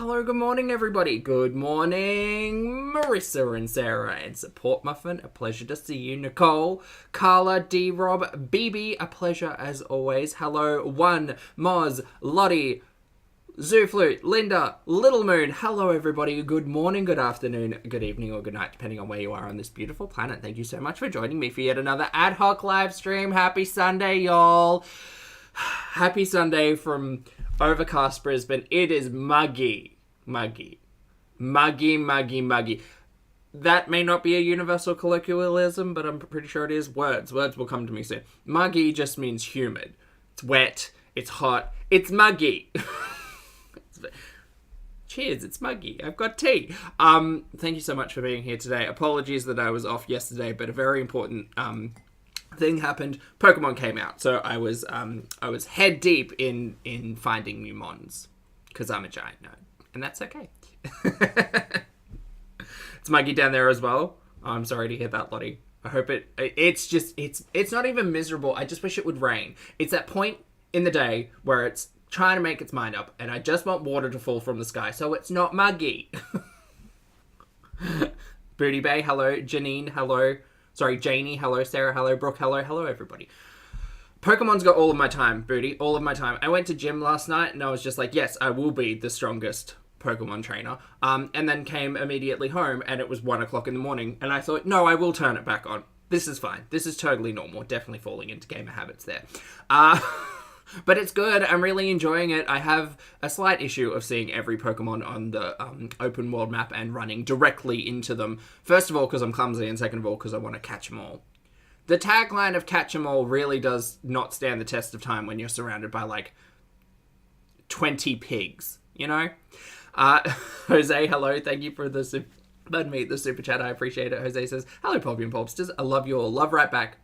Hello, good morning, everybody. Good morning, Marissa and Sarah and Support Muffin. A pleasure to see you. Nicole, Carla, D. Rob, BB, a pleasure as always. Hello, One, Moz, Lottie, Zoo Flute, Linda, Little Moon. Hello, everybody. Good morning, good afternoon, good evening, or good night, depending on where you are on this beautiful planet. Thank you so much for joining me for yet another ad hoc live stream. Happy Sunday, y'all. Happy Sunday from overcast Brisbane. It is muggy. That may not be a universal colloquialism, but I'm pretty sure it is. Words will come to me soon. Muggy just means humid. It's wet, it's hot, it's muggy. Cheers, it's muggy. I've got tea. Thank you so much for being here today. Apologies that I was off yesterday, but a very important thing happened. Pokemon came out, so I was head deep in finding new mons because I'm a giant nerd, and that's okay. It's muggy down there as well. I'm sorry to hear that, Lottie. I hope it's not even miserable. I just wish it would rain. It's that point in the day where it's trying to make its mind up, and I just want water to fall from the sky so it's not muggy. Booty Bay, hello. Janine, hello. Sorry, Janie, hello. Sarah, hello. Brooke, hello. Hello, everybody. Pokemon's got all of my time, Booty. All of my time. I went to gym last night, and I was just like, yes, I will be the strongest Pokemon trainer. And then came immediately home, and it was 1 o'clock in the morning, and I thought, no, I will turn it back on. This is fine. This is totally normal. Definitely falling into gamer habits there. But it's good. I'm really enjoying it. I have a slight issue of seeing every Pokemon on the open world map and running directly into them. First of all, because I'm clumsy, and second of all, because I want to catch them all. The tagline of catch 'em all really does not stand the test of time when you're surrounded by, like, 20 pigs, you know? Jose, hello. Thank you for the super chat. I appreciate it. Jose says, hello, Pulpy and Pulpsters. I love you all. Love right back.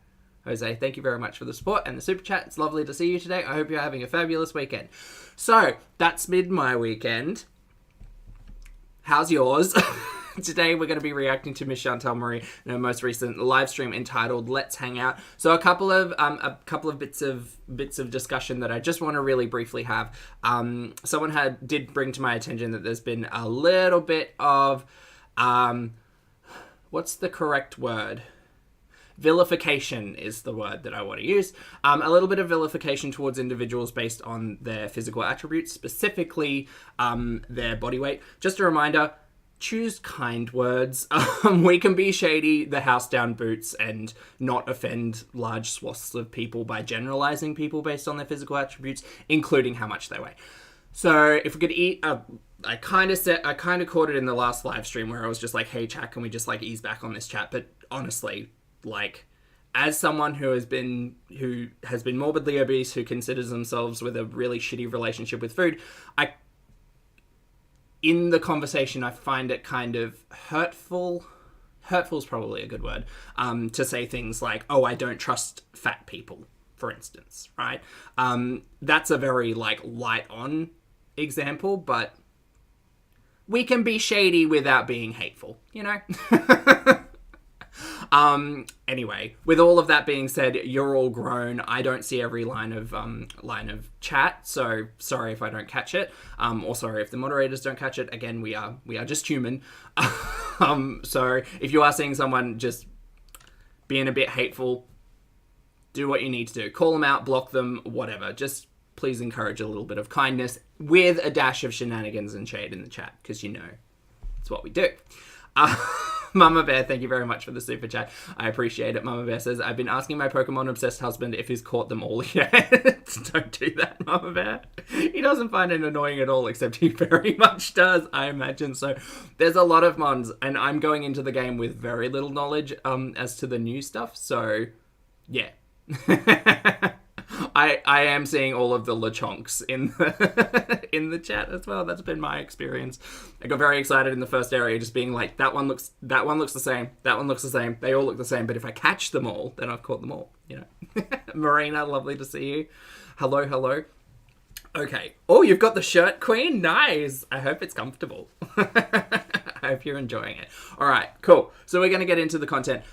Jose, thank you very much for the support and the super chat. It's lovely to see you today. I hope you're having a fabulous weekend. So, that's my weekend. How's yours? Today we're going to be reacting to Miss Chantal Marie in her most recent live stream entitled "Let's Hang Out." So a couple of bits of discussion that I just want to really briefly have. Someone did bring to my attention that there's been a little bit of what's the correct word? Vilification is the word that I want to use. A little bit of vilification towards individuals based on their physical attributes, specifically their body weight. Just a reminder, choose kind words. We can be shady, the house down boots, and not offend large swaths of people by generalizing people based on their physical attributes, including how much they weigh. So if we could eat I kind of caught it in the last live stream where I was just like, hey chat, can we just like ease back on this chat? But honestly, like, as someone who has been morbidly obese, who considers themselves with a really shitty relationship with food, in the conversation, I find it kind of hurtful. Hurtful is probably a good word, to say things like, oh, I don't trust fat people, for instance, right? That's a very, like, light-on example, but we can be shady without being hateful, you know? Anyway, with all of that being said, you're all grown. I don't see every line of chat, so sorry if I don't catch it, or sorry if the moderators don't catch it. Again, we are just human. So if you are seeing someone just being a bit hateful, do what you need to do. Call them out, block them, whatever. Just please encourage a little bit of kindness with a dash of shenanigans and shade in the chat, because you know it's what we do. Mama Bear, thank you very much for the super chat. I appreciate it. Mama Bear says, I've been asking my Pokemon-obsessed husband if he's caught them all yet. Don't do that, Mama Bear. He doesn't find it annoying at all, except he very much does, I imagine. So there's a lot of mons, and I'm going into the game with very little knowledge as to the new stuff. So, yeah. I am seeing all of the LeChonks in the chat as well. That's been my experience. I got very excited in the first area, just being like, that one looks the same. That one looks the same. They all look the same. But if I catch them all, then I've caught them all. You know. Marina, lovely to see you. Hello. Okay. Oh, you've got the shirt, Queen. Nice. I hope it's comfortable. I hope you're enjoying it. All right. Cool. So we're gonna get into the content.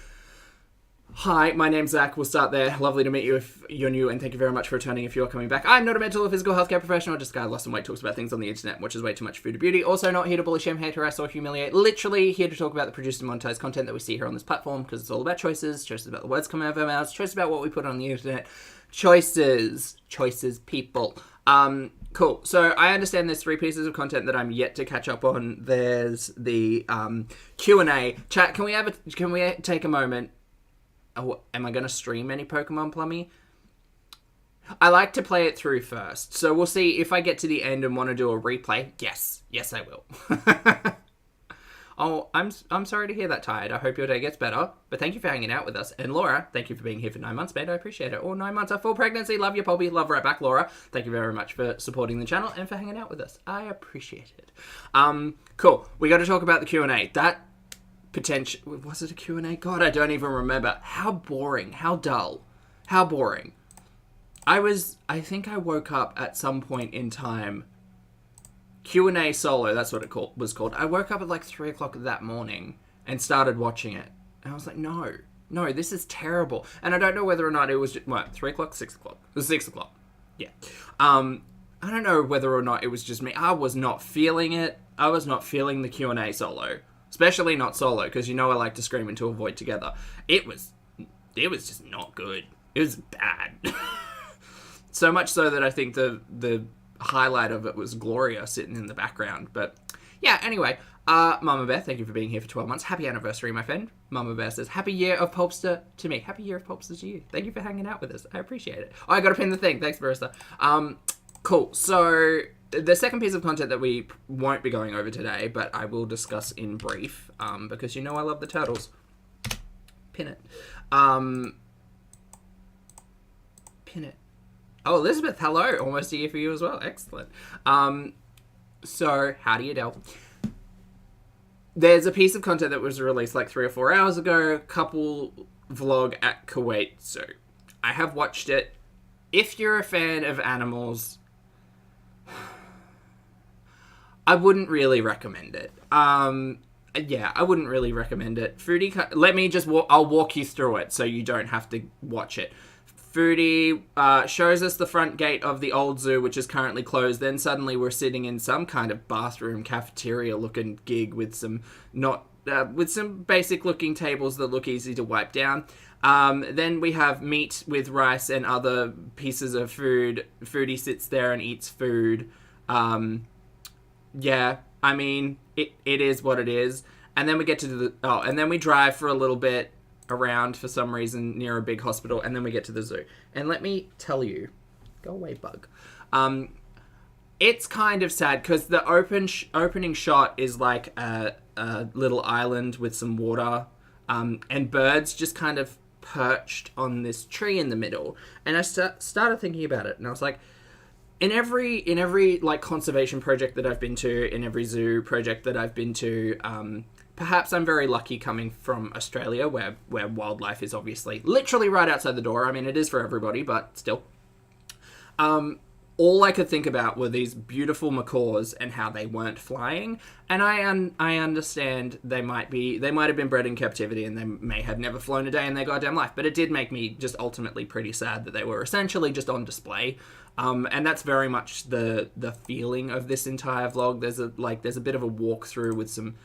Hi, my name's Zach. We'll start there. Lovely to meet you if you're new, and thank you very much for returning if you're coming back. I'm not a mental or physical healthcare professional, just a guy lost some weight, talks about things on the internet, watches way too much Foodie Beauty. Also not here to bully, shame, hate, harass, or humiliate. Literally here to talk about the produced and monetized content that we see here on this platform, because it's all about choices about the words coming out of our mouths, choices about what we put on the internet. Choices, people. Cool. So I understand there's 3 pieces of content that I'm yet to catch up on. There's the Q&A. Chat, can we take a moment? Oh, am I going to stream any Pokemon, Plummy? I like to play it through first. So we'll see if I get to the end and want to do a replay. Yes, I will. Oh, I'm sorry to hear that, Tired. I hope your day gets better. But thank you for hanging out with us. And Laura, thank you for being here for 9 months, mate. I appreciate it. 9 months of full pregnancy. Love you, Pulpy. Love right back, Laura. Thank you very much for supporting the channel and for hanging out with us. I appreciate it. Cool. We got to talk about the Q&A. That potential... Was it a Q&A? God, I don't even remember. How boring. How dull. How boring. I think I woke up at some point in time... Q&A solo, that's what it was called. I woke up at like 3 o'clock that morning and started watching it. And I was like, no, this is terrible. And I don't know whether or not it was just, 3 o'clock, 6 o'clock? It was 6 o'clock. Yeah. I don't know whether or not it was just me. I was not feeling it. I was not feeling the Q&A solo. Especially not solo, because you know I like to scream into a void together. It was just not good. It was bad. So much so that I think the highlight of it was Gloria sitting in the background. But yeah, anyway, Mama Bear, thank you for being here for 12 months. Happy anniversary, my friend. Mama Bear says, happy year of Pulpster to me. Happy year of Pulpster to you. Thank you for hanging out with us. I appreciate it. Oh, I got to pin the thing. Thanks, Barista. Cool. So the second piece of content that we won't be going over today, but I will discuss in brief, because you know I love the turtles. Pin it. Pin it. Oh, Elizabeth, hello. Almost a year for you as well. Excellent. So, how do you tell? There's a piece of content that was released like 3 or 4 hours ago. Couple vlog at Kuwait Zoo. I have watched it. If you're a fan of animals, I wouldn't really recommend it. Yeah, I wouldn't really recommend it. Foodie, let me just I'll walk you through it so you don't have to watch it. Foodie shows us the front gate of the old zoo, which is currently closed. Then suddenly we're sitting in some kind of bathroom cafeteria-looking gig with some basic-looking tables that look easy to wipe down. Then we have meat with rice and other pieces of food. Foodie sits there and eats food. Yeah, I mean, it is what it is. And then we get to and then we drive for a little bit around for some reason near a big hospital, and then we get to the zoo. And let me tell you, go away, bug. It's kind of sad because the opening shot is like a little island with some water, and birds just kind of perched on this tree in the middle. And I started thinking about it, and I was like, in every like conservation project that I've been to, in every zoo project that I've been to, perhaps I'm very lucky coming from Australia, where wildlife is obviously literally right outside the door. I mean, it is for everybody, but still. All I could think about were these beautiful macaws and how they weren't flying. And I understand they might have been bred in captivity and they may have never flown a day in their goddamn life. But it did make me just ultimately pretty sad that they were essentially just on display. And that's very much the feeling of this entire vlog. There's a bit of a walkthrough with some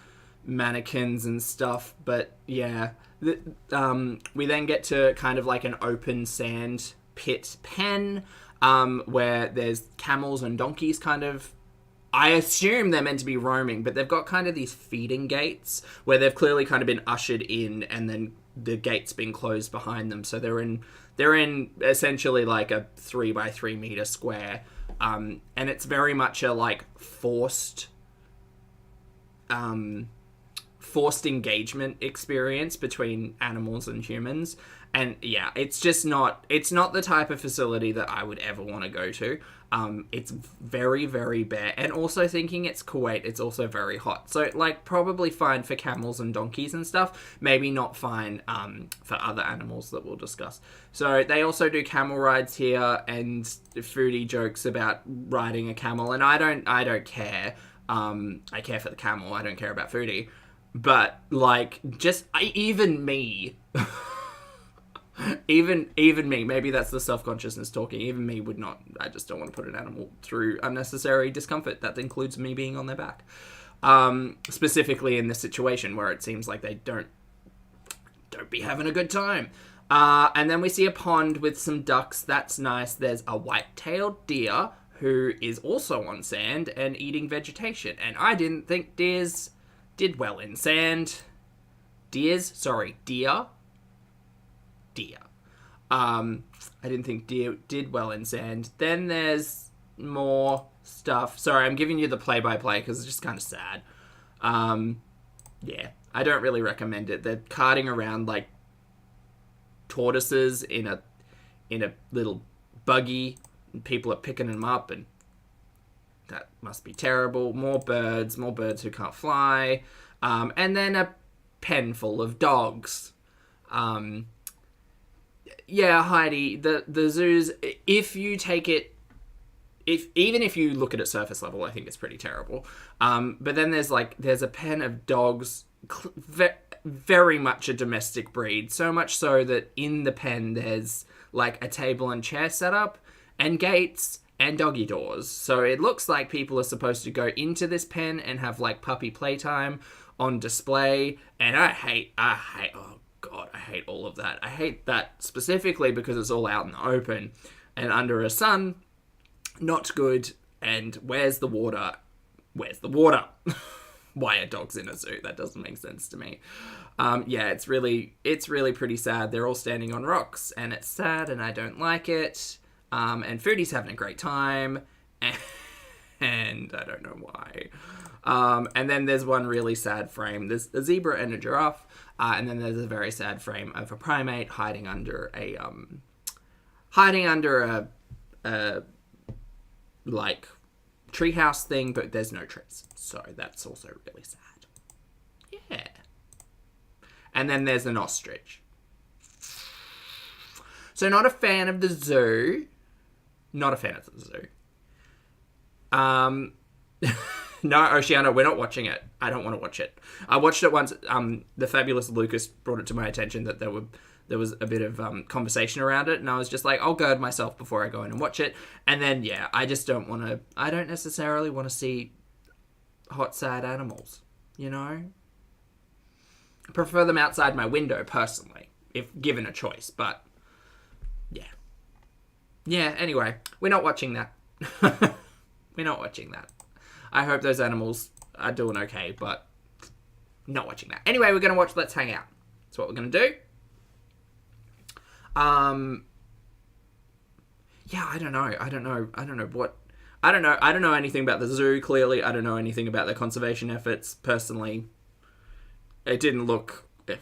mannequins and stuff, but yeah, we then get to kind of like an open sand pit pen, where there's camels and donkeys kind of, I assume they're meant to be roaming, but they've got kind of these feeding gates where they've clearly kind of been ushered in and then the gate's been closed behind them, so they're in essentially like a 3 by 3 meter square, and it's very much a like forced engagement experience between animals and humans. And yeah, it's not the type of facility that I would ever want to go to. It's very, very bare. And also thinking it's Kuwait, it's also very hot. So like probably fine for camels and donkeys and stuff. Maybe not fine for other animals that we'll discuss. So they also do camel rides here, and Foodie jokes about riding a camel. And I don't care. I care for the camel. I don't care about Foodie. But, like, even me, Even me, maybe that's the self-consciousness talking. Even me would not. I just don't want to put an animal through unnecessary discomfort. That includes me being on their back. Specifically in this situation where it seems like they don't be having a good time. And then we see a pond with some ducks. That's nice. There's a white-tailed deer who is also on sand and eating vegetation. And I didn't think deers did well in sand. Deer. I didn't think deer did well in sand. Then there's more stuff. Sorry, I'm giving you the play-by-play because it's just kind of sad. Yeah, I don't really recommend it. They're carting around like tortoises in a little buggy, and people are picking them up, and that must be terrible. More birds who can't fly, and then a pen full of dogs. Yeah, Heidi, the zoos, if you take it, even if you look at it surface level, I think it's pretty terrible. But then there's a pen of dogs, very much a domestic breed, so much so that in the pen there's like a table and chair setup and gates and doggy doors. So it looks like people are supposed to go into this pen and have like puppy playtime on display. And I hate, oh God, I hate all of that. I hate that specifically because it's all out in the open and under a sun. Not good. And where's the water? Why are dogs in a zoo? That doesn't make sense to me. Yeah, it's really pretty sad. They're all standing on rocks, and it's sad, and I don't like it. And Foodie's having a great time, and I don't know why. And then there's one really sad frame. There's a zebra and a giraffe, and then there's a very sad frame of a primate hiding under a like treehouse thing, but there's no trees, so that's also really sad. Yeah. And then there's an ostrich. So not a fan of the zoo. No, Oceana, we're not watching it. I don't want to watch it. I watched it once. The fabulous Lucas brought it to my attention that there was a bit of conversation around it, and I was just like, I'll gird myself before I go in and watch it. And then, yeah, I don't necessarily want to see hot, sad animals, you know? I prefer them outside my window, personally, if given a choice, but, yeah. Yeah, anyway, we're not watching that. We're not watching that. I hope those animals are doing okay, but not watching that. Anyway, we're going to watch Let's Hang Out. That's what we're going to do. Yeah, I don't know anything about the zoo, clearly. I don't know anything about their conservation efforts, personally. It didn't look, I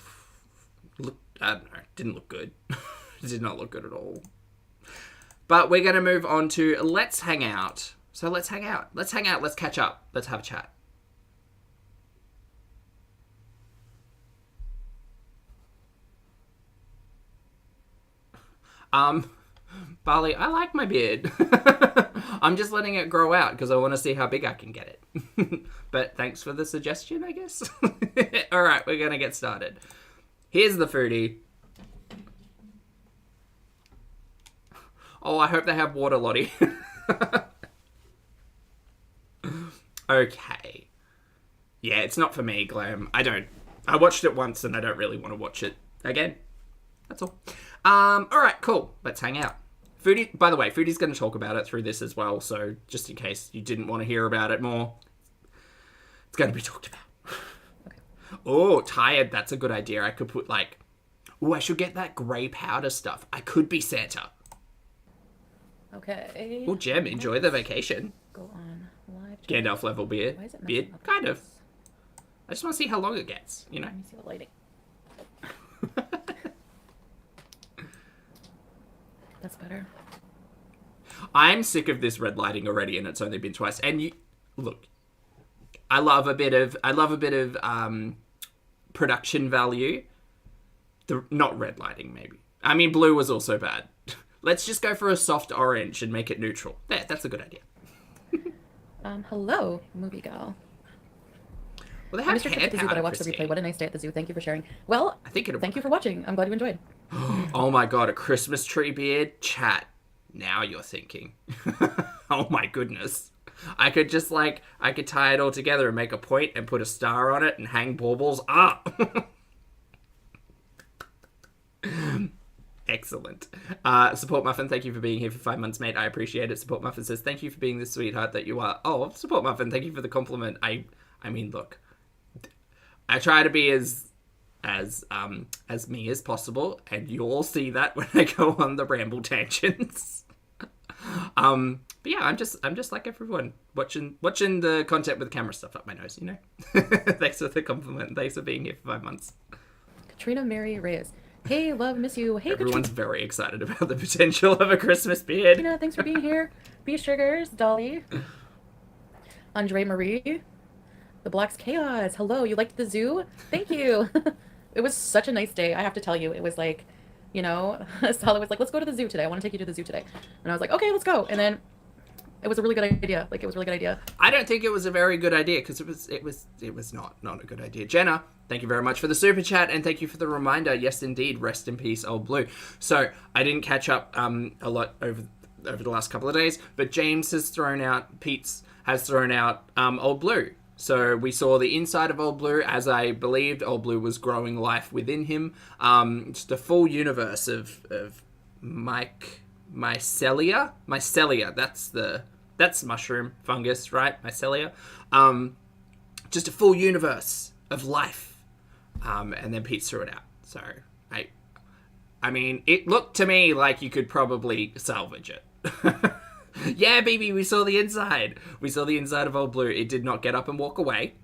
don't know, didn't look good. It did not look good at all. But we're going to move on to Let's Hang Out. So let's hang out. Let's catch up. Let's have a chat. Barley, I like my beard. I'm just letting it grow out because I want to see how big I can get it. But thanks for the suggestion, I guess. All right, we're going to get started. Here's the foodie. Oh, I hope they have water, Lottie. Okay. Yeah, it's not for me, Glam. I watched it once and I don't really want to watch it again. That's all. Alright, cool. Let's hang out. Foodie, by the way, Foodie's going to talk about it through this as well, so just in case you didn't want to hear about it more, it's going to be talked about. Okay. Oh, tired. That's a good idea. I could put I should get that grey powder stuff. I could be Santa. Okay. Oh, Jem, enjoy the vacation. Go on live. Gandalf level beard. Why is it beard? Kind of. I just want to see how long it gets, you know? Let me see the lighting. That's better. I'm sick of this red lighting already, and it's only been twice. And look, I love a bit of production value. Not red lighting, maybe. I mean, blue was also bad. Let's just go for a soft orange and make it neutral. There, that's a good idea. Hello, movie gal. Well, they have I missed your trip to the zoo, but I watched the replay. What a nice day at the zoo. Thank you for sharing. Well, thank you for watching. I'm glad you enjoyed. Oh my god, a Christmas tree beard? Chat. Now you're thinking. Oh my goodness. I could just I could tie it all together and make a point and put a star on it and hang baubles up. Excellent. Support Muffin, thank you for being here for 5 months, mate. I appreciate it. Support Muffin says, thank you for being the sweetheart that you are. Oh, Support Muffin, thank you for the compliment. I mean, look, I try to be as me as possible, and you all see that when I go on the ramble tangents. But yeah, I'm just like everyone, watching the content with the camera stuff up my nose, you know. Thanks for the compliment. Thanks for being here for 5 months. Katrina Mary Reyes. Hey, love, miss you. Hey, everyone's very excited about the potential of a Christmas beard. Katrina, thanks for being here. Beast Triggers, Dolly, Andre Marie, the Black's Chaos. Hello, you liked the zoo? Thank you. It was such a nice day. I have to tell you, it was like, you know, Sally was like, let's go to the zoo today. I want to take you to the zoo today. And I was like, okay, let's go. And then it was a really good idea. Like, it was a really good idea. I don't think it was a very good idea because it was not a good idea. Jenna, thank you very much for the super chat and thank you for the reminder. Yes, indeed. Rest in peace, Old Blue. So I didn't catch up a lot over the last couple of days, but James has thrown out Old Blue. So we saw the inside of Old Blue, as I believed Old Blue was growing life within him. Just a full universe of mycelia. That's mushroom fungus, right? Mycelia. Just a full universe of life. And then Pete threw it out. So I mean, it looked to me like you could probably salvage it. Yeah, baby, we saw the inside. We saw the inside of Old Blue. It did not get up and walk away,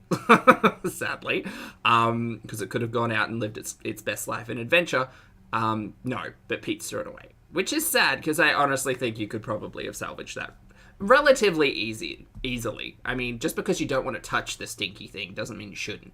sadly, because it could have gone out and lived its best life and adventure. No, but Pete threw it away, which is sad because I honestly think you could probably have salvaged that relatively easily. I mean, just because you don't want to touch the stinky thing doesn't mean you shouldn't.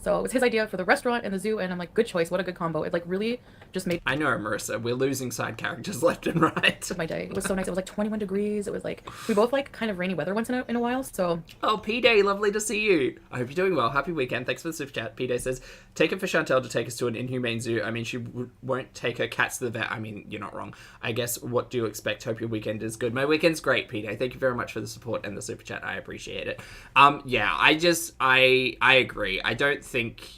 So it was his idea for the restaurant and the zoo, and I'm like, good choice. What a good combo. It like really just made... I know, Marissa. We're losing side characters left and right. My day. It was so nice. It was like 21 degrees. It was like, we both like kind of rainy weather once in a while, so... Oh, P-Day, lovely to see you. I hope you're doing well. Happy weekend. Thanks for the super chat. P-Day says, take it for Chantel to take us to an inhumane zoo. I mean, she won't take her cats to the vet. I mean, you're not wrong. I guess, what do you expect? Hope your weekend is good. My weekend's great, P-Day. Thank you very much for the support and the super chat. I appreciate it. Yeah, I agree. I don't think...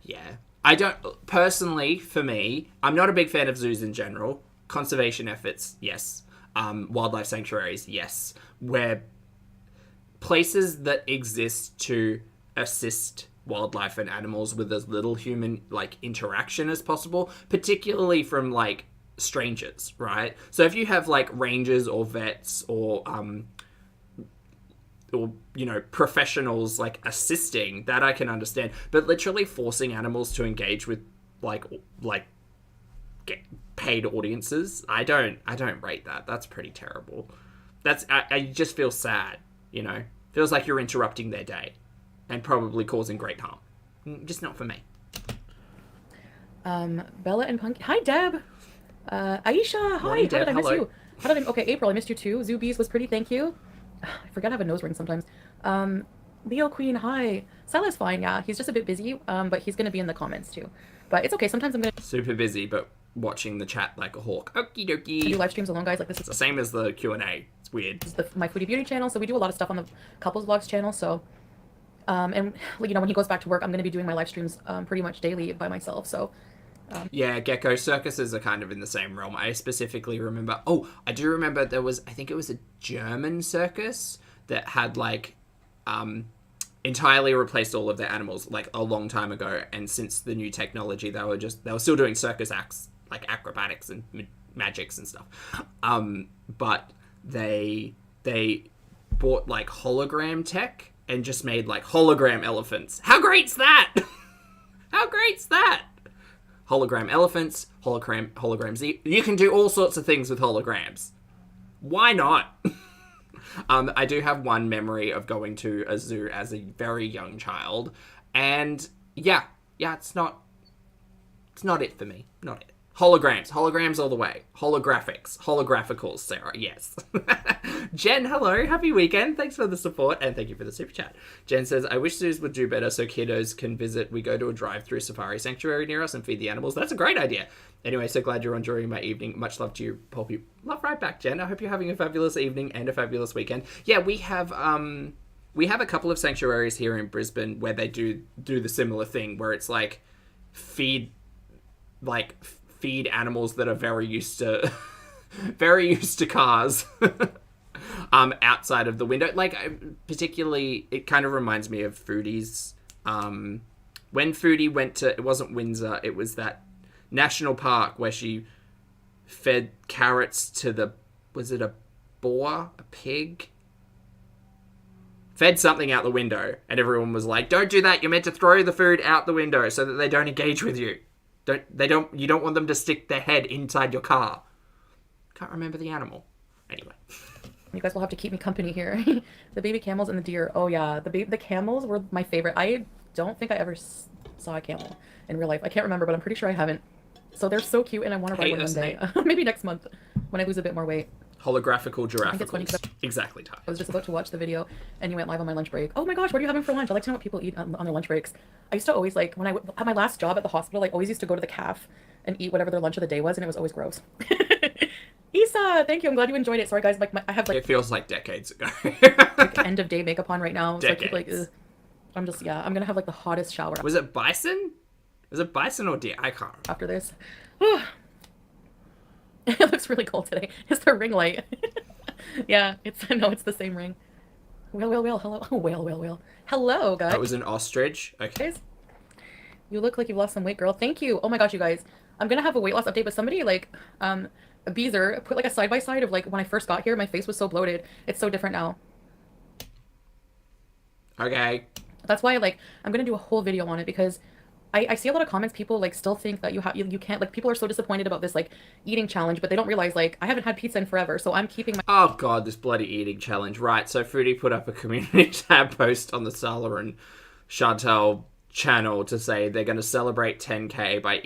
Yeah. I don't... Personally, for me, I'm not a big fan of zoos in general. Conservation efforts, yes. Wildlife sanctuaries, yes. Where places that exist to assist wildlife and animals with as little human, interaction as possible, particularly from, strangers, right? So if you have, rangers or vets or professionals assisting, that I can understand, but literally forcing animals to engage with get paid audiences, I don't rate that. That's pretty terrible. I just feel sad, feels like you're interrupting their day and probably causing great harm. Just not for me. Bella and Punky. Hi, Deb. Aisha. Hi. Morning, Deb. How did I miss Hello. you? Okay, April, I missed you too. Zoobies was pretty. Thank you. I forget I have a nose ring sometimes. Leo Queen, hi. Silas fine, yeah. He's just a bit busy, but he's going to be in the comments too. But it's okay. Sometimes I'm going to Super busy, but watching the chat like a hawk. Okie dokie. do live streams alone, guys. Like, this It's is the same as the Q&A. It's weird. my Foodie Beauty channel, so we do a lot of stuff on the Couples Vlogs channel, so... and, when he goes back to work, I'm going to be doing my live streams pretty much daily by myself, so... Yeah, Gecko circuses are kind of in the same realm. I specifically remember... Oh, I do remember there was... I think it was a German circus that had, entirely replaced all of their animals, a long time ago. And since the new technology, they were still doing circus acts, acrobatics and magics and stuff. But they bought, hologram tech and just made, hologram elephants. How great's that? How great's that? Hologram elephants, holograms. You can do all sorts of things with holograms. Why not? I do have one memory of going to a zoo as a very young child, and yeah, it's not it for me. Not it. Holograms all the way. Holographicals, Sarah, yes. Jen, hello, happy weekend. Thanks for the support, and thank you for the super chat. Jen says, I wish zoos would do better so kiddos can visit. We go to a drive-through safari sanctuary near us and feed the animals. That's a great idea. Anyway, so glad you're enjoying my evening. Much love to you, Pulpy. Love right back, Jen. I hope you're having a fabulous evening and a fabulous weekend. Yeah, we have a couple of sanctuaries here in Brisbane where they do the similar thing, where it's like feed animals that are very used to cars outside of the window. Like, particularly, it kind of reminds me of Foodie's. When Foodie went to, it wasn't Windsor, it was that national park where she fed carrots to was it a boar? A pig? Fed something out the window, and everyone was like, don't do that, you're meant to throw the food out the window so that they don't engage with you. You don't want them to stick their head inside your car. Can't remember the animal. Anyway. You guys will have to keep me company here. The baby camels and the deer. Oh yeah, the camels were my favorite. I don't think I ever saw a camel in real life. I can't remember, but I'm pretty sure I haven't. So they're so cute, and I want to ride one day. Maybe next month when I lose a bit more weight. Holographical giraffes. Exactly, Ty. I was just about to watch the video, and you went live on my lunch break. Oh my gosh, what are you having for lunch? I like to know what people eat on their lunch breaks. I used to always, like, when I had my last job at the hospital, I always used to go to the caf and eat whatever their lunch of the day was, and it was always gross. Isa, thank you. I'm glad you enjoyed it. Sorry, guys. I have, like... It feels like decades ago. like, end of day makeup on right now. So decades. I keep, like, I'm just, yeah, I'm going to have, like, the hottest shower. Was it bison? Was it bison or deer? I can't remember. After this. It looks really cold today. It's the ring light. Yeah, it's the same ring. Whale, hello. Oh, whale. Hello, guys. That was an ostrich. Okay. Guys, you look like you've lost some weight, girl. Thank you. Oh my gosh, you guys. I'm gonna have a weight loss update, but somebody, like, Beezer put, like, a side-by-side of, like, when I first got here, my face was so bloated. It's so different now. Okay. That's why, like, I'm gonna do a whole video on it, because I see a lot of comments, people, like, still think that you can't, like, people are so disappointed about this, like, eating challenge, but they don't realize, like, I haven't had pizza in forever, so I'm keeping my... Oh, God, this bloody eating challenge. Right, so Foodie put up a community tab post on the Sala and Chantal channel to say they're going to celebrate 10K by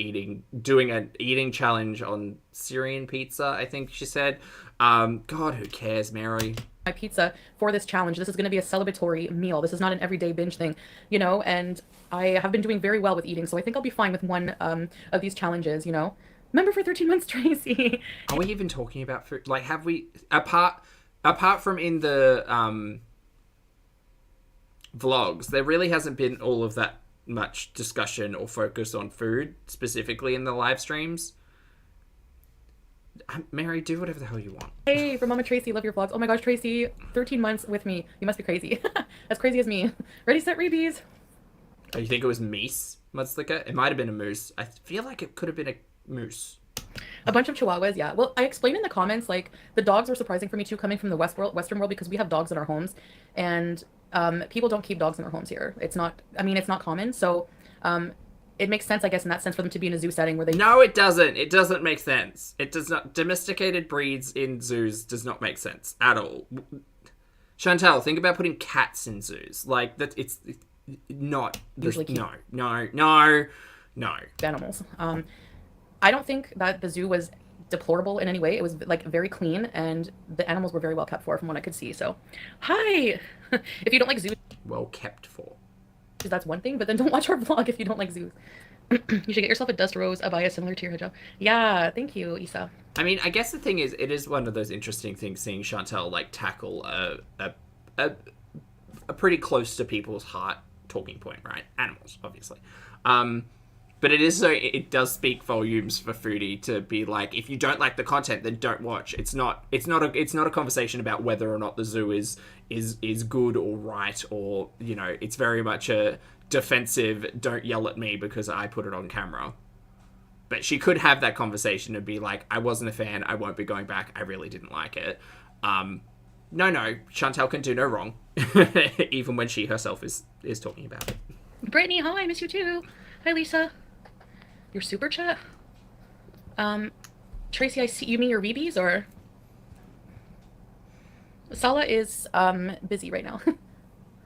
doing an eating challenge on Syrian pizza, I think she said. God, who cares, Mary? My pizza for this challenge. This is going to be a celebratory meal. This is not an everyday binge thing, you know, and I have been doing very well with eating, so I think I'll be fine with one of these challenges, you know. Member for 13 months, Tracy. Are we even talking about food? Like, have we, apart from in the vlogs, there really hasn't been all of that much discussion or focus on food, specifically in the live streams. Mary, do whatever the hell you want. Hey, from Mama Tracy, love your vlogs. Oh my gosh, Tracy, 13 months with me. You must be crazy. As crazy as me. Ready, set, rebees. Oh, you think it was meese, Mudslika? It might have been a moose. I feel like it could have been a moose. A bunch of chihuahuas, yeah. Well, I explained in the comments, like, the dogs were surprising for me too, coming from the Western world, because we have dogs in our homes, and people don't keep dogs in their homes here. It's not common, so it makes sense, I guess, in that sense, for them to be in a zoo setting where they... No, it doesn't. It doesn't make sense. It does not. Domesticated breeds in zoos does not make sense at all. Chantal, think about putting cats in zoos. Like, that. It's not... Usually keep No. animals. I don't think that the zoo was deplorable in any way. It was, like, very clean, and the animals were very well kept for, from what I could see, so... Hi! If you don't like zoos... Well kept for. That's one thing, but then don't watch our vlog if you don't like zoos. You should get yourself a dust rose abaya similar to your hijab. Yeah, thank you, Isa. I mean, I guess the thing is, it is one of those interesting things seeing Chantal, like, tackle a pretty close to people's heart talking point, right? Animals, obviously. But it does speak volumes for Foodie to be like, if you don't like the content, then don't watch. It's not a conversation about whether or not the zoo is good or right, or, you know, it's very much a defensive, don't yell at me because I put it on camera. But she could have that conversation and be like, I wasn't a fan, I won't be going back, I really didn't like it. No, Chantal can do no wrong, even when she herself is talking about it. Brittany, hi, I miss you too. Hi, Lisa. Your super chat? Tracy, I see you mean your BBs, or? Sala is busy right now.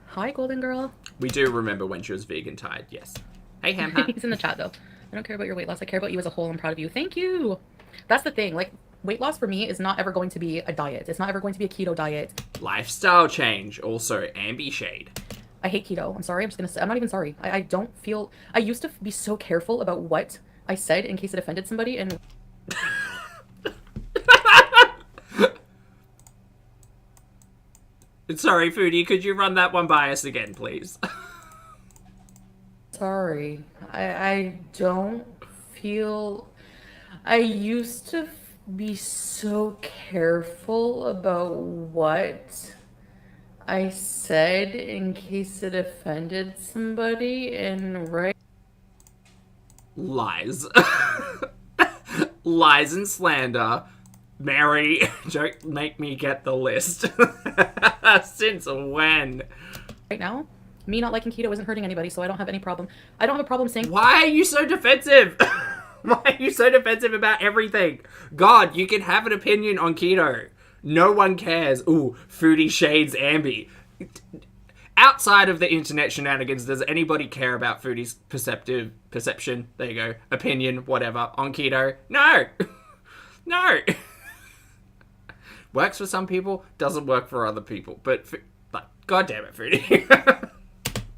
Hi, Golden Girl. We do remember when she was vegan tired, yes. Hey, Ham. He's in the chat though. I don't care about your weight loss. I care about you as a whole. I'm proud of you. Thank you. That's the thing. Like, weight loss for me is not ever going to be a diet. It's not ever going to be a keto diet. Lifestyle change. Also, ambi shade. I hate keto. I'm sorry. I'm just going to say, I'm not even sorry. I don't feel, I used to be so careful about what I said in case it offended somebody. And sorry, Foodie, could you run that one by us again, please? sorry. I don't feel, I used to be so careful about what I said in case it offended somebody, and right. Lies. Lies and slander. Mary, don't make me get the list. Since when? Right now, me not liking keto isn't hurting anybody, so I don't have any problem. I don't have a problem saying. Why are you so defensive? Why are you so defensive about everything? God, you can have an opinion on keto. No one cares. Ooh, Foodie shades Ambi. Outside of the internet shenanigans, does anybody care about Foodie's perception? There you go. Opinion, whatever. On keto? No. No. Works for some people, doesn't work for other people. But God damn it, Foodie.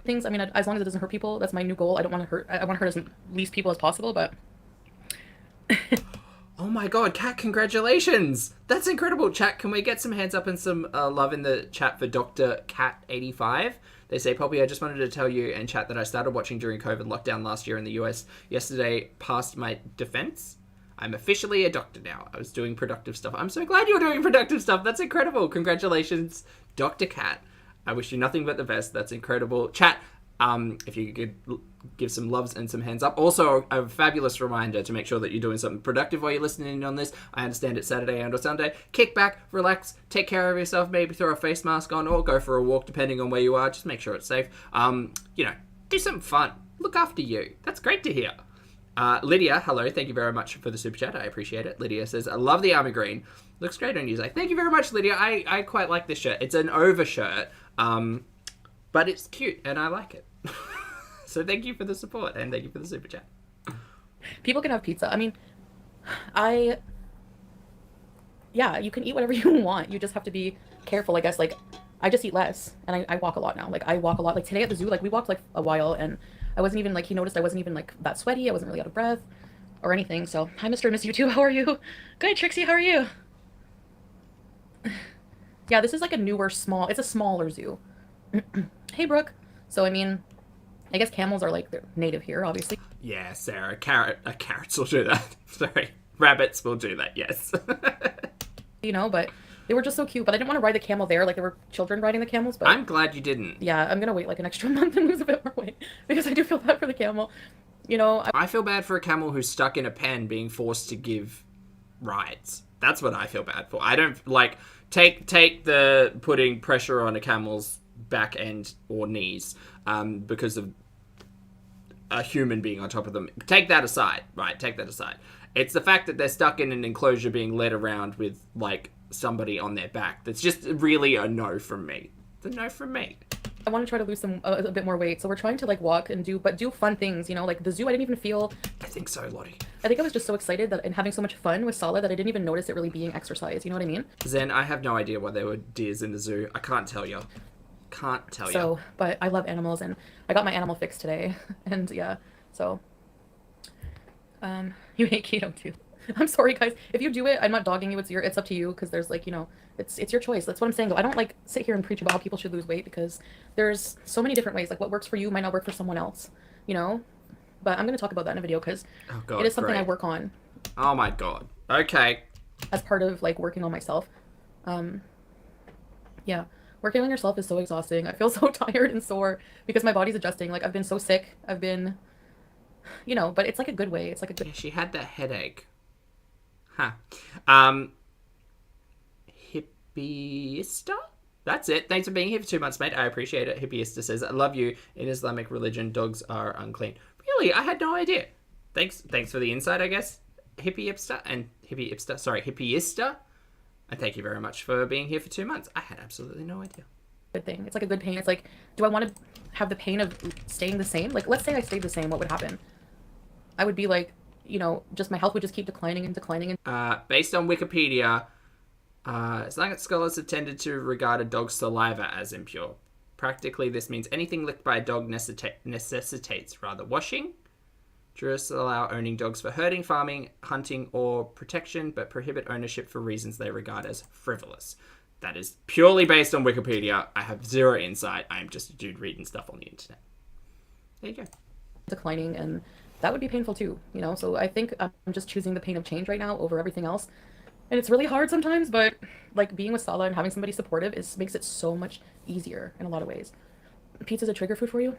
Things, I mean, as long as it doesn't hurt people, that's my new goal. I don't want to hurt, I want to hurt as least people as possible, but... Oh my god, Kat, congratulations! That's incredible. Chat, can we get some hands up and some love in the chat for Dr. Cat85? They say, Pulpy, I just wanted to tell you and chat that I started watching during COVID lockdown last year in the US. Yesterday passed my defense. I'm officially a doctor now. I was doing productive stuff. I'm so glad you're doing productive stuff. That's incredible. Congratulations, Dr. Cat. I wish you nothing but the best. That's incredible. Chat, if you could give some loves and some hands up. Also, a fabulous reminder to make sure that you're doing something productive while you're listening in on this. I understand it's Saturday and or Sunday. Kick back, relax, take care of yourself, maybe throw a face mask on or go for a walk depending on where you are. Just make sure it's safe. Do something fun. Look after you. That's great to hear. Lydia, hello. Thank you very much for the super chat. I appreciate it. Lydia says, I love the army green. Looks great on you, Zach. Thank you very much, Lydia. I quite like this shirt. It's an over shirt, but it's cute and I like it. So thank you for the support and thank you for the super chat. People can have pizza. I mean, yeah, you can eat whatever you want. You just have to be careful, I guess. Like, I just eat less and I walk a lot now. Like, I walk a lot. Like, today at the zoo, like, we walked, like, a while and I wasn't even, like, he noticed I wasn't even, like, that sweaty. I wasn't really out of breath or anything. So, hi, Mr. and Miss YouTube. How are you? Good, Trixie. How are you? Yeah, this is, like, it's a smaller zoo. Hey, Brooke. So, I mean, I guess camels are, like, they're native here, obviously. Yeah, Sarah. Carrots will do that. Sorry. Rabbits will do that, yes. You know, but they were just so cute. But I didn't want to ride the camel there. Like, there were children riding the camels. But I'm glad you didn't. Yeah, I'm going to wait, like, an extra month and lose a bit more weight. Because I do feel bad for the camel. You know, I feel bad for a camel who's stuck in a pen being forced to give rides. That's what I feel bad for. I don't, like, take the putting pressure on a camel's back end or knees because of a human being on top of them. Take that aside, right? Take that aside. It's the fact that they're stuck in an enclosure being led around with, like, somebody on their back. That's just really a no from me. It's a no from me. I want to try to lose a bit more weight. So we're trying to, like, walk and do fun things, you know? Like, the zoo, I didn't even feel... I think so, Lottie. I think I was just so excited that and having so much fun with Sala that I didn't even notice it really being exercise. You know what I mean? Zen, I have no idea why there were deers in the zoo. I can't tell you. Can't tell you. So, but I love animals, and I got my animal fix today. And, yeah, so... You hate keto, too. I'm sorry, guys. If you do it, I'm not dogging you. It's up to you, because there's, like, you know, it's your choice. That's what I'm saying, though. I don't, like, sit here and preach about how people should lose weight, because there's so many different ways. Like, what works for you might not work for someone else, you know? But I'm going to talk about that in a video, because it is something great. I work on. Oh, my God. Okay. As part of, like, working on myself. Yeah. Working on yourself is so exhausting. I feel so tired and sore, because my body's adjusting. Like, I've been so sick. I've been... You know, but it's like a good way. It's like a good... Yeah, she had that headache. Huh. Hippiista? That's it. Thanks for being here for 2 months, mate. I appreciate it. Hippiista says, I love you. In Islamic religion, dogs are unclean. Really? I had no idea. Thanks for the insight, I guess. Hippiista. And thank you very much for being here for 2 months. I had absolutely no idea. Good thing. It's like a good pain. It's like, do I want to have the pain of staying the same? Like, let's say I stayed the same, what would happen? I would be like, just my health would just keep declining and declining. And Based on Wikipedia, Islamic scholars have tended to regard a dog's saliva as impure. Practically, this means anything licked by a dog necessitates washing. Jurists allow owning dogs for herding, farming, hunting, or protection, but prohibit ownership for reasons they regard as frivolous. That is purely based on Wikipedia. I have zero insight. I'm just a dude reading stuff on the internet. There you go. Declining, and that would be painful too, So I think I'm just choosing the pain of change right now over everything else. And it's really hard sometimes, but like being with Sala and having somebody supportive makes it so much easier in a lot of ways. Pizza's a trigger food for you?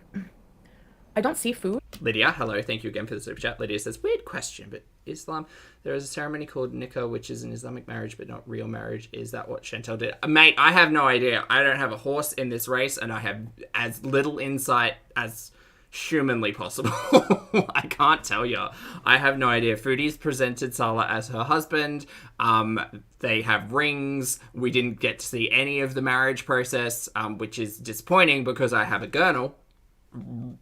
I don't see food. Lydia, hello. Thank you again for the super chat. Lydia says, weird question, but Islam, there is a ceremony called nikah, which is an Islamic marriage, but not real marriage. Is that what Chantal did? Mate, I have no idea. I don't have a horse in this race, and I have as little insight as humanly possible. I can't tell you. I have no idea. Foodie's presented Sala as her husband. They have rings. We didn't get to see any of the marriage process, which is disappointing because I have a gurnal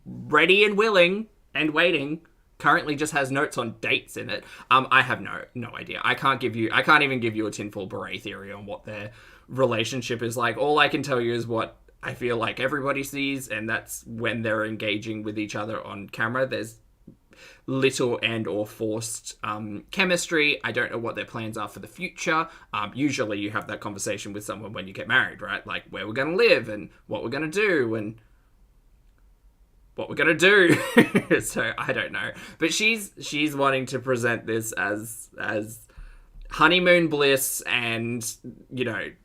ready and willing and waiting. Currently just has notes on dates in it. I have no idea. I can't even give you a tinfoil beret theory on what their relationship is like. All I can tell you is what I feel like everybody sees, and that's when they're engaging with each other on camera. There's little and or forced chemistry. I don't know what their plans are for the future. Usually you have that conversation with someone when you get married, right? Like where we're going to live and what we're going to do and what we're going to do. So I don't know. But she's wanting to present this as honeymoon bliss, and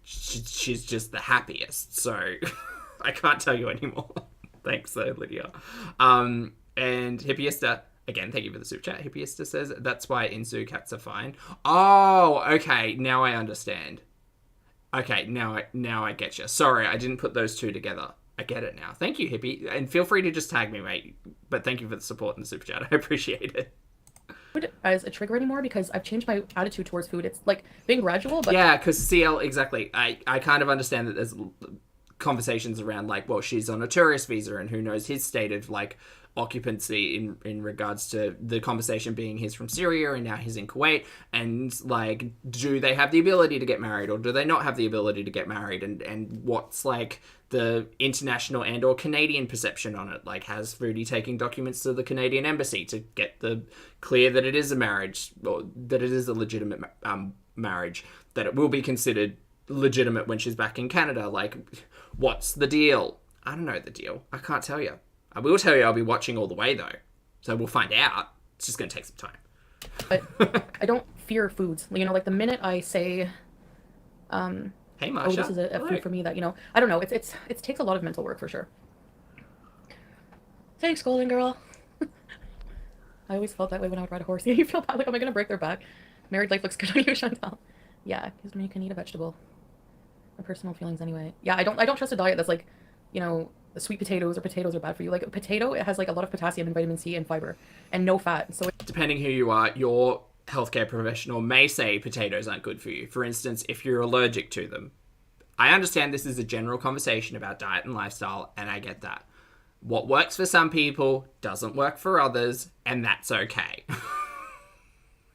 she's just the happiest. So I can't tell you anymore. Thanks though, Lydia. And Hippiesta, again, thank you for the super chat. Hippiesta says that's why Insu cats are fine. Oh, okay, now I understand. Okay, now I get you. Sorry, I didn't put those two together. I get it now. Thank you, Hippie, and feel free to just tag me, mate. But thank you for the support in the super chat. I appreciate it. As a trigger anymore because I've changed my attitude towards food. It's like being gradual, but yeah, because CL, exactly. I kind of understand that there's conversations around like, well, she's on a tourist visa and who knows his state of like occupancy in regards to the conversation being he's from Syria and now he's in Kuwait, and like, do they have the ability to get married or do they not have the ability to get married, and what's like the international and or Canadian perception on it. Like, has Foodie taking documents to the Canadian embassy to get the clear that it is a marriage, or that it is a legitimate marriage, that it will be considered legitimate when she's back in Canada? Like, what's the deal? I don't know the deal. I can't tell you. I will tell you I'll be watching all the way though, so we'll find out. It's just going to take some time. But I don't fear foods. Like the minute I say, hey, Marsha. oh, this is a food for me, that, I don't know. It takes a lot of mental work for sure. Thanks, Golden Girl. I always felt that way when I would ride a horse. You feel bad, like, am I going to break their back? Married life looks good on you, Chantal. Yeah, because when you can eat a vegetable. My personal feelings anyway. Yeah, I don't trust a diet that's like, the sweet potatoes or potatoes are bad for you. Like a potato, it has like a lot of potassium and vitamin C and fiber and no fat. So depending who you are, your healthcare professional may say potatoes aren't good for you. For instance, if you're allergic to them. I understand this is a general conversation about diet and lifestyle, and I get that. What works for some people doesn't work for others, and that's okay.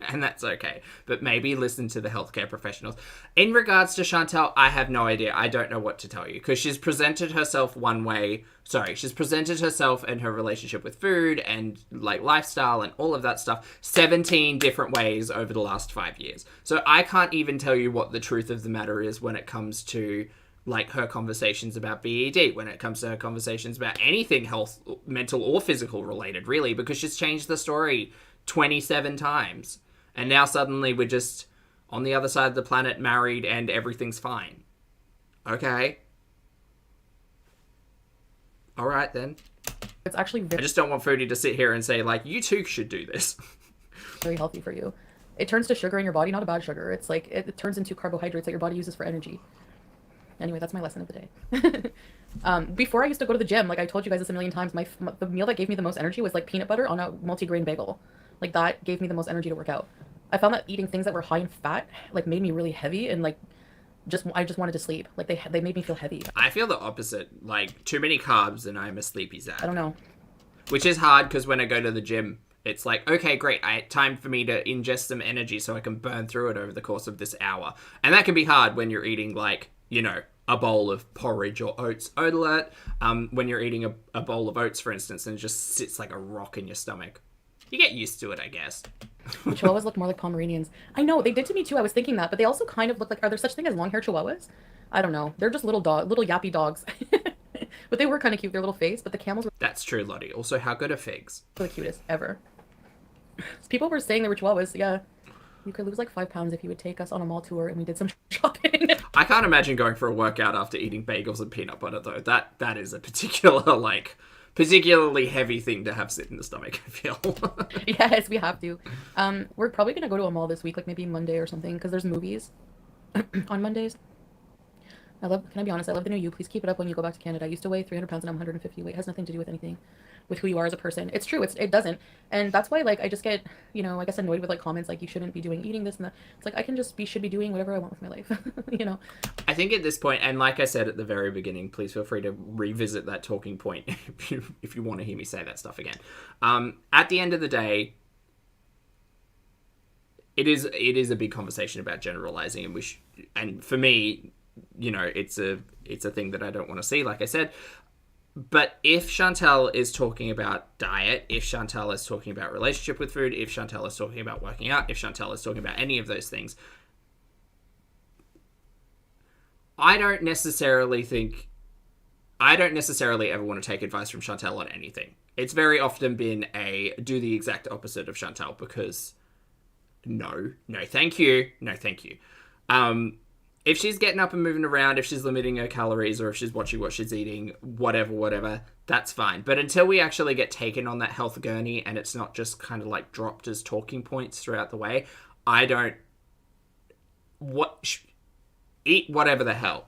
And that's okay. But maybe listen to the healthcare professionals. In regards to Chantal, I have no idea. I don't know what to tell you. Because she's presented herself one way. Sorry, she's presented herself and her relationship with food and like lifestyle and all of that stuff 17 different ways over the last 5 years. So I can't even tell you what the truth of the matter is when it comes to like her conversations about BED, when it comes to her conversations about anything health, mental or physical related, really, because she's changed the story 27 times. And now suddenly we're just on the other side of the planet, married, and everything's fine. Okay. All right, then. it's actually I just don't want Foodie to sit here and say, like, you too should do this. very healthy for you. It turns to sugar in your body, not a bad sugar. It's like, it turns into carbohydrates that your body uses for energy. Anyway, that's my lesson of the day. Before I used to go to the gym, like I told you guys this a million times, the meal that gave me the most energy was like peanut butter on a multi-grain bagel. Like that gave me the most energy to work out. I found that eating things that were high in fat like made me really heavy, and like I just wanted to sleep. Like they made me feel heavy. I feel the opposite. Like, too many carbs and I'm a sleepy zap. I don't know. Which is hard because when I go to the gym, It's like, okay, great, time for me to ingest some energy so I can burn through it over the course of this hour. And that can be hard when you're eating, like, you know, a bowl of porridge or oats. Oat alert. When you're eating a bowl of oats, for instance, and it just sits like a rock in your stomach. You get used to it, I guess. Chihuahuas look more like Pomeranians. I know, they did to me too. I was thinking that, but they also kind of look like, are there such thing as long-haired Chihuahuas? I don't know. They're just little yappy dogs. But they were kind of cute, their little face, but the camels were That's true, Lottie. Also, how good are figs? the cutest ever. People were saying they were Chihuahuas, yeah. You could lose like 5 pounds if you would take us on a mall tour and we did some shopping. I can't imagine going for a workout after eating bagels and peanut butter, though. That is a particularly heavy thing to have sit in the stomach, I feel. Yes, we have to. We're probably gonna go to a mall this week, like maybe Monday or something, because there's movies on Mondays. Can I be honest? I love the new you. Please keep it up when you go back to Canada. I used to weigh 300 pounds and I'm 150. Weight has nothing to do with anything, with who you are as a person. It's true. It doesn't. And that's why, like, I just get, I guess annoyed with, like, comments like, you shouldn't be eating this and that. It's like, I can just should be doing whatever I want with my life, I think at this point, and like I said at the very beginning, please feel free to revisit that talking point if you want to hear me say that stuff again. At the end of the day, it is a big conversation about generalizing, and for me, it's a thing that I don't want to see, like I said. But if Chantal is talking about diet, if Chantal is talking about relationship with food, if Chantal is talking about working out, if Chantal is talking about any of those things, I don't necessarily ever want to take advice from Chantal on anything. It's very often been do the exact opposite of Chantal, because no thank you. If she's getting up and moving around, if she's limiting her calories, or if she's watching what she's eating, whatever, that's fine. But until we actually get taken on that health gurney and it's not just kind of like dropped as talking points throughout the way, eat whatever the hell.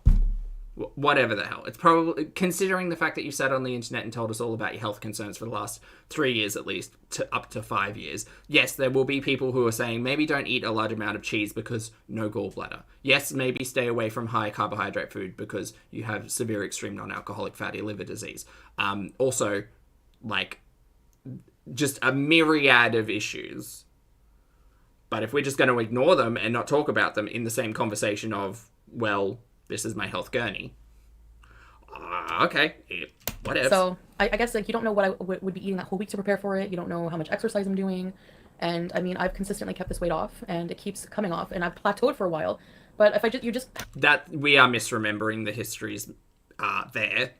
Whatever the hell. It's probably, considering the fact that you sat on the internet and told us all about your health concerns for the last 3 years at least, up to 5 years. Yes, there will be people who are saying maybe don't eat a large amount of cheese because no gallbladder. Yes, maybe stay away from high carbohydrate food because you have severe extreme non-alcoholic fatty liver disease. Also, like, just a myriad of issues. But if we're just going to ignore them and not talk about them in the same conversation of, well, this is my health gurney. Okay, whatever. So I guess, like, you don't know what I would be eating that whole week to prepare for it. You don't know how much exercise I'm doing. And I mean, I've consistently kept this weight off and it keeps coming off, and I've plateaued for a while. But if that, we are misremembering the histories there.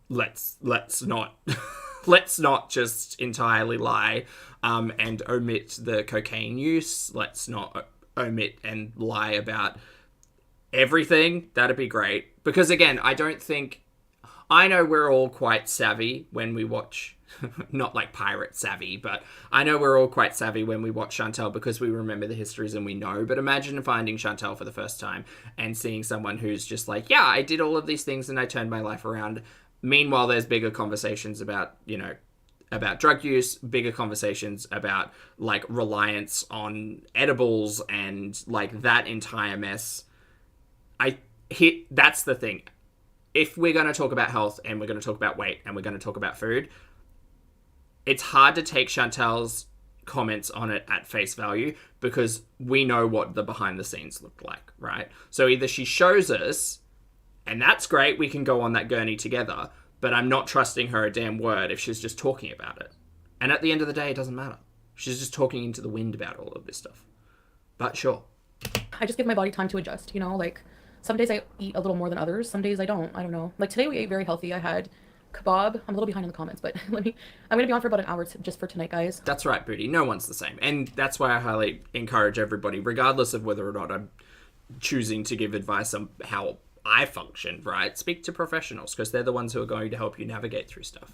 Let's not let's not just entirely lie and omit the cocaine use. Let's not omit and lie about everything. That'd be great, because again, I know we're all quite savvy when we watch not like pirate savvy, but I know we're all quite savvy when we watch Chantal, because we remember the histories and we know. But imagine finding Chantal for the first time and seeing someone who's just like, yeah, I did all of these things and I turned my life around. Meanwhile, there's bigger conversations about drug use, bigger conversations about like reliance on edibles and like that entire mess. That's the thing. If we're going to talk about health and we're going to talk about weight and we're going to talk about food, it's hard to take Chantal's comments on it at face value, because we know what the behind the scenes looked like, right? So either she shows us, and that's great, we can go on that gurney together, but I'm not trusting her a damn word if she's just talking about it. And at the end of the day, it doesn't matter. She's just talking into the wind about all of this stuff. But sure. I just give my body time to adjust, like, some days I eat a little more than others. Some days I don't. I don't know. Like today we ate very healthy. I had kebab. I'm a little behind in the comments, but I'm going to be on for about an hour just for tonight, guys. That's right, Booty. No one's the same. And that's why I highly encourage everybody, regardless of whether or not I'm choosing to give advice on how I function, right? Speak to professionals, because they're the ones who are going to help you navigate through stuff.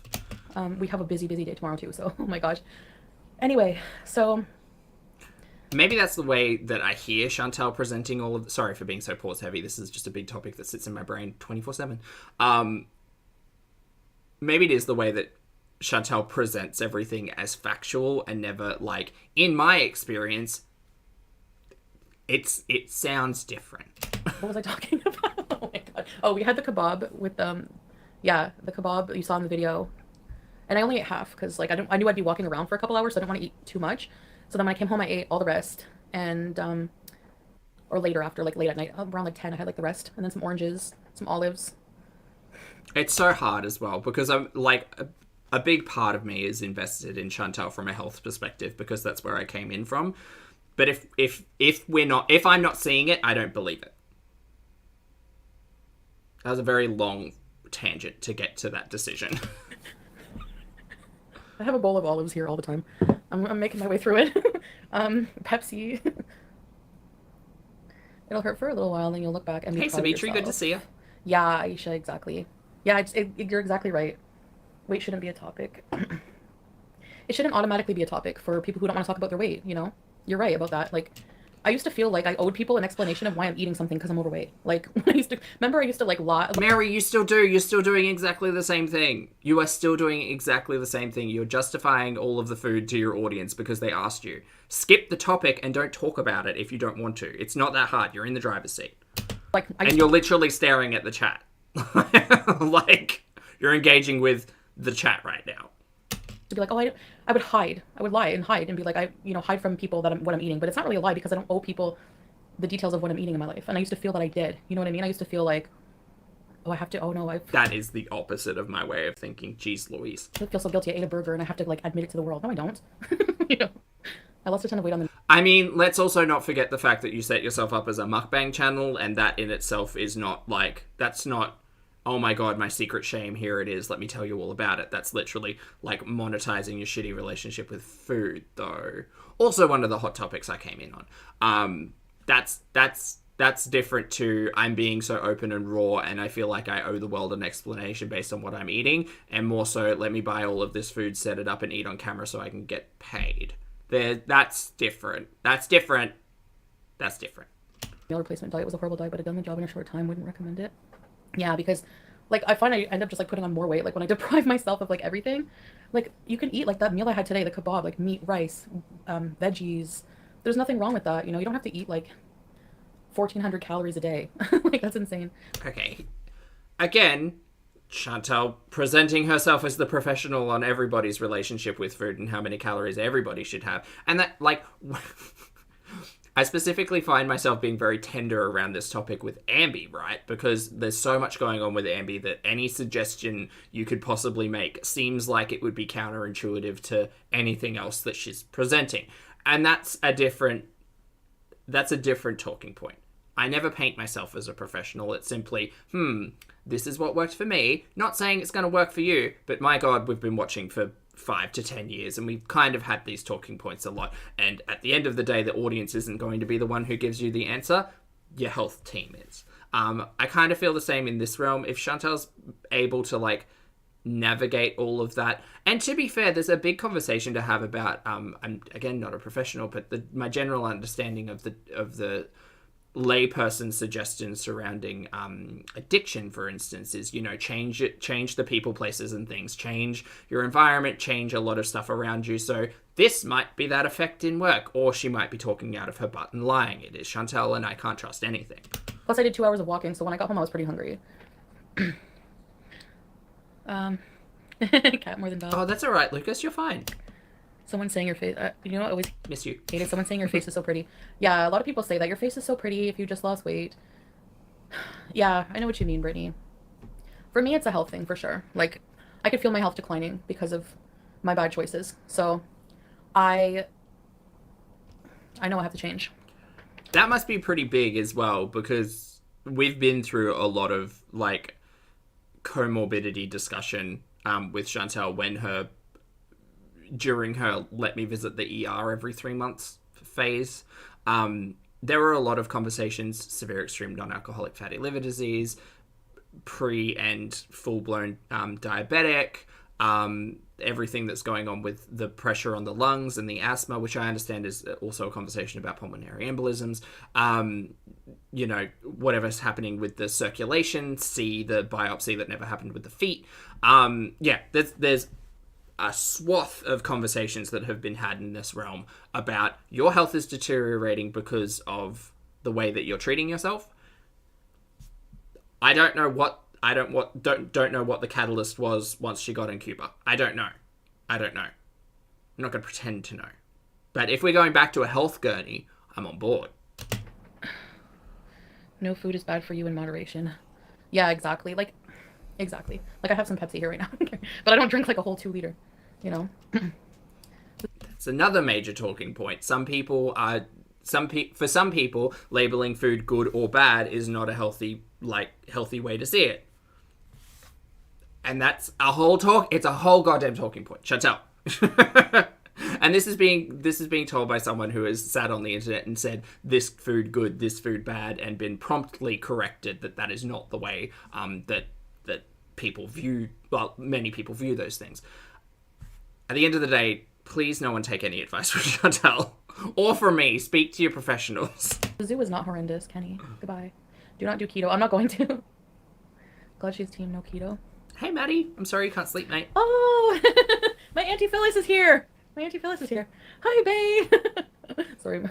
We have a busy day tomorrow too, so oh my gosh. Anyway, so maybe that's the way that I hear Chantal presenting all of... Sorry for being so pause heavy. This is just a big topic that sits in my brain 24/7. Maybe it is the way that Chantal presents everything as factual and never, like, in my experience, it sounds different. What was I talking about? Oh my god. Oh, we had the kebab with the kebab you saw in the video. And I only ate half because like I knew I'd be walking around for a couple hours, so I didn't want to eat too much. So then when I came home, I ate all the rest, and or later after, like late at night, around like 10, I had like the rest, and then some oranges, some olives. It's so hard as well because I'm like a big part of me is invested in Chantal from a health perspective because that's where I came in from. But if I'm not seeing it, I don't believe it. That was a very long tangent to get to that decision. I have a bowl of olives here all the time. I'm making my way through it. Pepsi. It'll hurt for a little while, then you'll look back and be Hey, proud of Dimitri, good to yourself. see you. Yeah, Aisha, exactly. Yeah, you're exactly right. Weight shouldn't be a topic. It shouldn't automatically be a topic for people who don't want to talk about their weight, you know? You're right about that. Like, I used to feel like I owed people an explanation of why I'm eating something because I'm overweight. Like, when I used to like lie. Mary, you still do. You're still doing exactly the same thing. You are still doing exactly the same thing. You're justifying all of the food to your audience because they asked you. Skip the topic and don't talk about it if you don't want to. It's not that hard. You're in the driver's seat. Like, and you're literally staring at the chat. Like, you're engaging with the chat right now. To be like, oh, I would hide. I would lie and hide and be like, hide from people what I'm eating. But it's not really a lie because I don't owe people the details of what I'm eating in my life. And I used to feel that I did. You know what I mean? I used to feel like, oh, I have to, oh no, That is the opposite of my way of thinking. Jeez Louise. I feel so guilty. I ate a burger and I have to like admit it to the world. No, I don't. You know, I lost a ton of weight on the... I mean, let's also not forget the fact that you set yourself up as a mukbang channel, and that in itself is not like, that's not, oh my god, my secret shame, here it is, let me tell you all about it. That's literally like monetizing your shitty relationship with food, though. Also one of the hot topics I came in on. That's different to I'm being so open and raw and I feel like I owe the world an explanation based on what I'm eating, and more so let me buy all of this food, set it up and eat on camera so I can get paid. That's different. That's different. Meal replacement diet was a horrible diet, but it done the job in a short time. Wouldn't recommend it. Yeah, because like I find I end up just like putting on more weight. Like when I deprive myself of like everything, like you can eat like that meal I had today, the kebab, like meat, rice, veggies. There's nothing wrong with that. You know, you don't have to eat like 1,400 calories a day. Like that's insane. Okay. Again, Chantal presenting herself as the professional on everybody's relationship with food and how many calories everybody should have. And that, like, I specifically find myself being very tender around this topic with Ambi, right? Because there's so much going on with Ambi that any suggestion you could possibly make seems like it would be counterintuitive to anything else that she's presenting. And that's a different talking point. I never paint myself as a professional. It's simply, this is what worked for me. Not saying it's going to work for you, but my God, we've been watching for 5 to 10 years and we've kind of had these talking points a lot. And at the end of the day, the audience isn't going to be the one who gives you the answer. Your health team is. I kind of feel the same in this realm. If Chantal's able to like navigate all of that, and to be fair, there's a big conversation to have about, I'm again not a professional, but my general understanding of the layperson suggestions surrounding addiction, for instance, is, you know, change the people, places and things, change your environment, change a lot of stuff around you. So this might be that effect in work, or she might be talking out of her butt and lying. It is Chantal and I can't trust anything. Plus I did 2 hours of walking, so when I got home I was pretty hungry. Cat more than dog. Oh, that's all right, Lucas, you're fine. Someone saying your face, you know, I always miss you. Hated someone saying your face is so pretty. Yeah, a lot of people say that your face is so pretty if you just lost weight. Yeah, I know what you mean, Brittany. For me, it's a health thing for sure. Like, I could feel my health declining because of my bad choices. So, I know I have to change. That must be pretty big as well, because we've been through a lot of like comorbidity discussion with Chantal during her let me visit the ER every 3 months phase. There were a lot of conversations, severe extreme non-alcoholic fatty liver disease, pre and full-blown diabetic, everything that's going on with the pressure on the lungs and the asthma, which I understand is also a conversation about pulmonary embolisms, you know, whatever's happening with the circulation, see the biopsy that never happened with the feet. Yeah, there's a swath of conversations that have been had in this realm about your health is deteriorating because of the way that you're treating yourself. I don't know what don't know what the catalyst was once she got in Cuba. I don't know. I'm not going to pretend to know. But if we're going back to a health gurney, I'm on board. No food is bad for you in moderation. Yeah, exactly. Exactly. Like, I have some Pepsi here right now. But I don't drink, like, a whole 2 liter, you know? It's another major talking point. For some people, labeling food good or bad is not a healthy way to see it. And that's it's a whole goddamn talking point. Chantel. And this is being told by someone who has sat on the internet and said this food good, this food bad, and been promptly corrected that is not the way that people view. Well, many people view those things. At the end of the day, please no one take any advice from Chantel or from me. Speak to your professionals. The zoo is not horrendous, Kenny. Goodbye. Do not do keto. I'm not going to. Glad she's team no keto. Hey, Maddie. I'm sorry you can't sleep, mate. Oh, my Auntie Phyllis is here. Hi, babe. Sorry.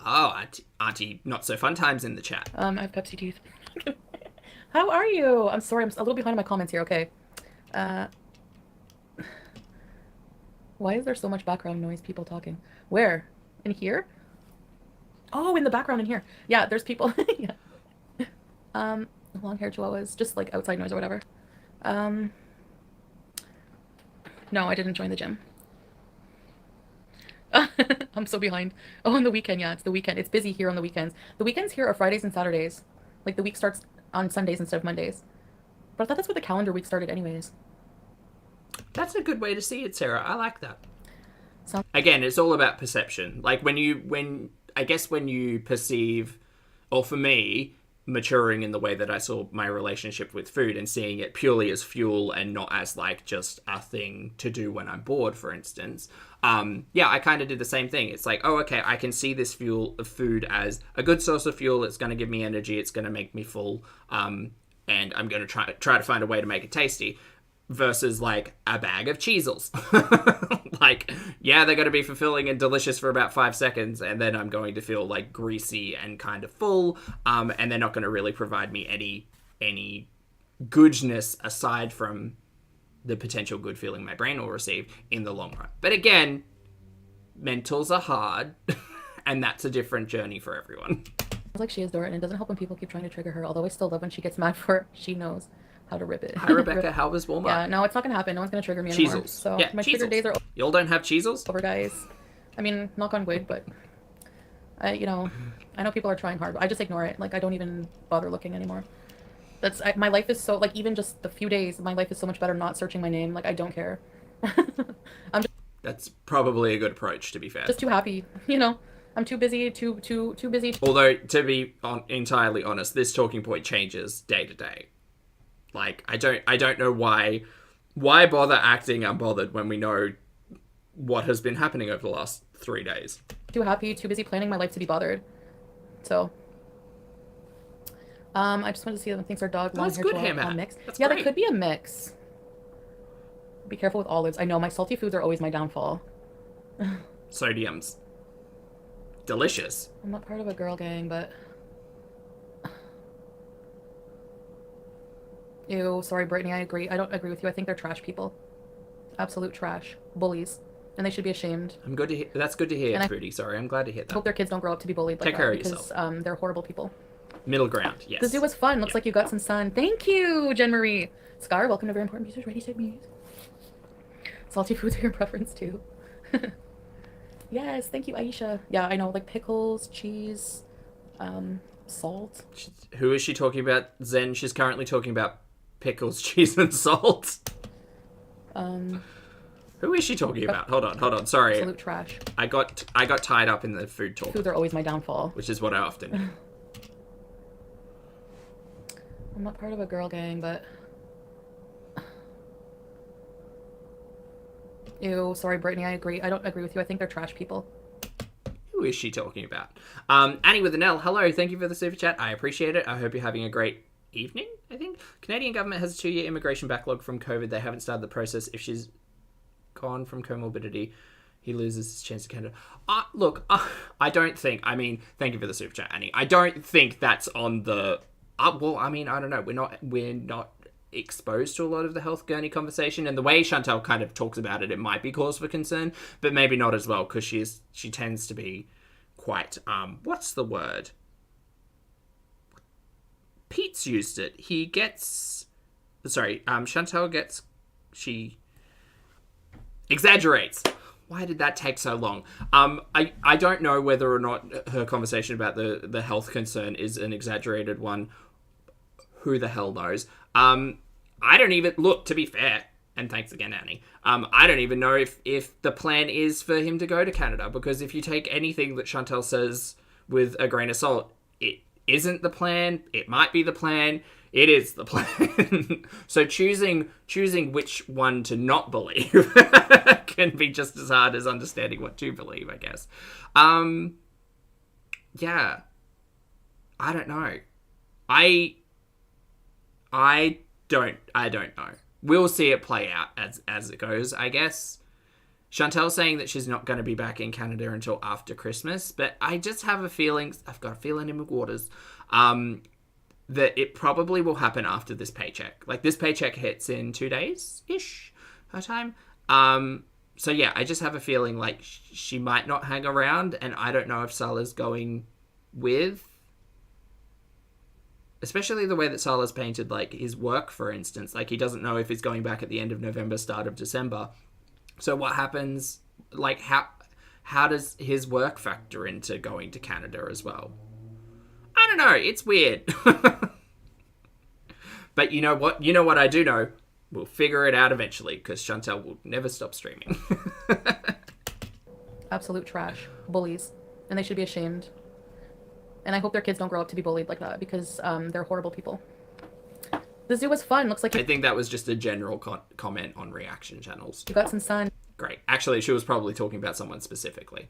Oh, Auntie, not so fun times in the chat. I have Pepsi teeth. How are you? I'm sorry, I'm a little behind on my comments here. Okay. Why is there so much background noise? People talking. Where? In here? Oh, in the background in here. Yeah, there's people. Yeah. Long-haired chihuahuas, just like outside noise or whatever. No, I didn't join the gym. I'm so behind. Oh, on the weekend, yeah, it's the weekend. It's busy here on the weekends. The weekends here are Fridays and Saturdays. Like, the week starts on Sundays instead of Mondays. But I thought that's what the calendar week started anyways. That's a good way to see it, Sarah. I like that. So again, it's all about perception. Like when you perceive, or for me, maturing in the way that I saw my relationship with food and seeing it purely as fuel and not as like just a thing to do when I'm bored, for instance. Yeah, I kind of did the same thing. It's like, oh, okay, I can see this food as a good source of fuel. It's going to give me energy. It's going to make me full. And I'm going to try to find a way to make it tasty. Versus like a bag of Cheezels. Like, yeah, they're going to be fulfilling and delicious for about 5 seconds, and then I'm going to feel like greasy and kind of full, and they're not going to really provide me any goodness aside from the potential good feeling my brain will receive in the long run. But again, mentals are hard, and that's a different journey for everyone. It's like she is Dora, and it doesn't help when people keep trying to trigger her, although I still love when she gets mad for it. She knows how to rip it. Hi, Rebecca. How was Walmart? Yeah, no, it's not going to happen. No one's going to trigger me anymore. Cheezels. So yeah, my Cheezels. trigger days are Y'all don't have Cheezels? over, guys. I mean, knock on wood, but I know people are trying hard, but I just ignore it. Like, I don't even bother looking anymore. My life is so, like, even just the few days, my life is so much better not searching my name. Like, I don't care. That's probably a good approach, to be fair. Just too happy, I'm too busy, too busy. Although, to be entirely honest, this talking point changes day to day. Like, I don't know why bother acting unbothered when we know what has been happening over the last 3 days. Too happy, too busy planning my life to be bothered. So, I just wanted to see if things are dog long hair chihuahua mix. Yeah, great. That could be a mix. Be careful with olives. I know my salty foods are always my downfall. Sodium's delicious. I'm not part of a girl gang, but ew, sorry, Brittany, I agree. I don't agree with you. I think they're trash people. Absolute trash. Bullies. And they should be ashamed. That's good to hear, Foodie. Sorry, I'm glad to hear that. I hope their kids don't grow up to be bullied like Take care of because yourself. They're horrible people. Middle ground, yes. The zoo was fun. Looks like you got some sun. Thank you, Jen Marie. Scar, welcome to Very Important Users Ready Set Meet. Salty foods are your preference too. Yes, thank you, Aisha. Yeah, I know, like pickles, cheese, salt. Who is she talking about? Zen, she's currently talking about pickles, cheese, and salt. Who is she talking about? Hold on. Sorry. Absolute trash. I got tied up in the food talk. Foods are always my downfall. Which is what I often do. I'm not part of a girl gang, but ew, sorry, Brittany, I agree. I don't agree with you. I think they're trash people. Who is she talking about? Annie with an L, hello. Thank you for the super chat. I appreciate it. I hope you're having a great evening, I think. Canadian government has a 2-year immigration backlog from COVID. They haven't started the process. If she's gone from comorbidity, he loses his chance to Canada. Look, I don't think, thank you for the super chat, Annie. I don't think that's on the Well, I mean, I don't know. We're not exposed to a lot of the health gurney conversation, and the way Chantal kind of talks about it, it might be cause for concern, but maybe not as well, because she tends to be quite what's the word? Pete's used it. He gets Chantal gets she exaggerates. Why did that take so long? I don't know whether or not her conversation about the health concern is an exaggerated one. Who the hell knows? I don't even look, to be fair, and thanks again, Annie. I don't even know if the plan is for him to go to Canada, because if you take anything that Chantal says with a grain of salt, it isn't the plan. It might be the plan. It is the plan. So choosing which one to not believe can be just as hard as understanding what to believe, I guess. Yeah. I don't know. I don't know. We'll see it play out as it goes, I guess. Chantel's saying that she's not going to be back in Canada until after Christmas, but I just have a feeling, I've got a feeling in my waters, that it probably will happen after this paycheck. Like, this paycheck hits in 2 days-ish, her time. So yeah, I just have a feeling like she might not hang around, and I don't know if Salah's going with... Especially the way that Salah's painted, like, his work, for instance. Like, he doesn't know if he's going back at the end of November, start of December. So what happens, like, how does his work factor into going to Canada as well? I don't know. It's weird. But you know what? You know what I do know? We'll figure it out eventually, because Chantal will never stop streaming. Absolute trash. Bullies. And they should be ashamed. And I hope their kids don't grow up to be bullied like that, because they're horrible people. The zoo was fun. Looks like I think that was just a general comment on reaction channels. You got some sun. Great. Actually, she was probably talking about someone specifically.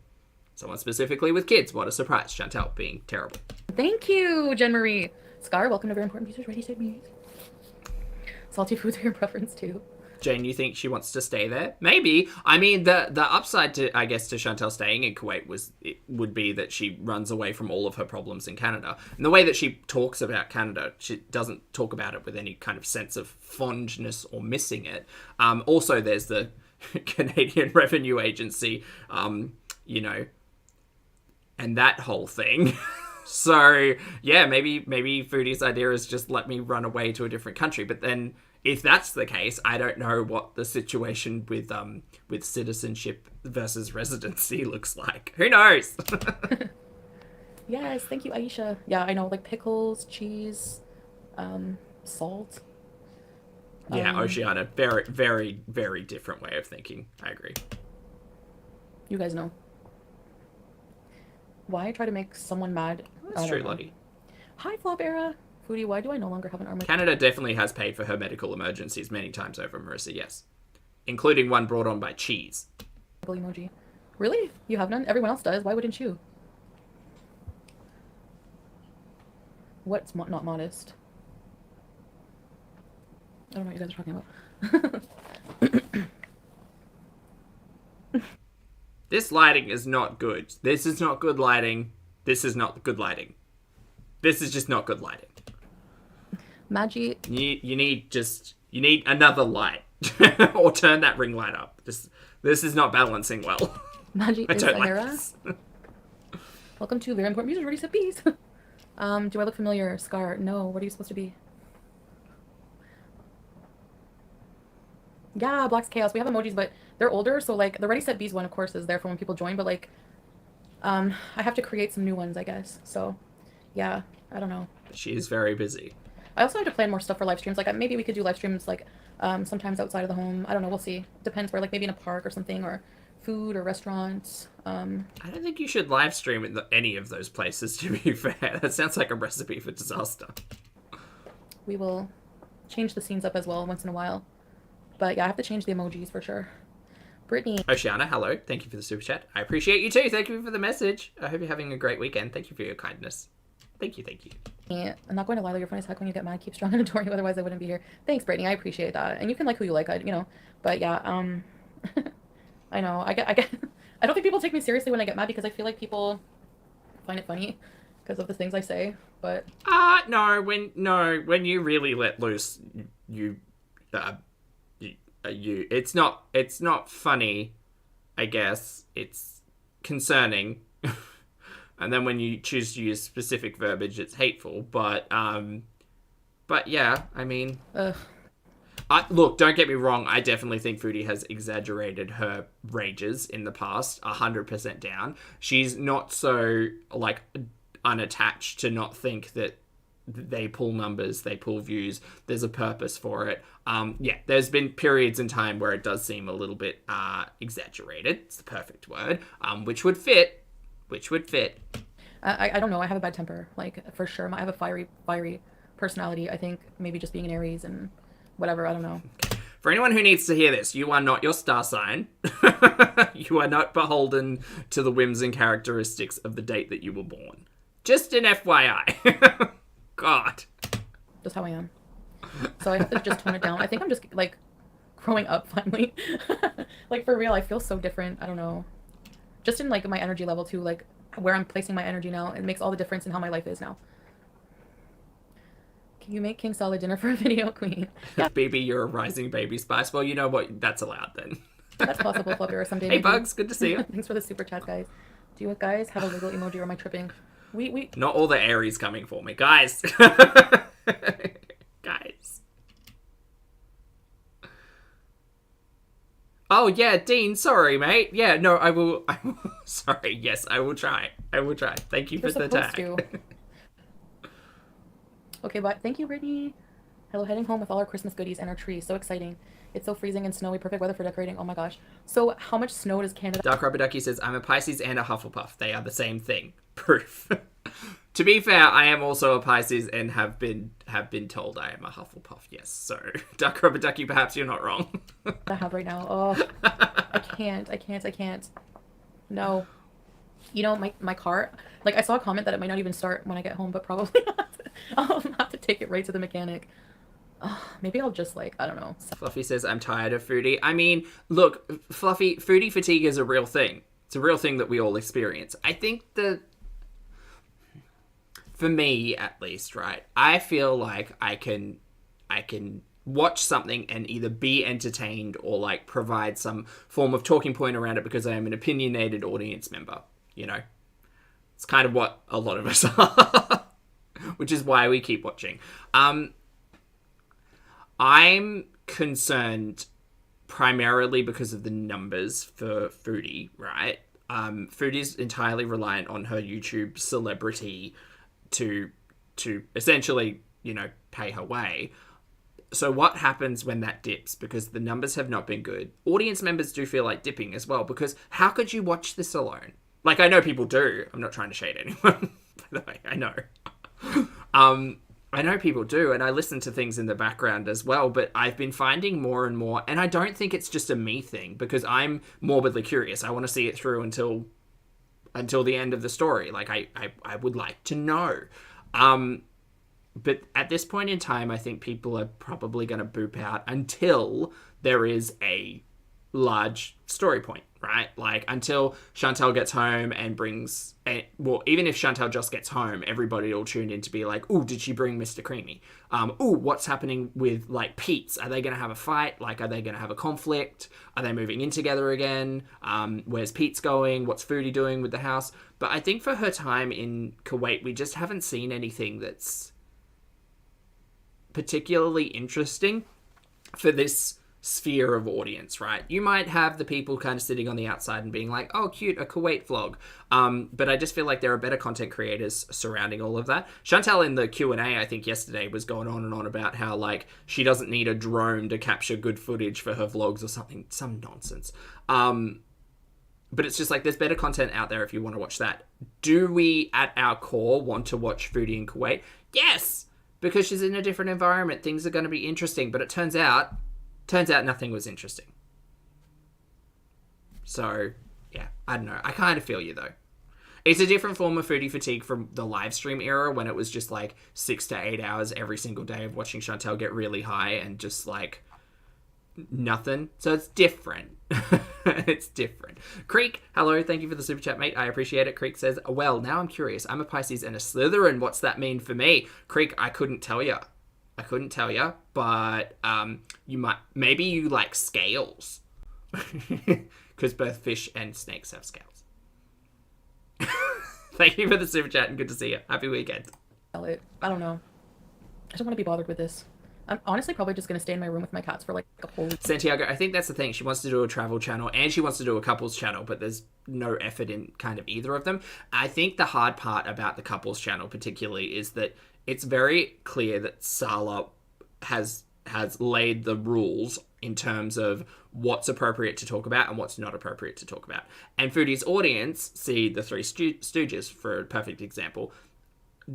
Someone specifically with kids. What a surprise. Chantal being terrible. Thank you, Jen Marie. Scar, welcome to Very Important Pieces. Ready, set, meet. Salty foods are your preference too. Jane, you think she wants to stay there? Maybe. I mean, the upside to, I guess, to Chantal staying in Kuwait would be that she runs away from all of her problems in Canada. And the way that she talks about Canada, she doesn't talk about it with any kind of sense of fondness or missing it. Also, there's the Canadian Revenue Agency, you know, and that whole thing. So, yeah, maybe Foodie's idea is just let me run away to a different country. But then, if that's the case, I don't know what the situation with citizenship versus residency looks like. Who knows? Yes, thank you, Aisha. Yeah, I know, like pickles, cheese, salt. Yeah, Oceana, very, very, very different way of thinking. I agree. You guys know. Why try to make someone mad? That's true, Lottie. Hi, Flop Era. Foodie, why do I no longer have an armor? Canada definitely has paid for her medical emergencies many times over, Marissa, yes. Including one brought on by cheese. Emoji. Really? You have none? Everyone else does. Why wouldn't you? What's not modest? I don't know what you guys are talking about. This lighting is not good. This is not good lighting. This is not good lighting. This is just not good lighting. Magi. You need another light. Or turn that ring light up. This is not balancing well. Magi is Sahara. Like Welcome to Very Important Music. Ready, set, peace. Do I look familiar? Scar. No. What are you supposed to be? Yeah, Black's Chaos. We have emojis, but they're older, so like the Ready Set Bees one, of course, is there for when people join, but like, I have to create some new ones, I guess. So, yeah, I don't know. She is very busy. I also have to plan more stuff for live streams. Like maybe we could do live streams like sometimes outside of the home. I don't know. We'll see. Depends where, like maybe in a park or something, or food or restaurants. I don't think you should live stream at any of those places. To be fair, that sounds like a recipe for disaster. We will change the scenes up as well once in a while. But yeah, I have to change the emojis for sure. Brittany. Oceana, hello. Thank you for the super chat. I appreciate you too. Thank you for the message. I hope you're having a great weekend. Thank you for your kindness. Thank you. Yeah, I'm not going to lie though. Your phone is heck when you get mad. Keep strong and adore you. Otherwise, I wouldn't be here. Thanks, Brittany. I appreciate that. And you can like who you like. But yeah, I know. I get. I don't think people take me seriously when I get mad because I feel like people find it funny. because of the things I say, but No, when you really let loose, you, it's not funny, I guess. It's concerning. And then when you choose to use specific verbiage, it's hateful. But yeah, I mean, look, don't get me wrong. I definitely think Foodie has exaggerated her rages in the past, 100% down. She's not so, like, unattached to not think that they pull numbers, they pull views. There's a purpose for it. Yeah, there's been periods in time where it does seem a little bit exaggerated. It's the perfect word. Which would fit. I don't know. I have a bad temper, like, for sure. I have a fiery personality. I think maybe just being an Aries and whatever. I don't know. For anyone who needs to hear this, you are not your star sign. You are not beholden to the whims and characteristics of the date that you were born. Just an FYI. God. Just how I am. So I have to just tone it down. I think I'm just, like, growing up finally. Like, for real, I feel so different. I don't know. Just in, like, my energy level, too. Like, where I'm placing my energy now. It makes all the difference in how my life is now. Can you make king salad dinner for a video, queen? Yeah. Baby, you're a rising baby spice. Well, you know what? That's allowed, then. That's possible, Fluffy, or someday. Hey, maybe. Bugs. Good to see you. Thanks for the super chat, guys. Do you guys have a wiggle emoji or am I tripping? We Not all the Aries coming for me. Guys. Guys. Oh, yeah, Dean. Sorry, mate. Yeah, no, I will. Sorry. Yes, I will try. Thank you You're for the tag. to. Okay, but thank you, Brittany. Hello, heading home with all our Christmas goodies and our tree. So exciting. It's so freezing and snowy. Perfect weather for decorating. Oh my gosh. So how much snow does Canada... Dark Rubber Ducky says, I'm a Pisces and a Hufflepuff. They are the same thing. Proof. To be fair, I am also a Pisces and have been told I am a Hufflepuff. Yes, so Dark Rubber Ducky, perhaps you're not wrong. I have right now. Oh, I can't. No. You know, my car, like, I saw a comment that it might not even start when I get home, but probably not. I'll have to take it right to the mechanic. Maybe I'll just, like, I don't know. Fluffy says, I'm tired of Foodie. I mean, look, Fluffy, Foodie fatigue is a real thing. It's a real thing that we all experience. I think that, for me, at least, right, I feel like I can watch something and either be entertained or, like, provide some form of talking point around it because I am an opinionated audience member, you know? It's kind of what a lot of us are, which is why we keep watching. I'm concerned primarily because of the numbers for Foodie, right? Foodie's entirely reliant on her YouTube celebrity to essentially, you know, pay her way. So what happens when that dips? Because the numbers have not been good. Audience members do feel like dipping as well, because how could you watch this alone? Like, I know people do. I'm not trying to shade anyone, by the way. I know. I know people do, and I listen to things in the background as well, but I've been finding more and more, and I don't think it's just a me thing, because I'm morbidly curious. I want to see it through until the end of the story. Like, I would like to know. But at this point in time, I think people are probably going to boop out until there is a large story point, right? Like, until Chantal gets home and brings... well, even if Chantal just gets home, everybody will tune in to be like, ooh, did she bring Mr. Creamy? Ooh, what's happening with, like, Pete's? Are they going to have a fight? Like, are they going to have a conflict? Are they moving in together again? Where's Pete's going? What's Foodie doing with the house? But I think for her time in Kuwait, we just haven't seen anything that's particularly interesting for this sphere of audience, right? You might have the people kind of sitting on the outside and being like, oh, cute, a Kuwait vlog. But I just feel like there are better content creators surrounding all of that. Chantal in the Q&A, I think yesterday, was going on and on about how, like, she doesn't need a drone to capture good footage for her vlogs or something, some nonsense. But it's just like, there's better content out there if you want to watch that. Do we, at our core, want to watch Foodie in Kuwait? Yes! Because she's in a different environment. Things are going to be interesting. But it turns out nothing was interesting. So, yeah, I don't know. I kind of feel you, though. It's a different form of Foodie fatigue from the live stream era when it was just, like, 6 to 8 hours every single day of watching Chantal get really high and just, like, nothing. So it's different. It's different. Creek, hello. Thank you for the super chat, mate. I appreciate it. Creek says, well, now I'm curious. I'm a Pisces and a Slytherin. What's that mean for me? Creek, I couldn't tell you. But you might, maybe you like scales. Because both fish and snakes have scales. Thank you for the super chat and good to see you. Happy weekend. I don't know. I don't want to be bothered with this. I'm honestly probably just going to stay in my room with my cats for like a whole week. Santiago, I think that's the thing. She wants to do a travel channel and she wants to do a couples channel, but there's no effort in kind of either of them. I think the hard part about the couples channel particularly is that it's very clear that Sala has laid the rules in terms of what's appropriate to talk about and what's not appropriate to talk about. And Foodie's audience, see the Three Stooges for a perfect example,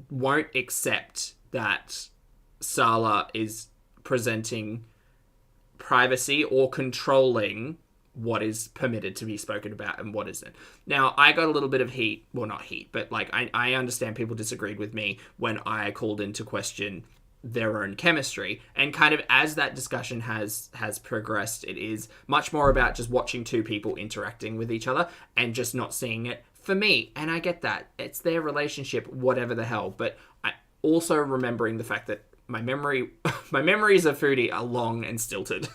won't accept that Sala is presenting privacy or controlling what is permitted to be spoken about and what isn't. Now, I got a little bit of heat, well, not heat, but like I understand people disagreed with me when I called into question their own chemistry, and kind of as that discussion has progressed, it is much more about just watching two people interacting with each other and just not seeing it for me. And I get that it's their relationship, whatever the hell, but I also remembering the fact that my memories of Foodie are long and stilted.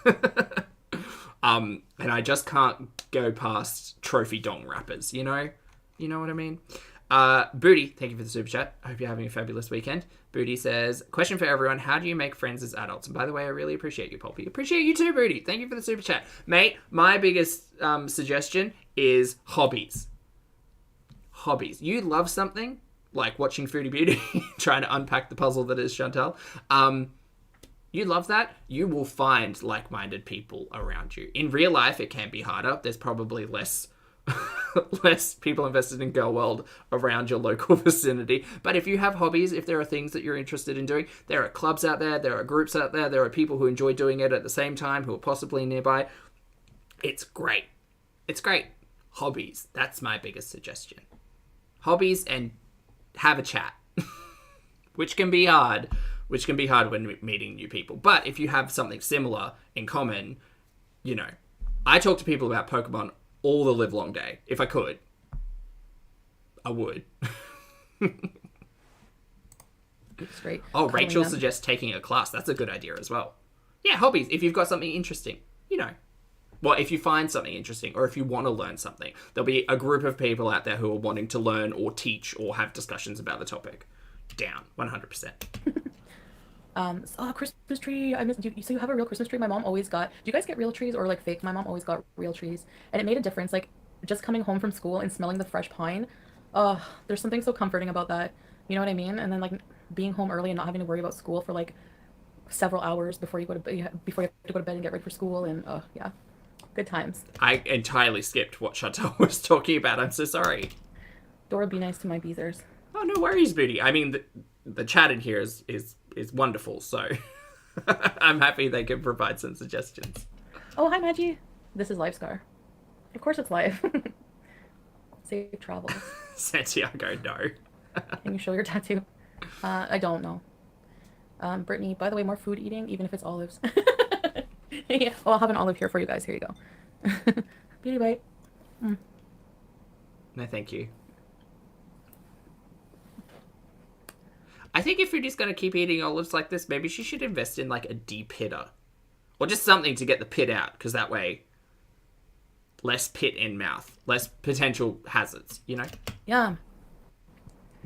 And I just can't go past trophy dong rappers, you know what I mean? Booty, thank you for the super chat. I hope you're having a fabulous weekend. Booty says, question for everyone, how do you make friends as adults? And by the way, I really appreciate you, Pulpy. Appreciate you too, Booty. Thank you for the super chat. Mate, my biggest suggestion is hobbies. Hobbies. You love something, like watching Foodie Beauty, trying to unpack the puzzle that is Chantal. You love that, you will find like-minded people around you. In real life, it can be harder. There's probably less people invested in Girl World around your local vicinity. But if you have hobbies, if there are things that you're interested in doing, there are clubs out there, there are groups out there, there are people who enjoy doing it at the same time, who are possibly nearby. It's great. It's great. Hobbies. That's my biggest suggestion. Hobbies and have a chat. Which can be hard when meeting new people. But if you have something similar in common, I talk to people about Pokemon all the live long day. If I could, I would. It's great. Oh, Rachel suggests taking a class. That's a good idea as well. Yeah, hobbies. If you've got something interesting, Well, if you find something interesting or if you want to learn something, there'll be a group of people out there who are wanting to learn or teach or have discussions about the topic. Down, 100%. Christmas tree. So you have a real Christmas tree? My mom always got. Do you guys get real trees or like fake? My mom always got real trees, and it made a difference. Like just coming home from school and smelling the fresh pine. There's something so comforting about that. You know what I mean? And then like being home early and not having to worry about school for like several hours before you have to go to bed and get ready for school. And yeah, good times. I entirely skipped what Chantal was talking about. I'm so sorry. Dora, be nice to my beezers. Oh, no worries, Booty. I mean, the chat in here is wonderful, so I'm happy they can provide some suggestions. Oh, hi, Maggie. This is Life Scar. Of course it's live. Safe travels. Santiago, no. Can you show your tattoo? I don't know. Brittany, by the way, more food eating, even if it's olives. Yeah. Oh, I'll have an olive here for you guys. Here you go. Beauty bite. No, thank you. I think if Foodie's going to keep eating olives like this, maybe she should invest in like a depitter. Or just something to get the pit out, because that way, less pit in mouth. Less potential hazards, Yeah.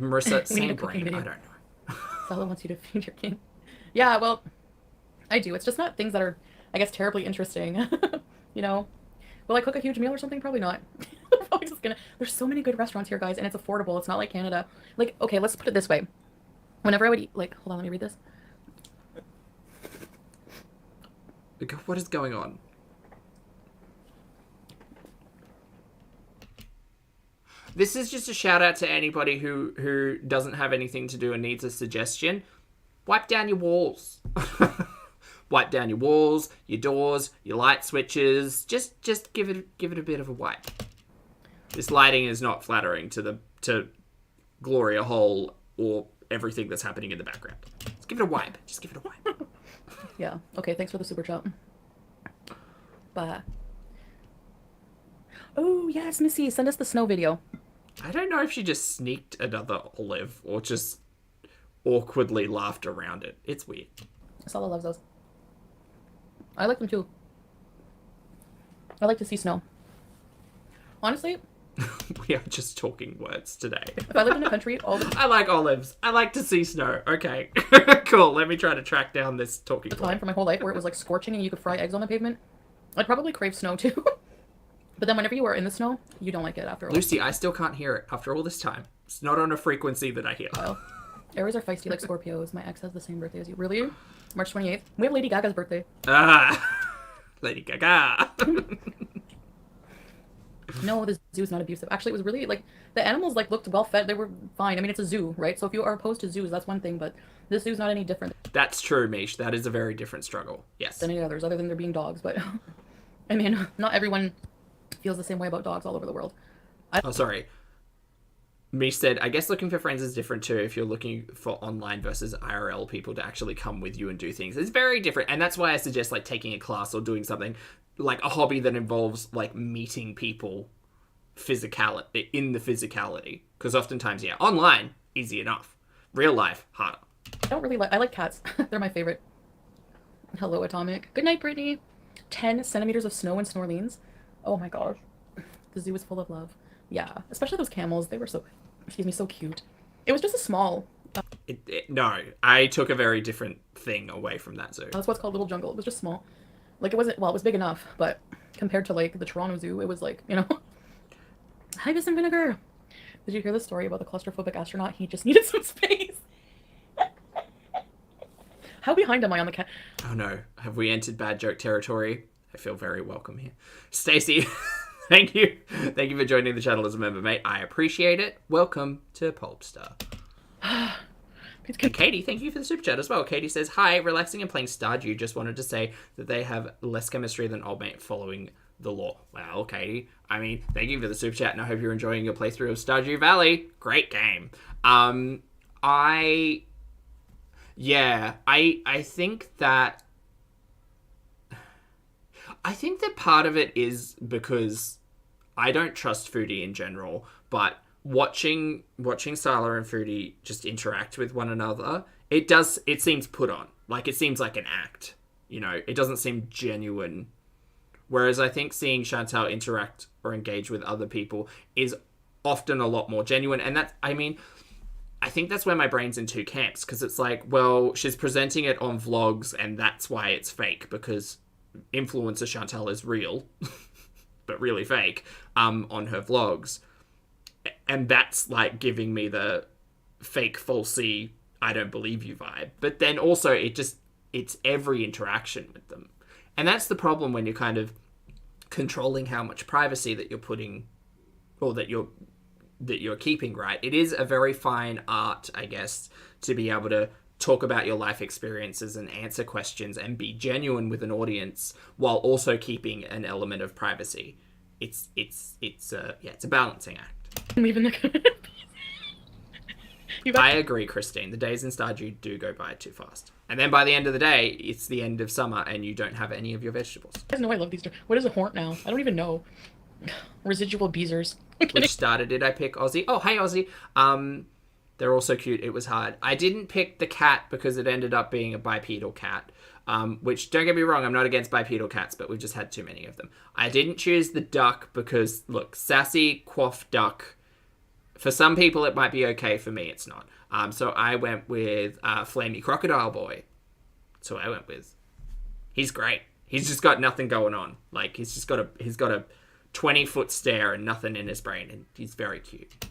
Marissa, same brain. I don't know. Stella wants you to feed your king. Yeah, well, I do. It's just not things that are, I guess, terribly interesting. Will I cook a huge meal or something? Probably not. I'm probably just gonna... There's so many good restaurants here, guys, and it's affordable. It's not like Canada. Like, okay, let's put it this way. Whenever I would eat, like, hold on, let me read this. What is going on? This is just a shout out to anybody who doesn't have anything to do and needs a suggestion. Wipe down your walls. Wipe down your walls, your doors, your light switches. Just give it a bit of a wipe. This lighting is not flattering to Gloria Hole or everything that's happening in the background. Just give it a wipe. Yeah. Okay, thanks for the super chat. But oh yes, Missy, send us the snow video. I don't know if she just sneaked another olive or just awkwardly laughed around it. It's weird. Sala loves those. I like them too. I like to see snow. Honestly, We are just talking words today. if I lived in a country, all the I like olives. I like to see snow. Okay. Cool. Let me try to track down this talking time point. for my whole life where it was like scorching and you could fry eggs on the pavement, I'd probably crave snow too. But then whenever you are in the snow, you don't like it after a while. Lucy, I still can't hear it after all this time. It's not on a frequency that I hear. Oh. Aries are feisty like Scorpios. My ex has the same birthday as you. Really? March 28th? We have Lady Gaga's birthday. Lady Gaga. No, the zoo's not abusive. Actually, it was really, like, the animals, like, looked well fed. They were fine. I mean, it's a zoo, right? So if you are opposed to zoos, that's one thing, but this zoo's not any different That's true, Mish. That is a very different struggle. Yes. than any others, other than there being dogs. But, I mean, not everyone feels the same way about dogs all over the world. Oh, sorry. Mish said, I guess looking for friends is different too if you're looking for online versus IRL people to actually come with you and do things. It's very different. And that's why I suggest, like, taking a class or doing something, like a hobby that involves, like, meeting people in the physicality. Because oftentimes, yeah, online, easy enough. Real life, harder. I don't really like, I like cats. They're my favorite. Hello, Atomic. Good night, Brittany. 10 centimeters of snow in New Orleans. Oh my gosh. The zoo is full of love. Yeah, especially those camels. They were so cute. It was just a small. No, I took a very different thing away from that zoo. That's what's called Little Jungle. It was just small. Like, it wasn't, well, it was big enough, but compared to, like, the Toronto Zoo, it was like, you know. Hi, Miss Vinegar. Did you hear the story about the claustrophobic astronaut? He just needed some space. How behind am I on the cat? Oh no, have we entered bad joke territory? I feel very welcome here. Stacey, thank you. Thank you for joining the channel as a member, mate. I appreciate it. Welcome to Pulpstar. And Katie, thank you for the super chat as well. Katie says, hi, relaxing and playing Stardew. Just wanted to say that they have less chemistry than Old Mate following the law. Well, Katie, I mean, thank you for the super chat, and I hope you're enjoying your playthrough of Stardew Valley. Great game. I think that part of it is because I don't trust Foodie in general, but watching Sala and Foodie just interact with one another, it seems put on. Like, it seems like an act, you know, it doesn't seem genuine. Whereas I think seeing Chantal interact or engage with other people is often a lot more genuine. And that's, I mean, I think that's where my brain's in two camps, because it's like, well, she's presenting it on vlogs and that's why it's fake, because influencer Chantal is real, but really fake, on her vlogs. And that's like giving me the fake, falsy, I don't believe you vibe. But then also it's every interaction with them. And that's the problem when you're kind of controlling how much privacy that you're putting, or that you're keeping, right? It is a very fine art, I guess, to be able to talk about your life experiences and answer questions and be genuine with an audience while also keeping an element of privacy. It's a balancing act. I'm leaving the... I agree, Christine. The days in Stardew do go by too fast. And then by the end of the day, it's the end of summer and you don't have any of your vegetables. You guys know I love these. What is a horn now? I don't even know. Residual beezers. Which starter did I pick? Aussie. Oh, hey, Aussie. They're all so cute. It was hard. I didn't pick the cat because it ended up being a bipedal cat. Which, don't get me wrong, I'm not against bipedal cats, but we've just had too many of them. I didn't choose the duck because, look, sassy, quaff duck. For some people, it might be okay. For me, it's not. So I went with Flamey Crocodile Boy. That's who I went with. He's great. He's just got nothing going on. Like, he's got a 20-foot stare and nothing in his brain, and he's very cute.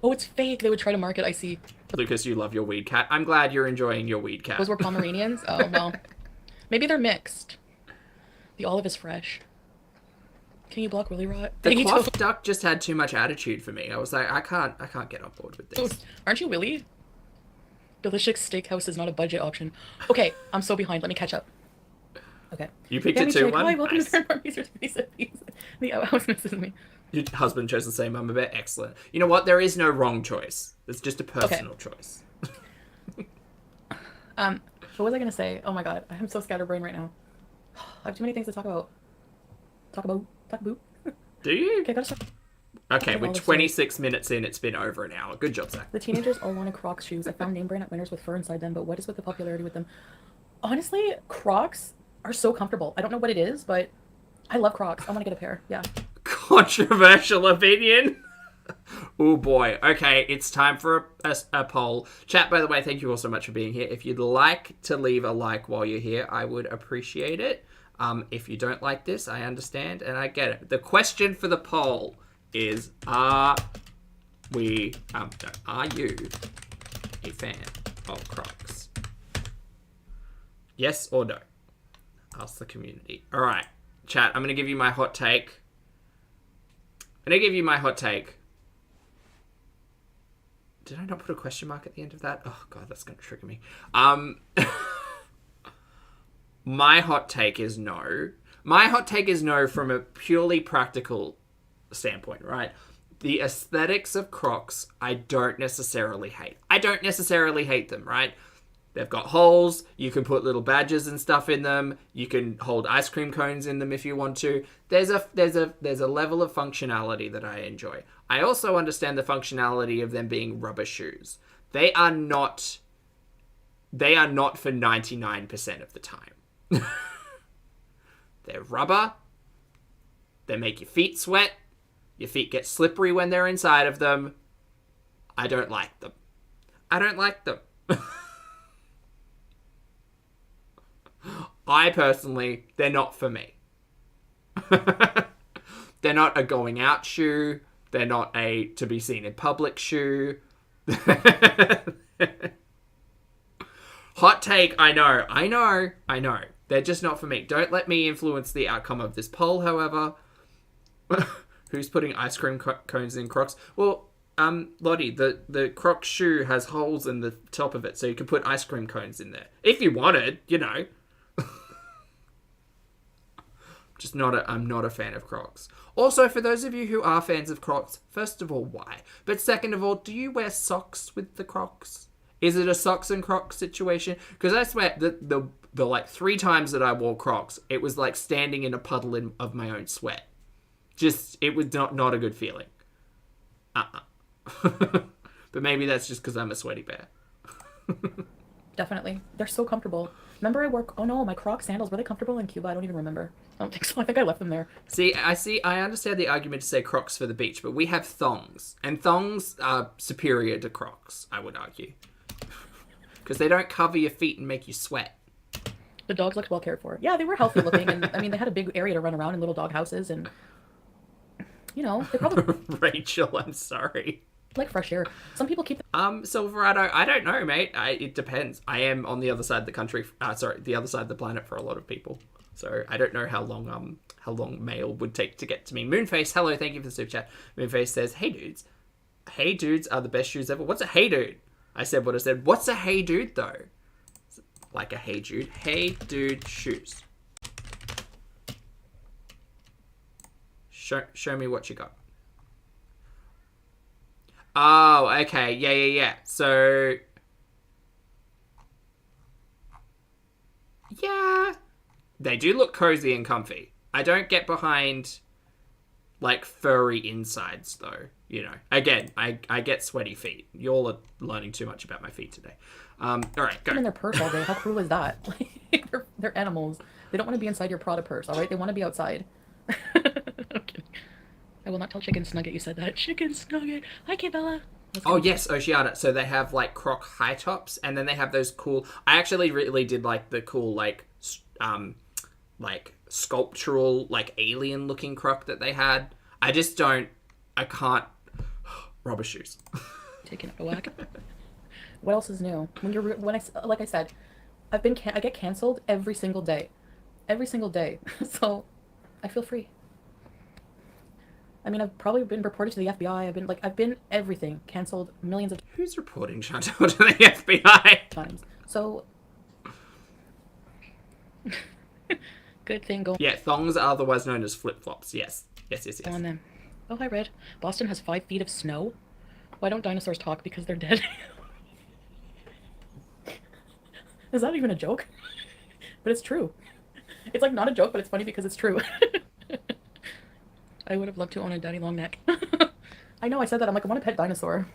Oh, it's fake. They would try to market. I see. Lucas, you love your weed cat. I'm glad you're enjoying your weed cat. Those were Pomeranians? Oh, well. Maybe they're mixed. The olive is fresh. Can you block Willy Rot? The cloth duck just had too much attitude for me. I was like, I can't get on board with this. Aren't you Willy? Delicious Steakhouse is not a budget option. Okay, I'm so behind. Let me catch up. Okay. You picked it too, one? Hi, welcome Nice. to Fairmont Research. The outhouse misses me. Your husband chose the same mama bear. Excellent. You know what? There is no wrong choice. It's just a personal choice. What was I gonna say? Oh my god, I'm so scatterbrained right now. I have too many things to talk about. Talk about. Do you? Okay, I gotta start. Okay, Tell we're all the story. 26 minutes in. It's been over an hour. Good job, Zach. The teenagers all wanted Crocs shoes. I found name brand at Winners with fur inside them, but what is with the popularity with them? Honestly, Crocs are so comfortable. I don't know what it is, but I love Crocs. I want to get a pair. Yeah. Controversial opinion. Oh boy. Okay, it's time for a poll. Chat, by the way, thank you all so much for being here. If you'd like to leave a like while you're here, I would appreciate it. If you don't like this, I understand and I get it. The question for the poll is, are you a fan of Crocs? Yes or no? Ask the community. All right, chat, I'm going to give you my hot take. Did I not put a question mark at the end of that? Oh, God, that's going to trigger me. My hot take is no. My hot take is no from a purely practical standpoint, right? The aesthetics of Crocs, I don't necessarily hate. I don't necessarily hate them, right? They've got holes. You can put little badges and stuff in them. You can hold ice cream cones in them if you want to. There's a level of functionality that I enjoy. I also understand the functionality of them being rubber shoes. They are not for 99% of the time. They're rubber. They make your feet sweat. Your feet get slippery when they're inside of them. I don't like them. I personally, they're not for me. They're not a going out shoe. They're not a to be seen in public shoe. Hot take, I know. They're just not for me. Don't let me influence the outcome of this poll, however. Who's putting ice cream cones in Crocs? Well, Lottie, the Croc shoe has holes in the top of it, so you can put ice cream cones in there. If you wanted, you know. I'm not a fan of Crocs. Also, for those of you who are fans of Crocs, first of all, why? But second of all, do you wear socks with the Crocs? Is it a socks and Crocs situation? Because I swear, the like 3 times that I wore Crocs, it was like standing in a puddle of my own sweat. Just, it was not a good feeling. But maybe that's just because I'm a sweaty bear. Definitely. They're so comfortable. Remember oh no, my Croc sandals, were they comfortable in Cuba? I don't even remember. I don't think so. I think I left them there. I understand the argument to say Crocs for the beach, but we have thongs. And thongs are superior to Crocs, I would argue. Because they don't cover your feet and make you sweat. The dogs looked well cared for. Yeah, they were healthy looking. And I mean, they had a big area to run around in little dog houses. And, you know, they probably... Rachel, I'm sorry. Like fresh air. Some people keep... Silverado, I don't know, mate. It depends. I am on the other side of the country. The other side of the planet for a lot of people. So I don't know how long mail would take to get to me. Moonface, hello, thank you for the super chat. Moonface says, hey dudes. Hey dudes are the best shoes ever. What's a hey dude? I said what I said. What's a hey dude though? Like a hey dude. Hey dude shoes. Show me what you got. Oh, okay. Yeah. So, yeah. They do look cozy and comfy. I don't get behind, like, furry insides, though. You know. Again, I get sweaty feet. You all are learning too much about my feet today. All right, go. In their purse all day. How cruel is that? Like, they're animals. They don't want to be inside your Prada purse, all right? They want to be outside. Okay. I will not tell Chicken Snugget you said that. Chicken Snugget. Hi, Bella. Oh, yes, Oceana. So they have, like, Croc high tops, and then they have those cool... I actually really did like the cool, like sculptural, like, alien-looking Croc that they had. I can't... Rubber shoes. Taking it a whack. What else is new? Like I said, I get canceled every single day. So, I feel free. I mean, I've probably been reported to the FBI. I've been everything. Canceled millions of... Who's reporting Chantal to the FBI? Times. So... Good thing going... Yeah, thongs are otherwise known as flip-flops. Yes. On them. Oh, I read. Boston has 5 feet of snow. Why don't dinosaurs talk? Because they're dead. Is that even a joke? But it's true. It's like not a joke, but it's funny because it's true. I would have loved to own a daddy long neck. I know I said that. I'm like, I want a pet dinosaur.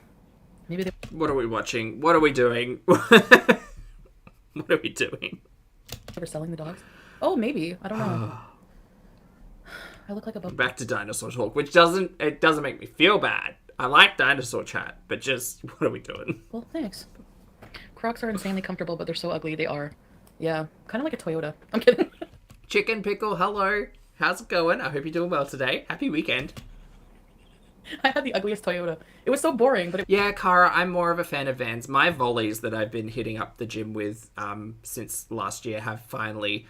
Maybe they What are we watching? What are we doing? What are we doing? were selling the dogs. Oh, maybe. I don't know. I look like a bum. Back to dinosaur talk, which doesn't make me feel bad. I like dinosaur chat, but just what are we doing? Well, thanks. Crocs are insanely comfortable, but they're so ugly. They are. Yeah, kind of like a Toyota. I'm kidding. Chicken Pickle, hello. How's it going? I hope you're doing well today. Happy weekend. I had the ugliest Toyota. It was so boring, but Yeah, Cara, I'm more of a fan of Vans. My volleys that I've been hitting up the gym with since last year have finally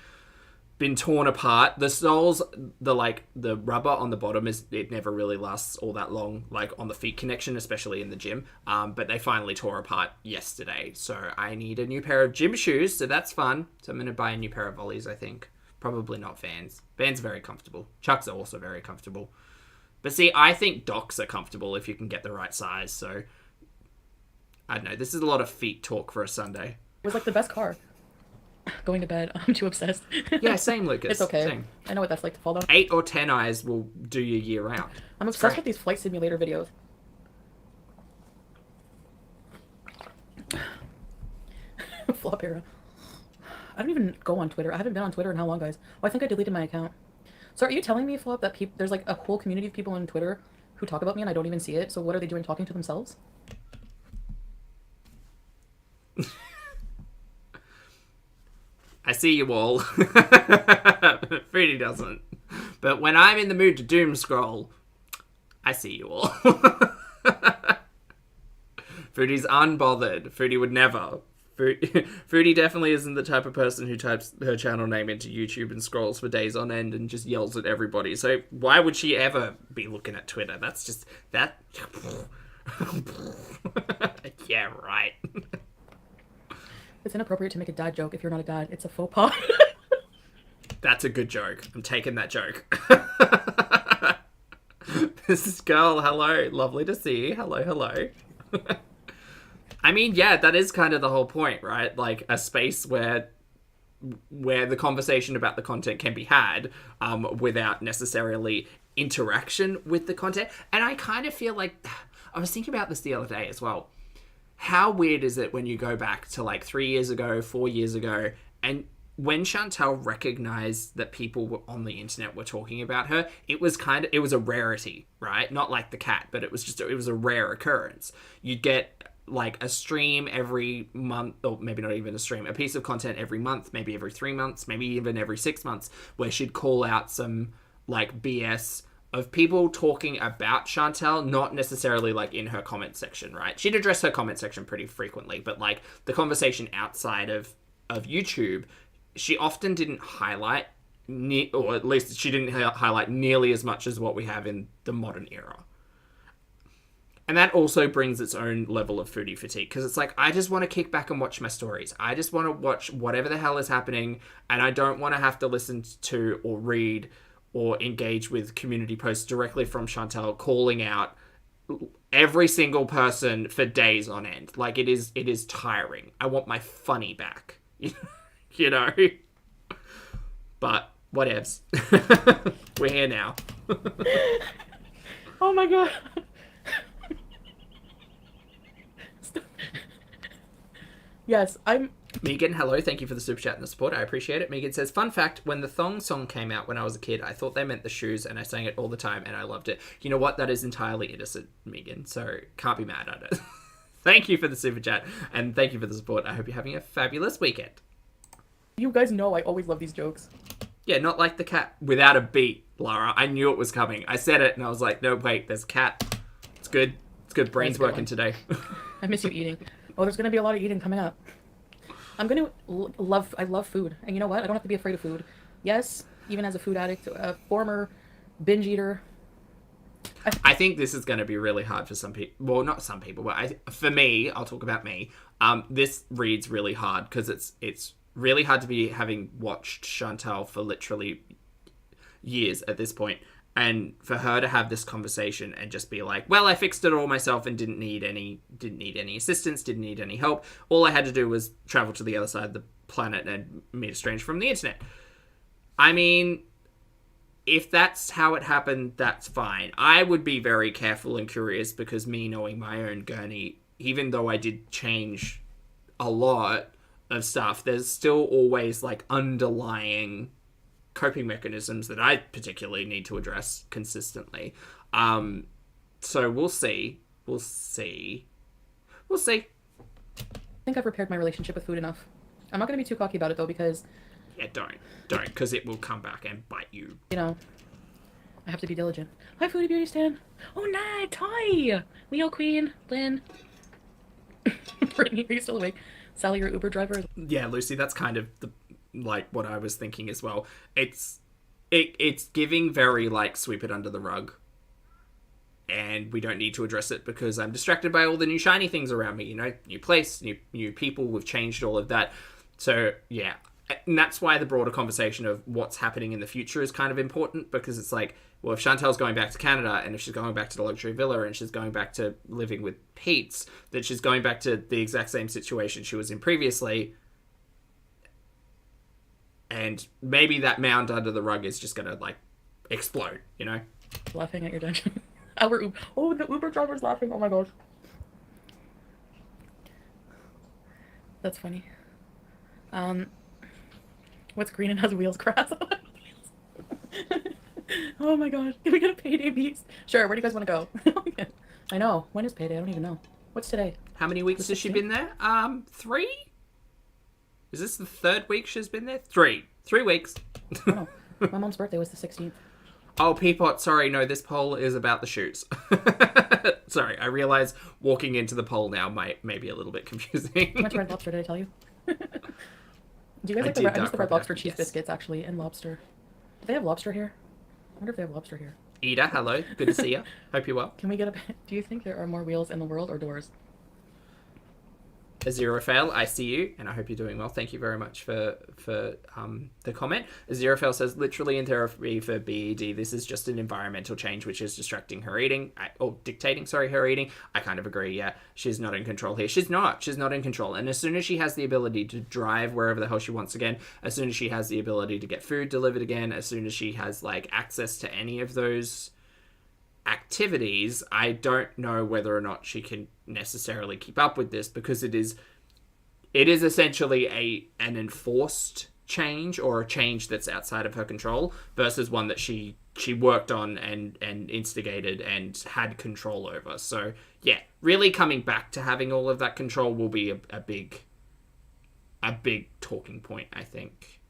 been torn apart. The soles, the rubber on the bottom it never really lasts all that long, like on the feet connection, especially in the gym. But they finally tore apart yesterday, so I need a new pair of gym shoes. So that's fun. So I'm gonna buy a new pair of volleys. I think probably not Vans. Vans are very comfortable. Chucks are also very comfortable. But see, I think Docs are comfortable if you can get the right size. So I don't know. This is a lot of feet talk for a Sunday. it was like the best car. Going to bed. I'm too obsessed. Yeah, same, Lucas. It's okay. Same. I know what that's like to fall down. 8 or 10 eyes will do you year round. I'm obsessed with these flight simulator videos. Flop era. I don't even go on Twitter. I haven't been on Twitter in how long, guys? Oh, I think I deleted my account. So are you telling me, Flop, that there's like a whole community of people on Twitter who talk about me and I don't even see it? So what are they doing, talking to themselves? I see you all. Foodie doesn't. But when I'm in the mood to doom scroll, I see you all. Foodie's unbothered. Foodie would never. Foodie definitely isn't the type of person who types her channel name into YouTube and scrolls for days on end and just yells at everybody. So why would she ever be looking at Twitter? That's just... that... Yeah, right. It's inappropriate to make a dad joke if you're not a dad. It's a faux pas. That's a good joke. I'm taking that joke. This is girl. Hello. Lovely to see you. Hello, hello. I mean, yeah, that is kind of the whole point, right? Like a space where the conversation about the content can be had without necessarily interaction with the content. And I kind of feel like... I was thinking about this the other day as well. How weird is it when you go back to like 3 years ago, 4 years ago, and when Chantal recognized that people on the internet were talking about her, it was a rarity, right? Not like the cat, but it was a rare occurrence. You'd get like a stream every month, or maybe not even a stream, a piece of content every month, maybe every 3 months, maybe even every 6 months, where she'd call out some like BS of people talking about Chantal, not necessarily like in her comment section, right? She'd address her comment section pretty frequently, but like the conversation outside of YouTube, she often didn't highlight, or at least she didn't highlight nearly as much as what we have in the modern era. And that also brings its own level of foodie fatigue, because it's like, I just want to kick back and watch my stories. I just want to watch whatever the hell is happening, and I don't want to have to listen to or read or engage with community posts directly from Chantal calling out every single person for days on end. Like, it is tiring. I want my funny back. You know? But, whatevs. We're here now. Oh my god. Yes, Megan, hello. Thank you for the super chat and the support. I appreciate it. Megan says, fun fact, when the thong song came out when I was a kid, I thought they meant the shoes and I sang it all the time and I loved it. You know what? That is entirely innocent, Megan. So can't be mad at it. Thank you for the super chat and thank you for the support. I hope you're having a fabulous weekend. You guys know I always love these jokes. Yeah, not like the cat without a beat, Lara. I knew it was coming. I said it and I was like, no, wait, there's a cat. It's good. It's good. Brain's working today. I miss you eating. Oh, there's going to be a lot of eating coming up. I'm going to I love food. And you know what? I don't have to be afraid of food. Yes, even as a food addict, a former binge eater. I think this is going to be really hard for some people. Well, not some people, but for me, I'll talk about me. This reads really hard because it's really hard to be having watched Chantal for literally years at this point And for her to have this conversation and just be like, well, I fixed it all myself and didn't need any assistance, didn't need any help. All I had to do was travel to the other side of the planet and meet a stranger from the internet. I mean, if that's how it happened, that's fine. I would be very careful and curious because me knowing my own gurney, even though I did change a lot of stuff, there's still always like underlying coping mechanisms that I particularly need to address consistently. So we'll see. We'll see. I think I've repaired my relationship with food enough. I'm not going to be too cocky about it though, because yeah, don't, because it will come back and bite you. You know, I have to be diligent. Hi, Foodie Beauty Stan. Oh, night. Hi, Leo Queen, Lynn. Brittany, are you still awake? Sally, your Uber driver. Yeah, Lucy, that's kind of what I was thinking as well. It's giving very like sweep it under the rug, and we don't need to address it because I'm distracted by all the new shiny things around me. You know, new place, new people. We've changed all of that. So yeah, and that's why the broader conversation of what's happening in the future is kind of important, because it's like, well, if Chantel's going back to Canada and if she's going back to the luxury villa and she's going back to living with Pete's, that she's going back to the exact same situation she was in previously. And maybe that mound under the rug is just going to, like, explode, you know? Laughing at your dungeon. Oh, the Uber driver's laughing. Oh my gosh. That's funny. What's green and has wheels? Grass. Oh my gosh. Can we get a payday beast? Sure, where do you guys want to go? I know. When is payday? I don't even know. What's today? How many weeks has she been there? 3? Is this the 3rd week she's been there? 3 weeks. Oh, my mom's birthday was the 16th. Oh, Peapot, sorry, no, this poll is about the shoots. Sorry, I realize walking into the poll now may be a little bit confusing. I went to Red Lobster, did I tell you? Do you guys like the Red Lobster cheese biscuits, actually, and lobster? Do they have lobster here? I wonder if they have lobster here. Ida, hello, good to see you. Hope you're well. Can we get a... Do you think there are more wheels in the world or doors? Aziraphale, I see you, and I hope you're doing well. Thank you very much for the comment. Aziraphale says, literally in therapy for BED, this is just an environmental change which is distracting her eating, dictating her eating. I kind of agree, yeah. She's not in control here. She's not in control. And as soon as she has the ability to drive wherever the hell she wants again, as soon as she has the ability to get food delivered again, as soon as she has, like, access to any of those activities, I don't know whether or not she can necessarily keep up with this, because it is essentially an enforced change, or a change that's outside of her control, versus one that she worked on and instigated and had control over. So yeah, really coming back to having all of that control will be a big talking point, I think.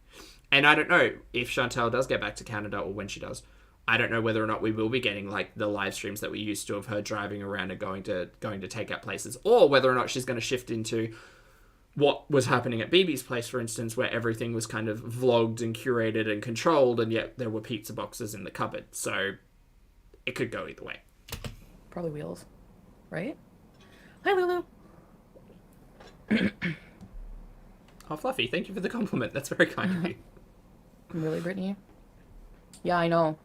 And I don't know if Chantel does get back to Canada, or when she does. I don't know whether or not we will be getting, like, the live streams that we used to of her driving around and going to take out places, or whether or not she's going to shift into what was happening at BB's place, for instance, where everything was kind of vlogged and curated and controlled, and yet there were pizza boxes in the cupboard. So it could go either way. Probably wheels, right? Hi, Lulu. Oh, Fluffy, thank you for the compliment. That's very kind of you. Really, Brittany? Yeah, I know.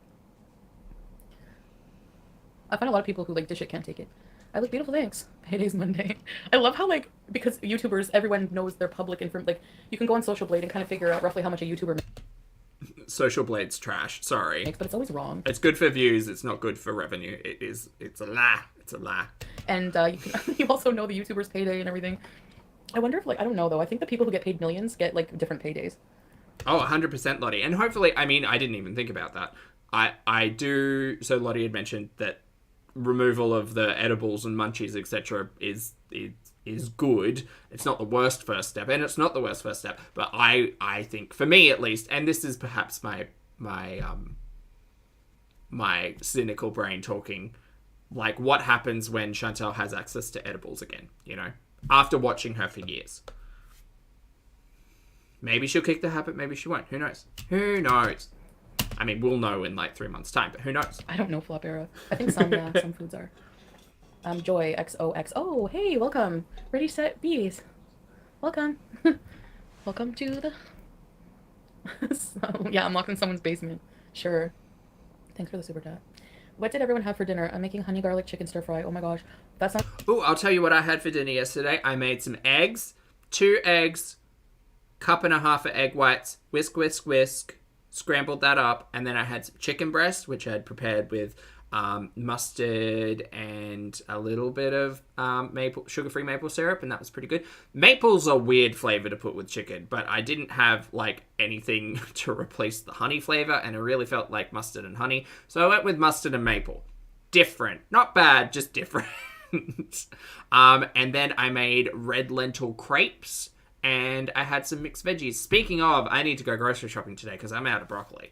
I find a lot of people who, like, this shit can't take it. I look beautiful, thanks. Payday's Monday. I love how, like, because YouTubers, everyone knows their public information. Like, you can go on Social Blade and kind of figure out roughly how much a YouTuber Social Blade's trash, sorry. makes, but it's always wrong. It's good for views, it's not good for revenue. It's a lie. It's a lie. And you also know the YouTuber's payday and everything. I wonder if, like, I don't know, though. I think the people who get paid millions get, like, different paydays. Oh, 100% Lottie. And hopefully, I mean, I didn't even think about that. I do... So Lottie had mentioned that removal of the edibles and munchies, etc. is good. It's not the worst first step, and it's not the worst first step. But I think, for me at least, and this is perhaps my cynical brain talking, like, what happens when Chantel has access to edibles again, you know? After watching her for years. Maybe she'll kick the habit, maybe she won't. Who knows? Who knows? I mean, we'll know in, like, 3 months' time, but who knows? I don't know, Flop Era. I think some foods are. Joy XOX. Oh, hey, welcome. Ready, set, bees. Welcome. Welcome to the... So, yeah, I'm locked in someone's basement. Sure. Thanks for the super chat. What did everyone have for dinner? I'm making honey garlic chicken stir fry. Oh my gosh. That's not. Oh, I'll tell you what I had for dinner yesterday. I made some eggs, 2 eggs, cup and a half of egg whites, whisk, whisk, whisk, scrambled that up, and then I had some chicken breast, which I had prepared with mustard and a little bit of sugar-free maple syrup, and that was pretty good. Maple's a weird flavor to put with chicken, but I didn't have like anything to replace the honey flavor, and I really felt like mustard and honey, so I went with mustard and maple. Different, not bad, just different. And then I made red lentil crepes, and I had some mixed veggies. Speaking of, I need to go grocery shopping today because I'm out of broccoli.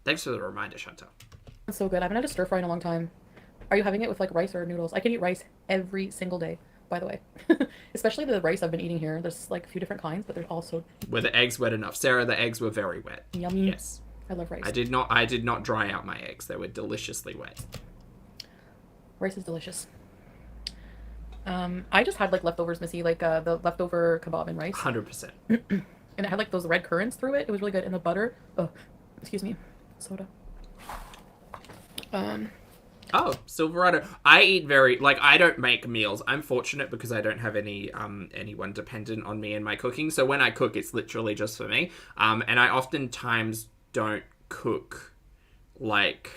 Thanks for the reminder, Chantal. That's so good. I haven't had a stir fry in a long time. Are you having it with like rice or noodles? I can eat rice every single day, by the way. Especially the rice I've been eating here. There's like a few different kinds, but there's also... Were the eggs wet enough? Sarah, the eggs were very wet. Yummy. Yes. I love rice. I did not dry out my eggs. They were deliciously wet. Rice is delicious. I just had like leftovers, Missy, like the leftover kebab and rice. 100%. And it had like those red currants through it. It was really good. And the butter. Oh, excuse me. Soda. Oh, Silverado. I eat I don't make meals. I'm fortunate because I don't have anyone dependent on me in my cooking. So when I cook, it's literally just for me. And I oftentimes don't cook like...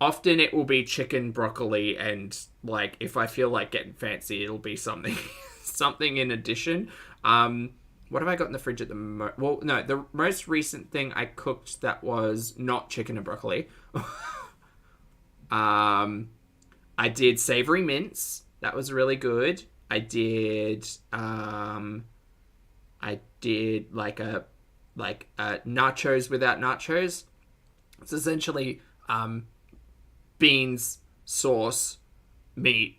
Often it will be chicken, broccoli, and like if I feel like getting fancy, it'll be something in addition. What have I got in the fridge at the moment? Well, no, the most recent thing I cooked that was not chicken and broccoli. I did savory mince. That was really good. I did nachos without nachos. It's essentially beans, sauce, meat,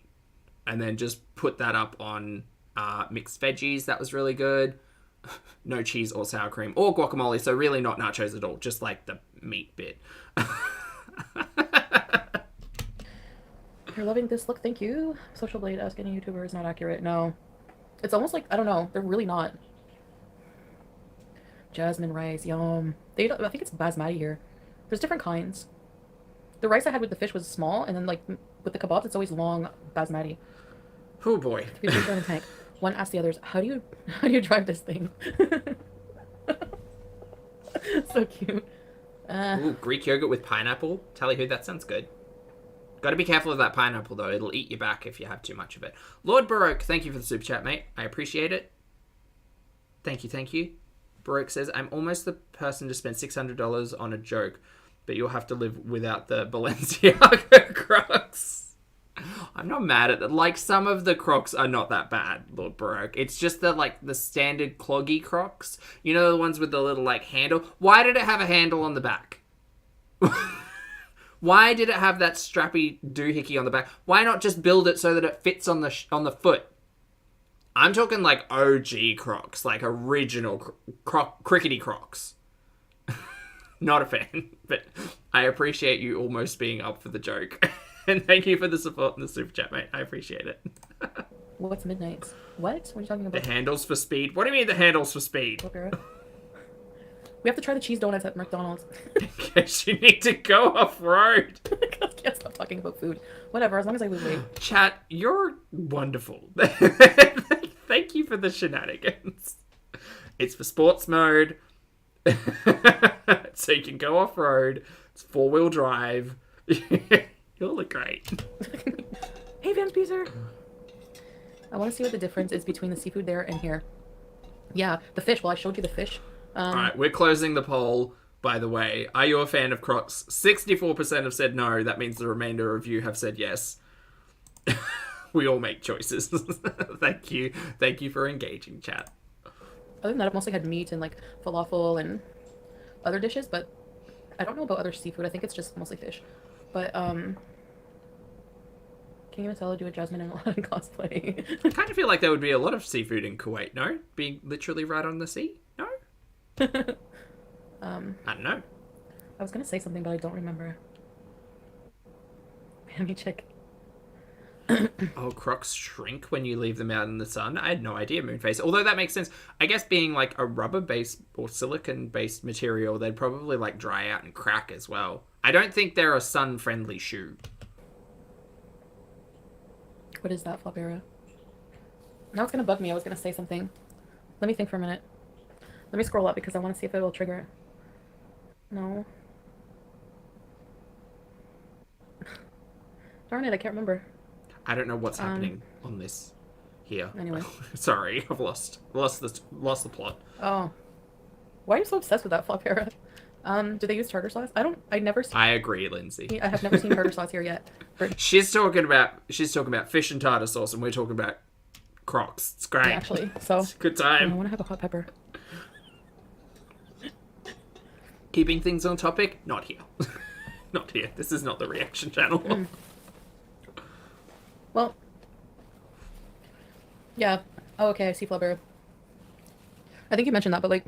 and then just put that up on mixed veggies. That was really good. No cheese or sour cream or guacamole, so really not nachos at all, just like the meat bit. You're loving this look, thank you. Social Blade asking a YouTuber is not accurate. No. It's almost like, I don't know, they're really not. Jasmine rice, yum. I think it's basmati here. There's different kinds. The rice I had with the fish was small, and then like with the kebabs, it's always long basmati. Oh boy. In the tank. One asked the others, how do you drive this thing? So cute. Ooh, Greek yogurt with pineapple. Tally ho, that sounds good. Got to be careful of that pineapple though. It'll eat you back if you have too much of it. Lord Baroque, thank you for the super chat, mate. I appreciate it. Thank you. Baroque says, I'm almost the person to spend $600 on a joke, but you'll have to live without the Balenciaga Crocs. I'm not mad at that. Like, some of the Crocs are not that bad, Lord Baroque. It's just the standard cloggy Crocs. You know, the ones with the little, handle? Why did it have a handle on the back? Why did it have that strappy doohickey on the back? Why not just build it so that it fits on the foot? I'm talking, OG Crocs. Original crickety Crocs. Not a fan, but I appreciate you almost being up for the joke. And thank you for the support in the super chat, mate. I appreciate it. What's Midnight's? What are you talking about? The handles for speed. What do you mean the handles for speed? We have to try the cheese donuts at McDonald's. In case you need to go off-road. I can't stop talking about food. Whatever, as long as I lose weight. Chat, you're wonderful. Thank you for the shenanigans. It's for sports mode. So you can go off-road. It's 4-wheel drive. You'll look great. Hey, Vam's Peacer. I want to see what the difference is between the seafood there and here. Yeah, the fish. Well, I showed you the fish. Alright, we're closing the poll, by the way. Are you a fan of Crocs? 64% have said no. That means the remainder of you have said yes. We all make choices. Thank you. Thank you for engaging, chat. Other than that, I've mostly had meat and falafel and other dishes, but I don't know about other seafood. I think it's just mostly fish. But, can you even tell do a Jasmine and Aladdin cosplay? I kind of feel like there would be a lot of seafood in Kuwait, no? Being literally right on the sea? No? I don't know. I was gonna say something, but I don't remember. Let me check. Oh, Crocs shrink when you leave them out in the sun? I had no idea, Moonface. Although that makes sense. I guess being like a rubber-based or silicon-based material, they'd probably like dry out and crack as well. I don't think they're a sun-friendly shoe. What is that, Flopera? Now it's gonna bug me. I was gonna say something. Let me think for a minute. Let me scroll up because I want to see if it will trigger it. No. Darn it, I can't remember. I don't know what's happening on this here. Anyway. Sorry, I've lost the plot. Oh. Why are you so obsessed with that, Flopera? Do they use tartar sauce? I never seen... I agree, Lindsay. I have never seen tartar sauce here yet. She's talking about fish and tartar sauce, and we're talking about Crocs. It's great. Yeah, actually, so... It's a good I time. want to have a hot pepper. Keeping things on topic? Not here. Not here. This is not the reaction channel. Well... Yeah. Oh, okay, I see, Flubber. I think you mentioned that, but, like,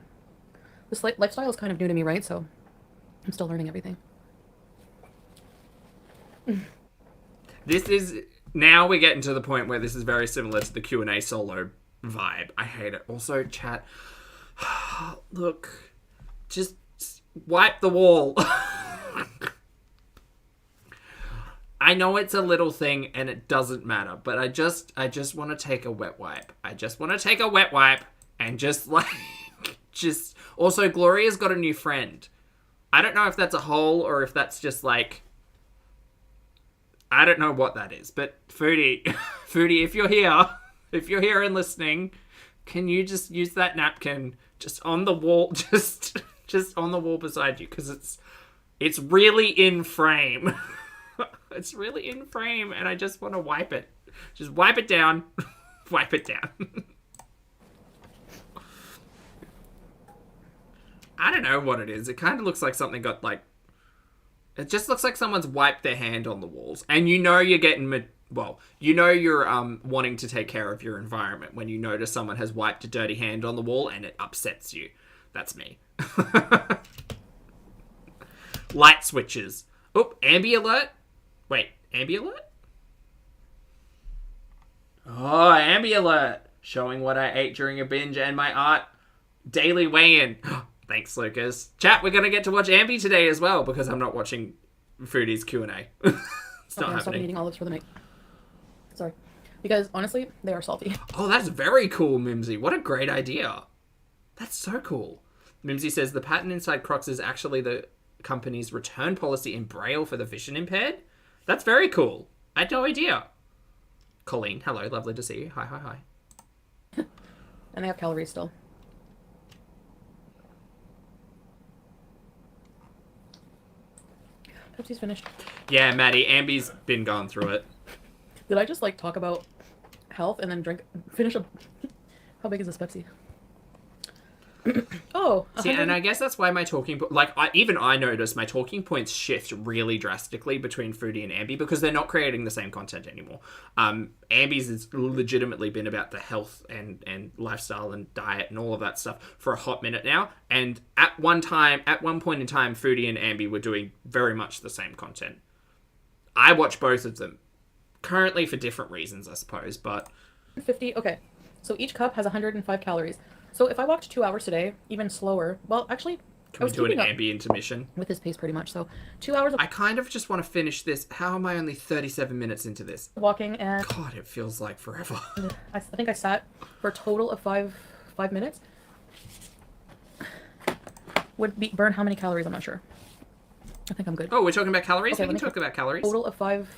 this lifestyle is kind of new to me, right? So, I'm still learning everything. This is... Now we're getting to the point where this is very similar to the Q&A solo vibe. I hate it. Also, chat... Look... Just wipe the wall. I know it's a little thing and it doesn't matter, but I just want to take a wet wipe. I just want to take a wet wipe and just, like... Also, Gloria's got a new friend. I don't know if that's a hole or if that's just, like... I don't know what that is, but Foodie, if you're here and listening, can you just use that napkin just on the wall, just on the wall beside you, because it's really in frame. It's really in frame, and I just want to wipe it. Just wipe it down. Wipe it down. I don't know what it is. It kind of looks like something got, like... It just looks like someone's wiped their hand on the walls. And you know you're getting... you know you're wanting to take care of your environment when you notice someone has wiped a dirty hand on the wall and it upsets you. That's me. Light switches. Oh, ambi alert. Wait, ambi alert? Oh, ambi alert. Showing what I ate during a binge and my art daily weigh-in. Thanks, Lucas. Chat, we're going to get to watch Ambi today as well, because I'm not watching Foodie's Q&A. It's not happening. Stop eating olives for the night. Sorry. Because, honestly, they are salty. Oh, that's very cool, Mimsy. What a great idea. That's so cool. Mimsy says, the pattern inside Crocs is actually the company's return policy in Braille for the vision impaired. That's very cool. I had no idea. Colleen, hello. Lovely to see you. Hi, hi, hi. And they have calories still. Pepsi's finished. Yeah, Maddie, Ambi's been going through it. Did I just, like, talk about health and then finish a... How big is this Pepsi? Oh, see, and I guess that's why my talking... even I noticed my talking points shift really drastically between Foodie and Ambi because they're not creating the same content anymore. Ambi's has legitimately been about the health and lifestyle and diet and all of that stuff for a hot minute now. And at one point in time, Foodie and Ambi were doing very much the same content. I watch both of them. Currently for different reasons, I suppose, but... 50, okay. So each cup has 105 calories. So if I walked 2 hours today, even slower, well, actually, Can we do an Ambi intermission? With his pace, pretty much. So 2 hours of I kind of just want to finish this. How am I only 37 minutes into this? walking, and God, it feels like forever. I think I sat for a total of five minutes. Would burn how many calories? I'm not sure. I think I'm good. Oh, we're talking about calories? Okay, We can talk about calories. Total of five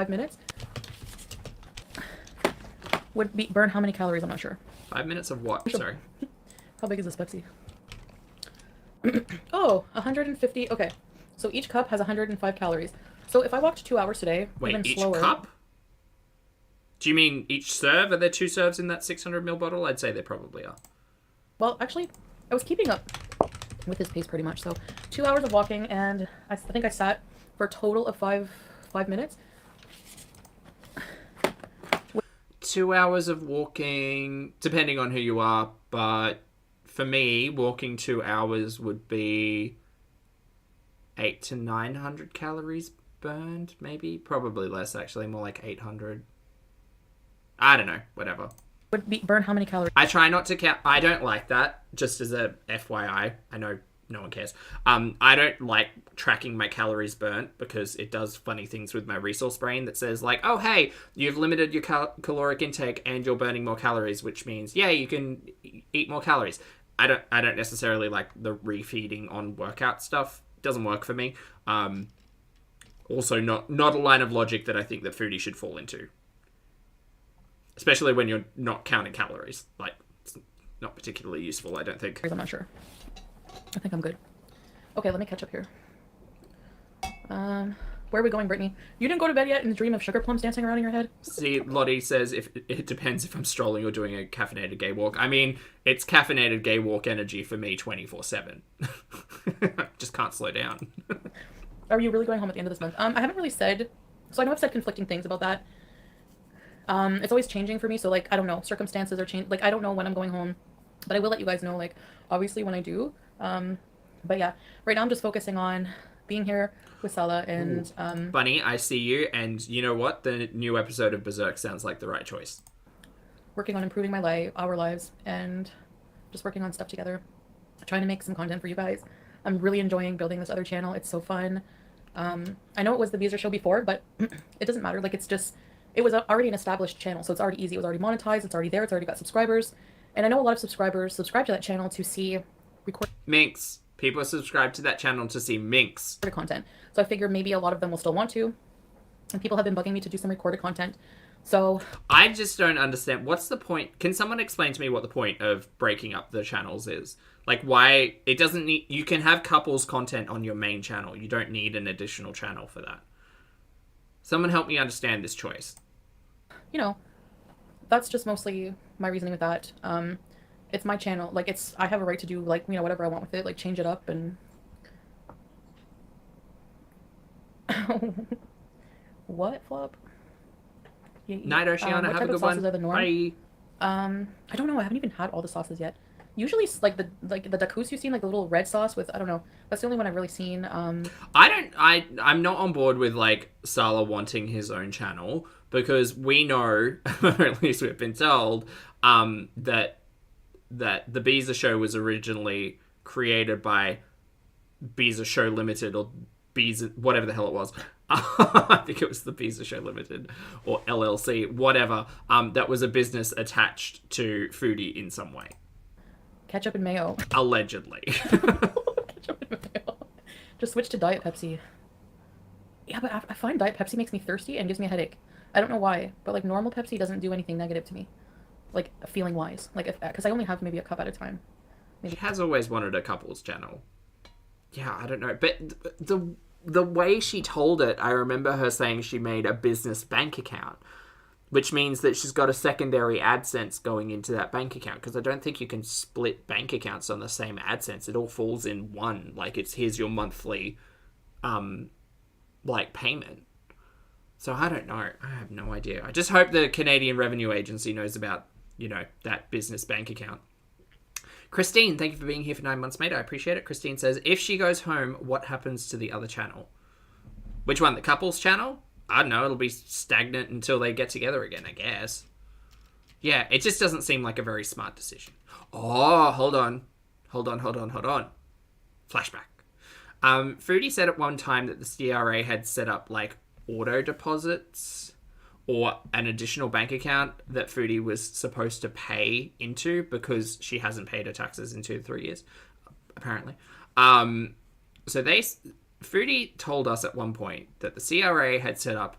minutes. Would burn how many calories? I'm not sure. 5 minutes of what? Sorry. How big is this Pepsi? Oh, 150. Okay. So each cup has 105 calories. So if I walked 2 hours today, Wait, even each slower. cup? Do you mean each serve? Are there 2 serves in that 600ml bottle? I'd say there probably are. Well, actually, I was keeping up with his pace pretty much. So 2 hours of walking, and I think I sat for a total of five minutes. 2 hours of walking, depending on who you are, but for me, walking 2 hours would be 800 to 900 calories burned, maybe. Probably less, actually, more like 800. I don't know, whatever. Burn how many calories? I try not to count. I don't like that. Just as a FYI, I know no one cares. I don't like tracking my calories burnt because it does funny things with my resource brain that says like, oh hey, you've limited your caloric intake and you're burning more calories, which means yeah, you can eat more calories. I don't necessarily like the refeeding on workout stuff. It doesn't work for me. Also not a line of logic that I think that foodie should fall into. Especially when you're not counting calories. Like, it's not particularly useful, I don't think. I'm not sure. I think I'm good. Okay, let me catch up here. Where are we going, Brittany? You didn't go to bed yet and dream of sugar plums dancing around in your head? See, Lottie says if it depends if I'm strolling or doing a caffeinated gay walk. I mean, it's caffeinated gay walk energy for me 24/7. Just can't slow down. Are you really going home at the end of this month? I haven't really said... So I know I've said conflicting things about that. It's always changing for me, so, like, I don't know. Circumstances are changing. Like, I don't know when I'm going home. But I will let you guys know, like, obviously when I do. But yeah, right now I'm just focusing on being here with Sala and... Bunny, I see you, and you know what? The new episode of Berserk sounds like the right choice. Working on improving my life, our lives, and just working on stuff together. Trying to make some content for you guys. I'm really enjoying building this other channel. It's so fun. I know it was the Beezer show before, but it doesn't matter. Like, it's just... It was already an established channel, so it's already easy. It was already monetized. It's already there. It's already got subscribers. And I know a lot of subscribers subscribe to that channel to see recorded Minx. People subscribe to that channel to see Minx content. So I figure maybe a lot of them will still want to. And people have been bugging me to do some recorded content. So I just don't understand. What's the point? Can someone explain to me what the point of breaking up the channels is? Like, why it doesn't need... You can have couples content on your main channel. You don't need an additional channel for that. Someone help me understand this choice. You know, that's just mostly my reasoning with that. It's my channel. Like, I have a right to do, like, you know, whatever I want with it. Like, change it up and... What, Flop? Night, Oceana. Have a good one. Bye. I don't know. I haven't even had all the sauces yet. Usually, like the dakous you've seen, like the little red sauce with, I don't know. That's the only one I've really seen. I'm not on board with, like, Sala wanting his own channel because we know, or at least we've been told, that the Beezer Show was originally created by Beezer Show Limited or Beezer, whatever the hell it was. I think it was the Beezer Show Limited or LLC, whatever. That was a business attached to Foodie in some way. Ketchup and mayo. Allegedly. Ketchup and mayo. Just switch to Diet Pepsi. Yeah, but I find Diet Pepsi makes me thirsty and gives me a headache. I don't know why, but, like, normal Pepsi doesn't do anything negative to me. Like, feeling-wise. Like, because I only have maybe a cup at a time. Maybe. She has always wanted a couples channel. Yeah, I don't know. But the way she told it, I remember her saying she made a business bank account. Which means that she's got a secondary AdSense going into that bank account. Because I don't think you can split bank accounts on the same AdSense. It all falls in one. Like, here's your monthly, like, payment. So I don't know. I have no idea. I just hope the Canadian Revenue Agency knows about, you know, that business bank account. Christine, thank you for being here for 9 months, mate. I appreciate it. Christine says, if she goes home, what happens to the other channel? Which one? The couples channel? I don't know, it'll be stagnant until they get together again, I guess. Yeah, it just doesn't seem like a very smart decision. Oh, hold on. Flashback. Foodie said at one time that the CRA had set up, like, auto deposits or an additional bank account that Foodie was supposed to pay into because she hasn't paid her taxes in 2 to 3 years, apparently. So Foodie told us at one point that the CRA had set up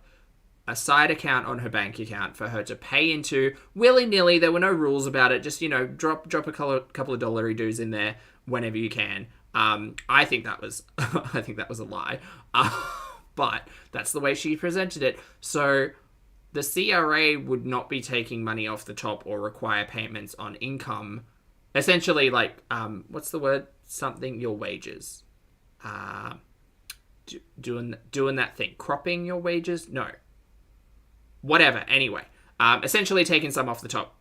a side account on her bank account for her to pay into willy-nilly. There were no rules about it. Just, you know, drop a couple of dollary-doos in there whenever you can. I think that was a lie. But that's the way she presented it. So the CRA would not be taking money off the top or require payments on income. Essentially, like, what's the word? Something, your wages. Doing that thing. Cropping your wages? No. Whatever. Anyway. Essentially taking some off the top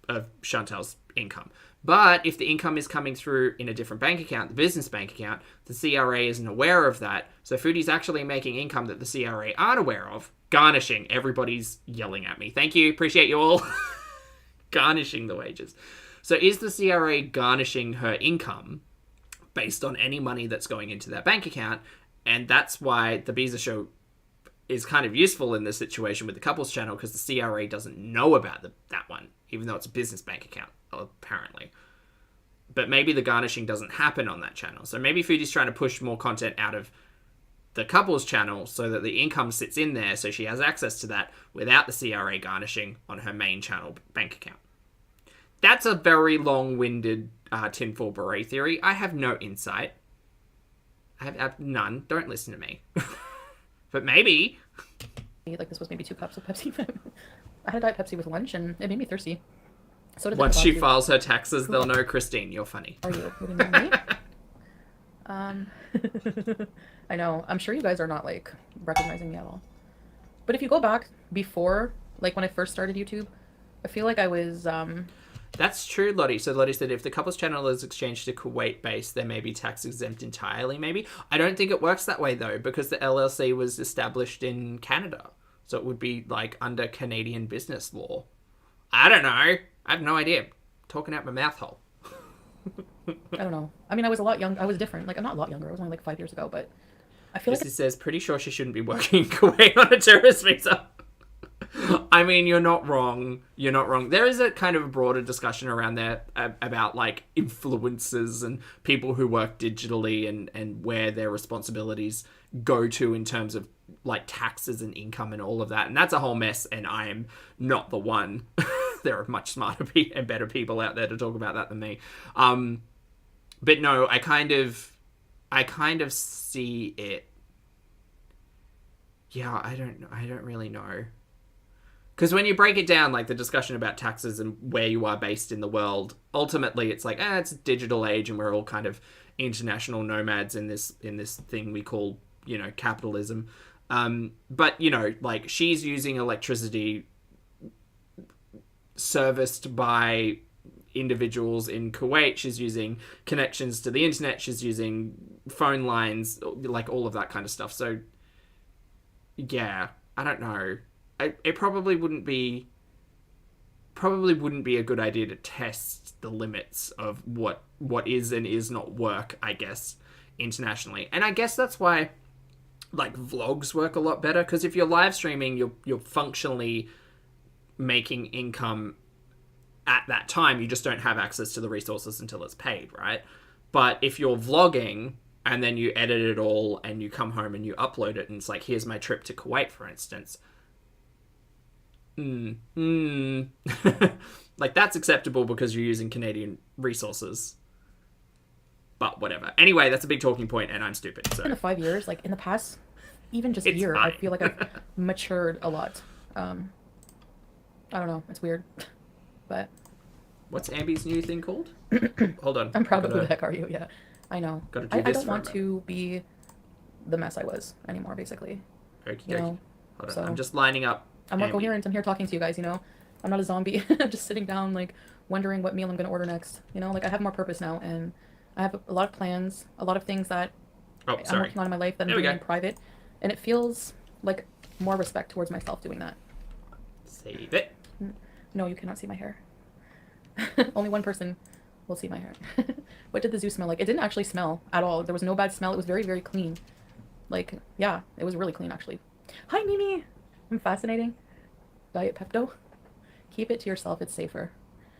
of Chantel's income. But if the income is coming through in a different bank account, the business bank account, the CRA isn't aware of that. So Foodie's actually making income that the CRA aren't aware of. Garnishing. Everybody's yelling at me. Thank you. Appreciate you all. Garnishing the wages. So is the CRA garnishing her income based on any money that's going into that bank account? And that's why the Beezer Show is kind of useful in this situation with the couples channel, because the CRA doesn't know about that one, even though it's a business bank account, apparently. But maybe the garnishing doesn't happen on that channel. So maybe Foodie's trying to push more content out of the couples channel so that the income sits in there, so she has access to that without the CRA garnishing on her main channel bank account. That's a very long-winded tinfoil beret theory. I have no insight. I have none. Don't listen to me. But maybe. Like, this was maybe 2 cups of Pepsi. I had Diet Pepsi with lunch, and it made me thirsty. So did Once she files her taxes, they'll know, Christine, you're funny. Are you? What do you mean, me? I know. I'm sure you guys are not, like, recognizing me at all. But if you go back before, like, when I first started YouTube, I feel like I was, That's true, Lottie. So Lottie said if the couple's channel is exchanged to Kuwait-based, they may be tax exempt entirely, maybe. I don't think it works that way, though, because the LLC was established in Canada. So it would be, like, under Canadian business law. I don't know. I have no idea. Talking out my mouth hole. I don't know. I mean, I was a lot young. I was different. Like, I'm not a lot younger. I was only, like, 5 years ago, but I feel like... This says, pretty sure she shouldn't be working in Kuwait on a tourist visa. I mean, you're not wrong. You're not wrong. There is a kind of a broader discussion around there about, like, influencers and people who work digitally and where their responsibilities go to in terms of, like, taxes and income and all of that. And that's a whole mess, and I am not the one. There are much smarter and better people out there to talk about that than me. But no, I kind of see it. Yeah, I don't really know. Because when you break it down, like the discussion about taxes and where you are based in the world, ultimately it's like, it's a digital age and we're all kind of international nomads in this thing we call, capitalism. But, like she's using electricity serviced by individuals in Kuwait. She's using connections to the internet. She's using phone lines, like all of that kind of stuff. So, yeah, I don't know. It probably wouldn't be a good idea to test the limits of what is and is not work, I guess, internationally. And I guess that's why, like, vlogs work a lot better, because if you're live streaming, you're functionally making income at that time. You just don't have access to the resources until it's paid, right? But if you're vlogging and then you edit it all and you come home and you upload it and it's like, here's my trip to Kuwait, for instance... like, that's acceptable because you're using Canadian resources. But whatever. Anyway, that's a big talking point, and I'm stupid. So. In the 5 years, like in the past, even just year, fine. I feel like I've matured a lot. I don't know. It's weird, but what's Ambi's new thing called? Hold on. I'm proud of who the heck are you? Yeah, I know. I don't want to to be the mess I was anymore. Basically. Okey You dokey. know, Hold on. so- I'm just lining up. I'm more Ambi. coherent. I'm here talking to you guys. I'm not a zombie. I'm just sitting down, like wondering what meal I'm gonna order next. Like I have more purpose now, and I have a lot of plans, a lot of things that I'm working on in my life that I'm doing in private, and it feels like more respect towards myself doing that. Save it. No, you cannot see my hair. Only one person will see my hair. What did the zoo smell like? It didn't actually smell at all. There was no bad smell. It was very, very clean. Like, yeah, it was really clean, actually. Hi, Mimi! I'm fascinating. Diet Pepto. Keep it to yourself. It's safer.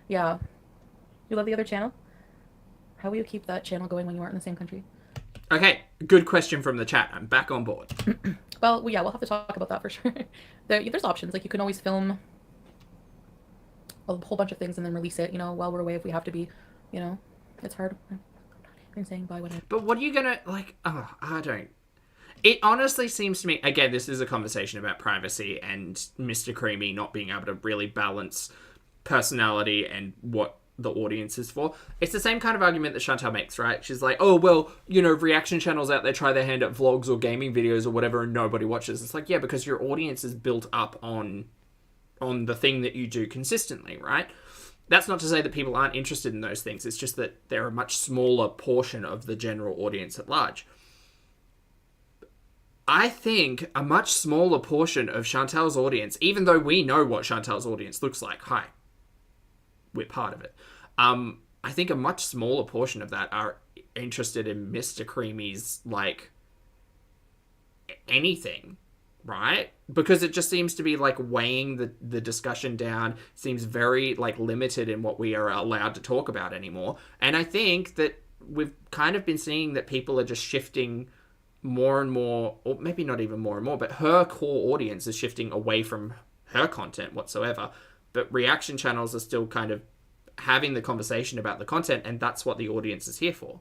Yeah. You love the other channel? How will you keep that channel going when you aren't in the same country? Okay, good question from the chat. I'm back on board. Well, yeah, we'll have to talk about that for sure. There's options. Like, you can always film a whole bunch of things and then release it, while we're away if we have to be, It's hard. I'm saying bye, whatever. But what are you gonna, like, I don't... It honestly seems to me, again, this is a conversation about privacy and Mr. Creamy not being able to really balance personality and what the audience is for. It's the same kind of argument that Chantal makes, right? She's like, oh, well, reaction channels out there try their hand at vlogs or gaming videos or whatever and nobody watches. It's like, yeah, because your audience is built up on the thing that you do consistently, right? That's not to say that people aren't interested in those things. It's just that they're a much smaller portion of the general audience at large. I think a much smaller portion of Chantal's audience, even though we know what Chantal's audience looks like, hi, we're part of it. I think a much smaller portion of that are interested in Mr. Creamy's, like, anything, right? Because it just seems to be, like, weighing the discussion down, seems very, like, limited in what we are allowed to talk about anymore. And I think that we've kind of been seeing that people are just shifting more and more, or maybe not even more and more, but her core audience is shifting away from her content whatsoever. But reaction channels are still kind of having the conversation about the content, and that's what the audience is here for.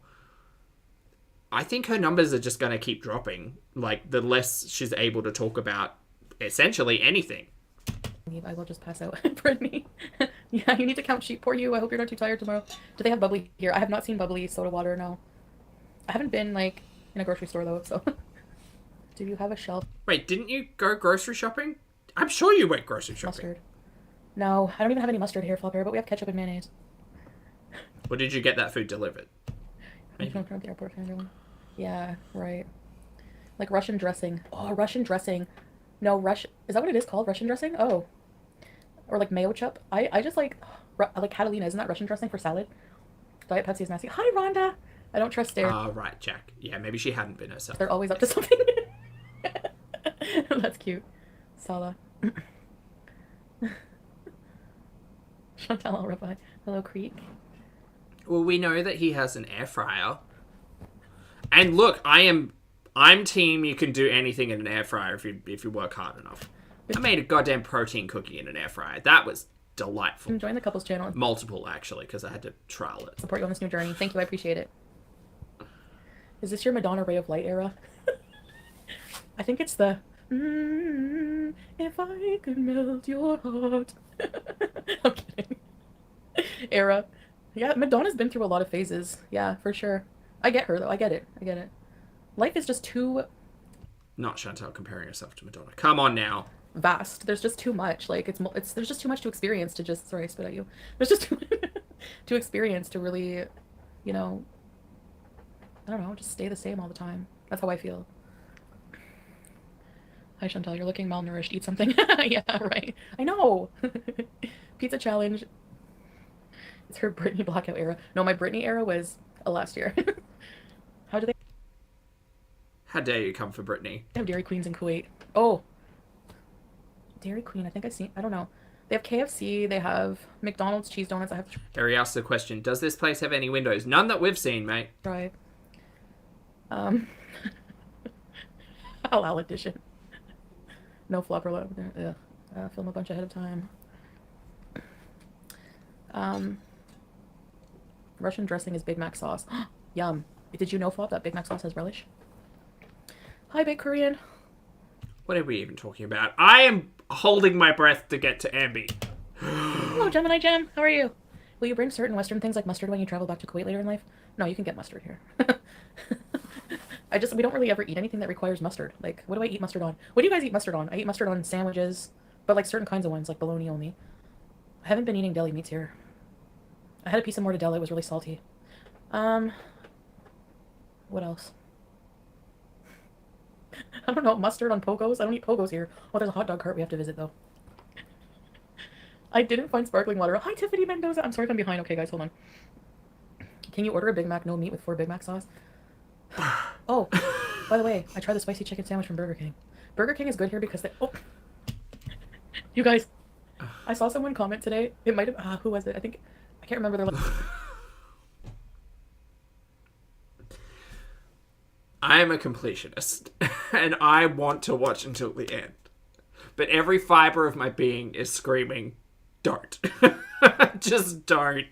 I think her numbers are just going to keep dropping, like, the less she's able to talk about essentially anything. I will just pass out. Brittany. Yeah, you need to count sheep. Poor you. I hope you're not too tired tomorrow. Do they have bubbly here? I have not seen bubbly soda water, no. I haven't been, like, in a grocery store, though, so. Do you have a shelf? Wait, didn't you go grocery shopping? I'm sure you went grocery shopping. Mustard. No, I don't even have any mustard here, Flopper, but we have ketchup and mayonnaise. Or did you get that food delivered? Maybe. From the airport for everyone. Yeah, right. Like Russian dressing. Oh, Russian dressing. No, is that what it is called? Russian dressing? Oh. Or like mayo chup. I just like Catalina. Isn't that Russian dressing for salad? Diet Pepsi is nasty. Hi, Rhonda. I don't trust Dare. Right, Jack. Yeah, maybe she hadn't been herself. They're always up to something. That's cute. Sala. Chantal, I'll reply. Hello, Creek. Well, we know that he has an air fryer. And look, I'm team you can do anything in an air fryer if you work hard enough. I made a goddamn protein cookie in an air fryer. That was delightful. Join the couples channel. Multiple, actually, because I had to trial it. Support you on this new journey. Thank you, I appreciate it. Is this your Madonna Ray of Light era? I think it's the if I could melt your heart. I'm kidding. Era. Yeah, Madonna's been through a lot of phases. Yeah, for sure. I get her, though. I get it. Life is just too... Not Chantal comparing herself to Madonna. Come on now. Vast. There's just too much. Like, there's just too much to experience to just... Sorry, I spit at you. There's just too to experience to really, you know... I don't know, just stay the same all the time. That's how I feel. Hi, Chantal. You're looking malnourished. Eat something. Yeah, right. I know. Pizza challenge. It's her Britney blackout era. No, my Britney era was last year. How do they... How dare you come for Britney? They have Dairy Queens in Kuwait. Oh. Dairy Queen, I think I've seen... I don't know. They have KFC, they have McDonald's cheese donuts. I have to Harry asked the question, does this place have any windows? None that we've seen, mate. try. Halal edition. No flopper love. Film a bunch ahead of time. Russian dressing is Big Mac sauce. Yum. Did you know, Flop, that Big Mac sauce has relish? Hi, Big Korean. What are we even talking about? I am holding my breath to get to Ambi. Hello, Gemini Gem. How are you? Will you bring certain Western things like mustard when you travel back to Kuwait later in life? No, you can get mustard here. We don't really ever eat anything that requires mustard. Like, what do I eat mustard on? What do you guys eat mustard on? I eat mustard on sandwiches, but like certain kinds of ones, like bologna only. I haven't been eating deli meats here. I had a piece of mortadella. It was really salty. What else? I don't know. Mustard on pogos? I don't eat pogos here. Oh, there's a hot dog cart we have to visit, though. I didn't find sparkling water. Hi, Tiffany Mendoza. I'm sorry if I'm behind. Okay, guys, hold on. Can you order a Big Mac no meat with 4 Big Mac sauce? Oh, by the way, I tried the spicy chicken sandwich from Burger King. Burger King is good here because they... Oh! You guys, I saw someone comment today. It might have... who was it? I think... I can't remember their... I am a completionist, and I want to watch until the end. But every fiber of my being is screaming, don't. Just don't.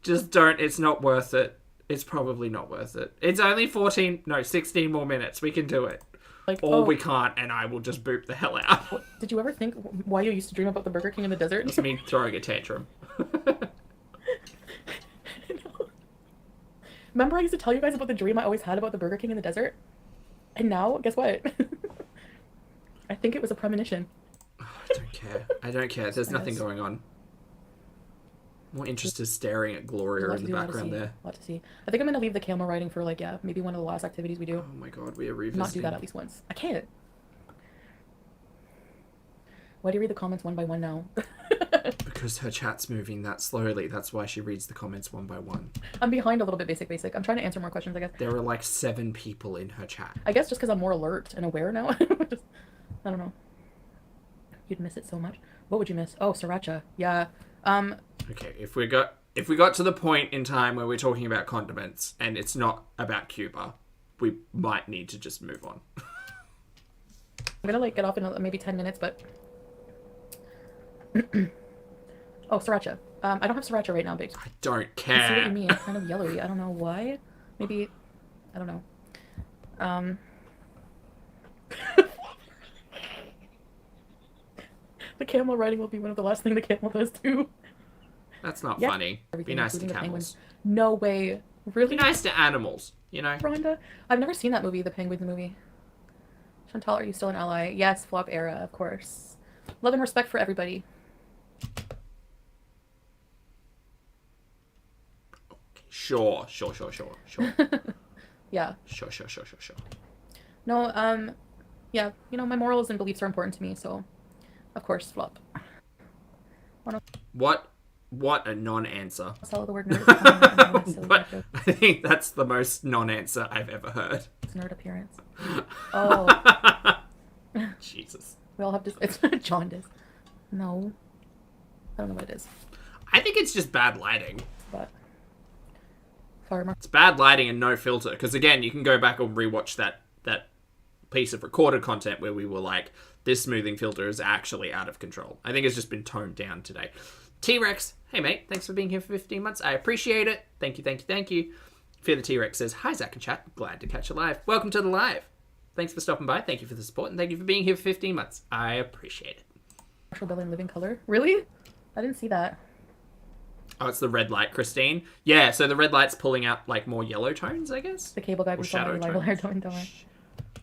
Just don't. It's not worth it. It's probably not worth it. It's only 16 more minutes. We can do it. Like, or we can't, and I will just boop the hell out. Did you ever think why you used to dream about the Burger King in the desert? It's me throwing a tantrum. Remember I used to tell you guys about the dream I always had about the Burger King in the desert? And now, guess what? I think it was a premonition. Oh, I don't care. There's nothing going on. More interested staring at Gloria in the background there. A lot to see. I think I'm gonna leave the camel riding for like, yeah, maybe one of the last activities we do. Oh my god, we are revisiting. Not do that at least once. I can't. Why do you read the comments one by one now? Because her chat's moving that slowly. That's why she reads the comments one by one. I'm behind a little bit basic. I'm trying to answer more questions, I guess. There are like 7 people in her chat. I guess just because I'm more alert and aware now. Just, I don't know. You'd miss it so much. What would you miss? Oh, sriracha. Yeah. Okay, if we got to the point in time where we're talking about condiments and it's not about Cuba, we might need to just move on. I'm gonna like get off in maybe 10 minutes, but oh, sriracha. I don't have sriracha right now, Biggs. I don't care. I see what you mean. It's kind of yellowy. I don't know why. Maybe, I don't know. The camel riding will be one of the last things the camel does too. That's not funny. Everything, be nice to including the camels. penguins. No way. Really? Be nice to animals, you know? Rhonda? I've never seen that movie, the Penguins movie. Chantal, are you still an ally? Yes, flop era, of course. Love and respect for everybody. Sure. Yeah. Sure. No, yeah, you know, my morals and beliefs are important to me, so of course, flop. What a non-answer. Sell the word nerd. But I think that's the most non-answer I've ever heard. It's nerd appearance. Oh. Jesus. We all have it's jaundice. No. I don't know what it is. I think it's just bad lighting. But farmer. It's bad lighting and no filter. Because again, you can go back and rewatch that piece of recorded content where we were like, this smoothing filter is actually out of control. I think it's just been toned down today. T-Rex, hey mate, thanks for being here for 15 months. I appreciate it. Thank you. Fear the T-Rex says, hi Zach and chat, glad to catch you live. Welcome to the live. Thanks for stopping by. Thank you for the support and thank you for being here for 15 months. I appreciate it. Marshall Bill in living color. Really? I didn't see that. Oh, it's the red light, Christine. Yeah, so the red light's pulling out like more yellow tones, I guess. The cable guy or was shadow tones.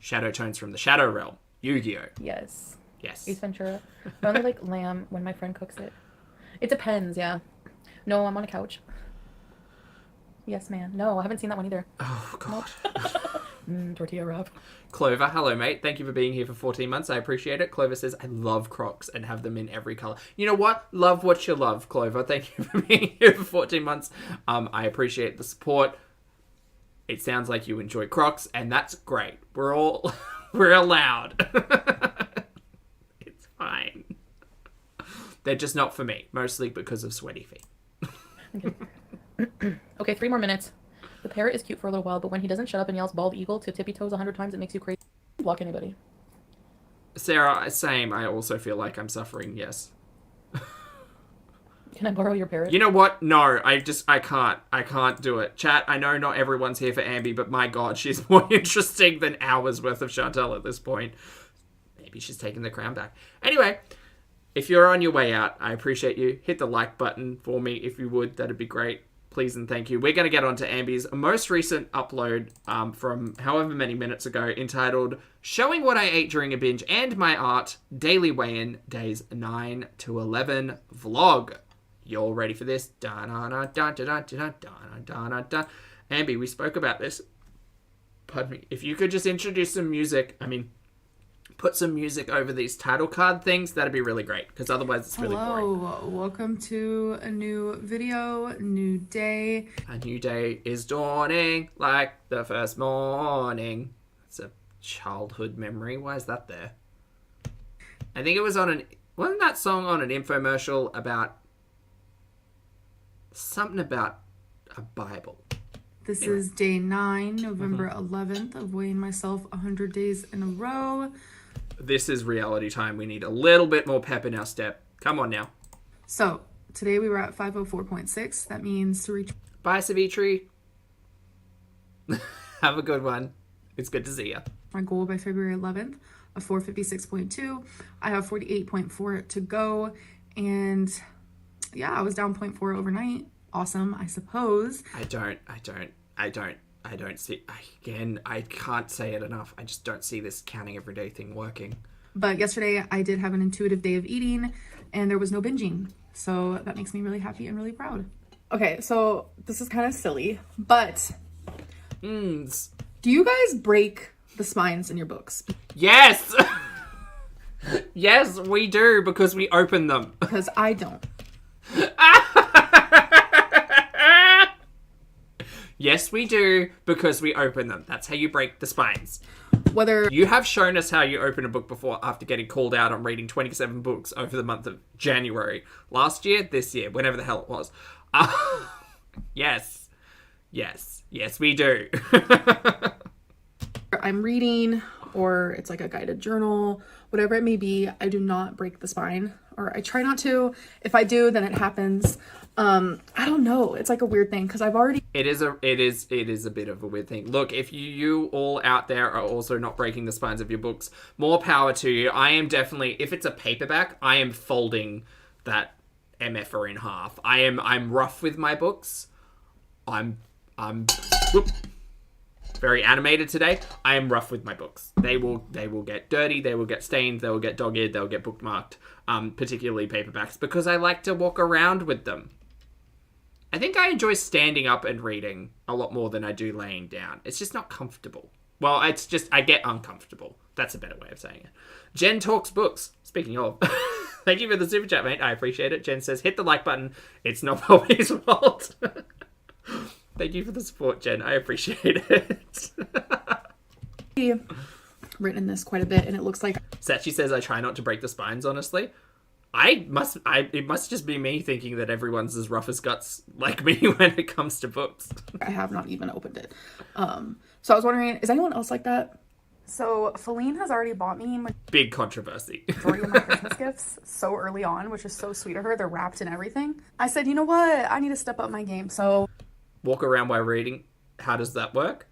Shadow tones from the Shadow Realm. Yu-Gi-Oh. Yes. Yes. Ace Ventura. I only like lamb when my friend cooks it. It depends, yeah. No, I'm on a couch. Yes, man. No, I haven't seen that one either. Oh, God. Nope. Tortilla wrap. Clover, hello, mate. Thank you for being here for 14 months. I appreciate it. Clover says, I love Crocs and have them in every color. You know what? Love what you love, Clover. Thank you for being here for 14 months. I appreciate the support. It sounds like you enjoy Crocs, and that's great. We're allowed. It's fine. They're just not for me, mostly because of sweaty feet. Okay, 3 more minutes. The parrot is cute for a little while, but when he doesn't shut up and yells bald eagle to tippy toes 100 times, it makes you crazy. Block anybody. Sarah, same. I also feel like I'm suffering, yes. Can I borrow your parrot? You know what? No, I can't. I can't do it. Chat, I know not everyone's here for Ambi, but my God, she's more interesting than hours worth of Chantal at this point. Maybe she's taking the crown back. Anyway, if you're on your way out, I appreciate you. Hit the like button for me if you would. That'd be great. Please and thank you. We're going to get on to Ambi's most recent upload from however many minutes ago, entitled Showing What I Ate During a Binge and My Art, Daily Weigh-In, Days 9 to 11 Vlog. You all ready for this? Ambi, we spoke about this. Pardon me. If you could just introduce some music, put some music over these title card things, that'd be really great, because otherwise it's really boring. Hello, welcome to a new video, new day. A new day is dawning like the first morning. It's a childhood memory. Why is that there? I think it was wasn't that song on an infomercial about something about a Bible? This is day 9, November 11th of weighing myself 100 days in a row. This is reality time. We need a little bit more pep in our step. Come on now. So, today we were at 504.6. That means to reach... Bye, Dietary. Have a good one. It's good to see you. My goal by February 11th of 456.2. I have 48.4 to go. And yeah, I was down 0.4 overnight. Awesome, I suppose. I don't see, again, I can't say it enough. I just don't see this counting everyday thing working. But yesterday I did have an intuitive day of eating and there was no binging. So that makes me really happy and really proud. Okay, so this is kind of silly, but do you guys break the spines in your books? Yes! Yes, we do, because we open them. Because I don't. Yes, we do, because we open them. That's how you break the spines. Whether You have shown us how you open a book before after getting called out on reading 27 books over the month of January. Last year, this year, whenever the hell it was. Yes. Yes. Yes, we do. I'm reading or it's like a guided journal, whatever it may be, I do not break the spine, or I try not to. If I do, then it happens. I don't know. It's like a weird thing because I've already. It is a bit of a weird thing. Look, if you all out there are also not breaking the spines of your books, more power to you. I am definitely, if it's a paperback, I am folding that MFer in half. I'm rough with my books. I'm whoop, very animated today. I am rough with my books. They will get dirty, they will get stained, they will get dog-eared, they'll get bookmarked, particularly paperbacks, because I like to walk around with them. I think I enjoy standing up and reading a lot more than I do laying down. It's just not comfortable. Well, it's just, I get uncomfortable. That's a better way of saying it. Jen talks books. Speaking of, thank you for the super chat, mate. I appreciate it. Jen says, hit the like button. It's not Pulpy's fault. Thank you for the support, Jen. I appreciate it. Written this quite a bit, and it looks like Sachi says, I try not to break the spines, honestly. It must just be me thinking that everyone's as rough as guts like me when it comes to books. I have not even opened it. So I was wondering, is anyone else like that? So Feline has already bought me Big controversy. majority of my Christmas gifts so early on, which is so sweet of her. They're wrapped in everything. I said, you know what? I need to step up my game. So Walk around while reading. How does that work?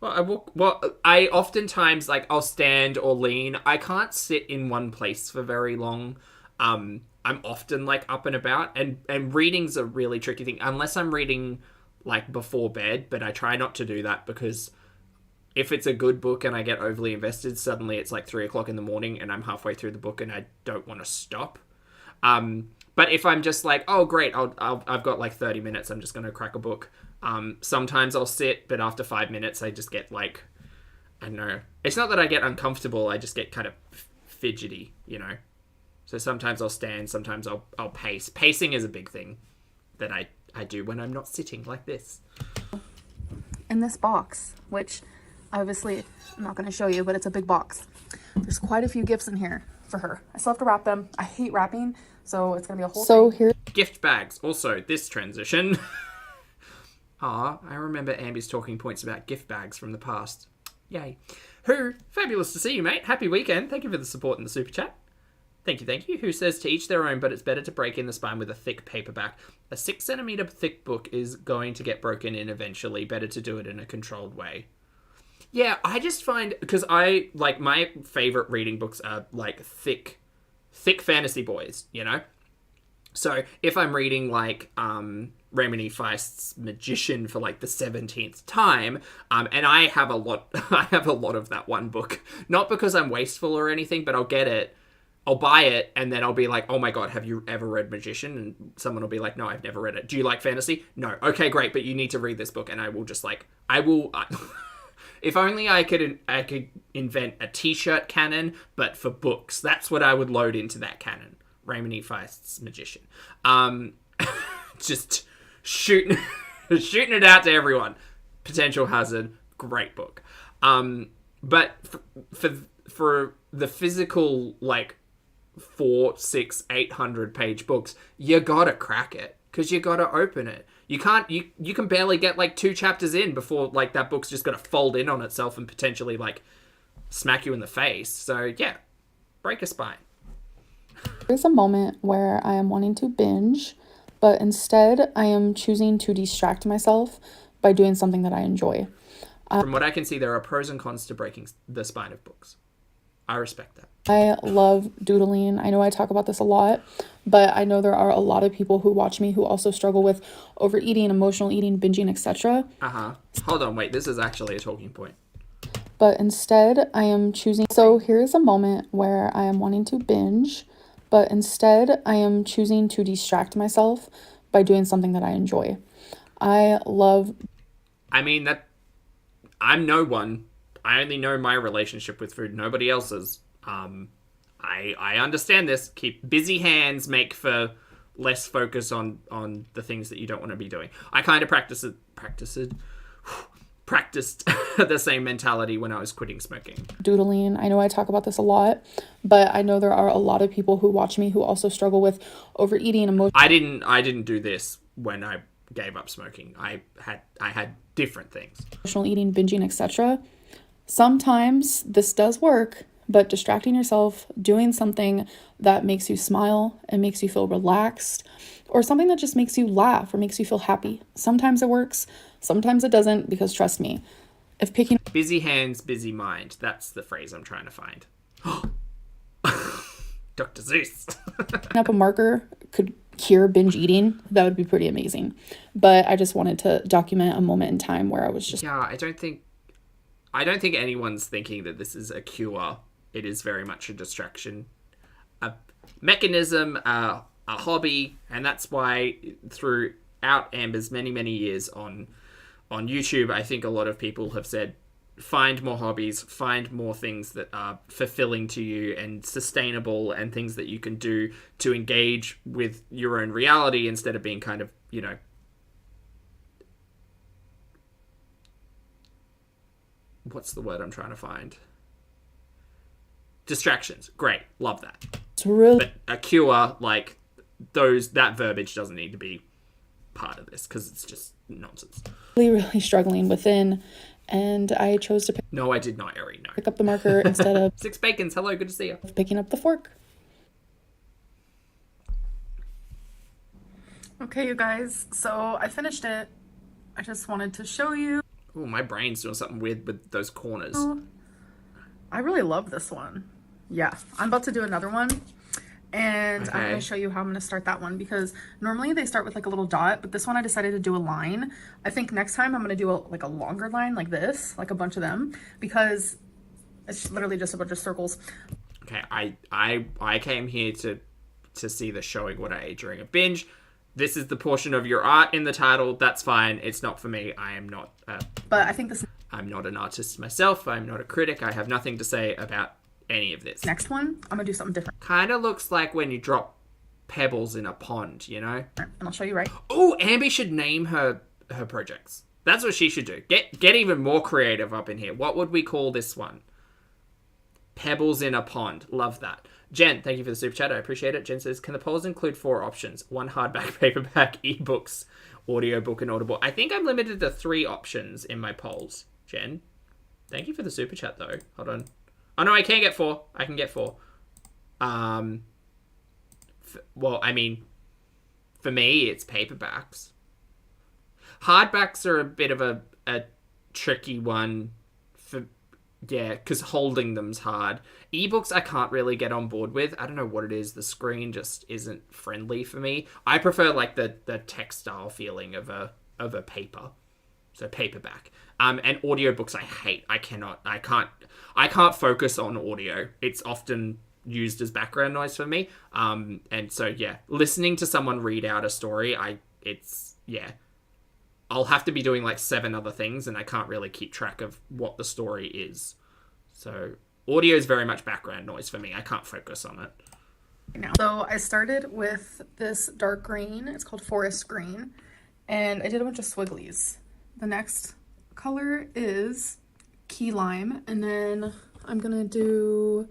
I oftentimes, like, I'll stand or lean. I can't sit in one place for very long. I'm often, like, up and about, and reading's a really tricky thing, unless I'm reading, like, before bed, but I try not to do that, because if it's a good book and I get overly invested, suddenly it's, like, 3 o'clock in the morning, and I'm halfway through the book, and I don't want to stop. But if I'm just like, oh, great, I've got, like, 30 minutes, I'm just going to crack a book. Sometimes I'll sit, but after 5 minutes, I just get, like, I don't know. It's not that I get uncomfortable, I just get kind of fidgety, you know? So sometimes I'll stand, sometimes I'll pace. Pacing is a big thing that I do when I'm not sitting like this. in this box, which obviously I'm not going to show you, but it's a big box. There's quite a few gifts in here for her. I still have to wrap them. I hate wrapping, so it's going to be a whole thing. Gift bags. Also, this transition. I remember Amby's talking points about gift bags from the past. Yay. Who? Fabulous to see you, mate. Happy weekend. Thank you for the support in the super chat. Thank you. Who says to each their own, but it's better to break in the spine with a thick paperback. A 6 centimeter thick book is going to get broken in eventually. Better to do it in a controlled way. Yeah, I just find, because I, like, my favorite reading books are, like, thick fantasy boys, you know? So if I'm reading, like, Remini Feist's Magician for, like, the 17th time, and I have a lot of that one book. Not because I'm wasteful or anything, but I'll get it. I'll buy it, and then I'll be like, oh my god, have you ever read Magician? And someone will be like, no, I've never read it. Do you like fantasy? No. Okay, great, but you need to read this book. And I will just, like, if only I could invent a t-shirt canon, but for books. That's what I would load into that canon. Remini Feist's Magician. Just shooting it out to everyone. Potential Hazard, great book. But for the physical, like, 400, 600, 800 page books, you gotta crack it, because you gotta open it. You can't, you can barely get, like, 2 chapters in before, like, that book's just gonna fold in on itself and potentially, like, smack you in the face. So yeah, break a spine. There's a moment where I am wanting to binge, but instead I am choosing to distract myself by doing something that I enjoy. From what I can see, there are pros and cons to breaking the spine of books. I respect that. I love doodling. I know I talk about this a lot, but I know there are a lot of people who watch me who also struggle with overeating, emotional eating, binging, etc. Hold on, wait, this is actually a talking point. But instead I am choosing. So here's a moment where I am wanting to binge, but instead I am choosing to distract myself by doing something that I enjoy. I love... I mean, that I'm no one. I only know my relationship with food, nobody else's. I understand this. Keep busy hands make for less focus on the things that you don't want to be doing. I kind of practiced the same mentality when I was quitting smoking. Doodling. I know I talk about this a lot, but I know there are a lot of people who watch me who also struggle with overeating, I didn't do this when I gave up smoking. I had different things. Emotional eating, binging, etc. Sometimes this does work, but distracting yourself, doing something that makes you smile and makes you feel relaxed, or something that just makes you laugh or makes you feel happy. Sometimes it works, sometimes it doesn't, because trust me, if picking... Busy hands, busy mind. That's the phrase I'm trying to find. Dr. Zeus. up a marker could cure binge eating, that would be pretty amazing. But I just wanted to document a moment in time where I was just... Yeah, I don't think anyone's thinking that this is a cure. It is very much a distraction, a mechanism, a hobby, and that's why throughout Amber's many years on YouTube, I think a lot of people have said, find more hobbies, find more things that are fulfilling to you and sustainable, and things that you can do to engage with your own reality instead of being kind of, you know, what's the word I'm trying to find? Distractions. Great. Love that. It's really... But a cure, like, that verbiage doesn't need to be part of this, because it's just nonsense. really struggling within, and I chose to No, I did not, Eri. No. pick up the marker instead of Six Bacons. Hello, good to see you. picking up the fork. Okay, you guys, so I finished it. I just wanted to show you. Oh, my brain's doing something weird with those corners. I really love this one. Yeah, I'm about to do another one, and I'm going to show you how I'm going to start that one, because normally they start with like a little dot, but this one I decided to do a line. I think next time I'm going to do a longer line like this, like a bunch of them, because it's literally just a bunch of circles. Okay, I came here to see the showing what I ate during a binge. This is the portion of your art in the title. That's fine. It's not for me. I am not... but I think this... I'm not an artist myself. I'm not a critic. I have nothing to say about any of this. Next one, I'm gonna do something different. Kind of looks like when you drop pebbles in a pond, you know? And I'll show you right. Oh, Amber should name her projects. That's what she should do. Get even more creative up in here. What would we call this one? Pebbles in a pond. Love that. Jen, thank you for the super chat. I appreciate it. Jen says, can the polls include 4 options? 1 hardback, paperback, ebooks, audiobook, and audible. I think I'm limited to 3 options in my polls, Jen. Thank you for the super chat, though. Hold on. Oh, no, I can get 4. I can get 4. Well, I mean, for me, it's paperbacks. Hardbacks are a bit of a tricky one for... Yeah, because holding them's hard. Ebooks I can't really get on board with. I don't know what it is. The screen just isn't friendly for me. I prefer like the textile feeling of a paper. So paperback. And audiobooks I hate. I can't focus on audio. It's often used as background noise for me. And so yeah, listening to someone read out a story, I'll have to be doing like 7 other things, and I can't really keep track of what the story is. So audio is very much background noise for me. I can't focus on it. So I started with this dark green. It's called Forest Green. And I did a bunch of swigglies. The next color is Key Lime. And then I'm going to do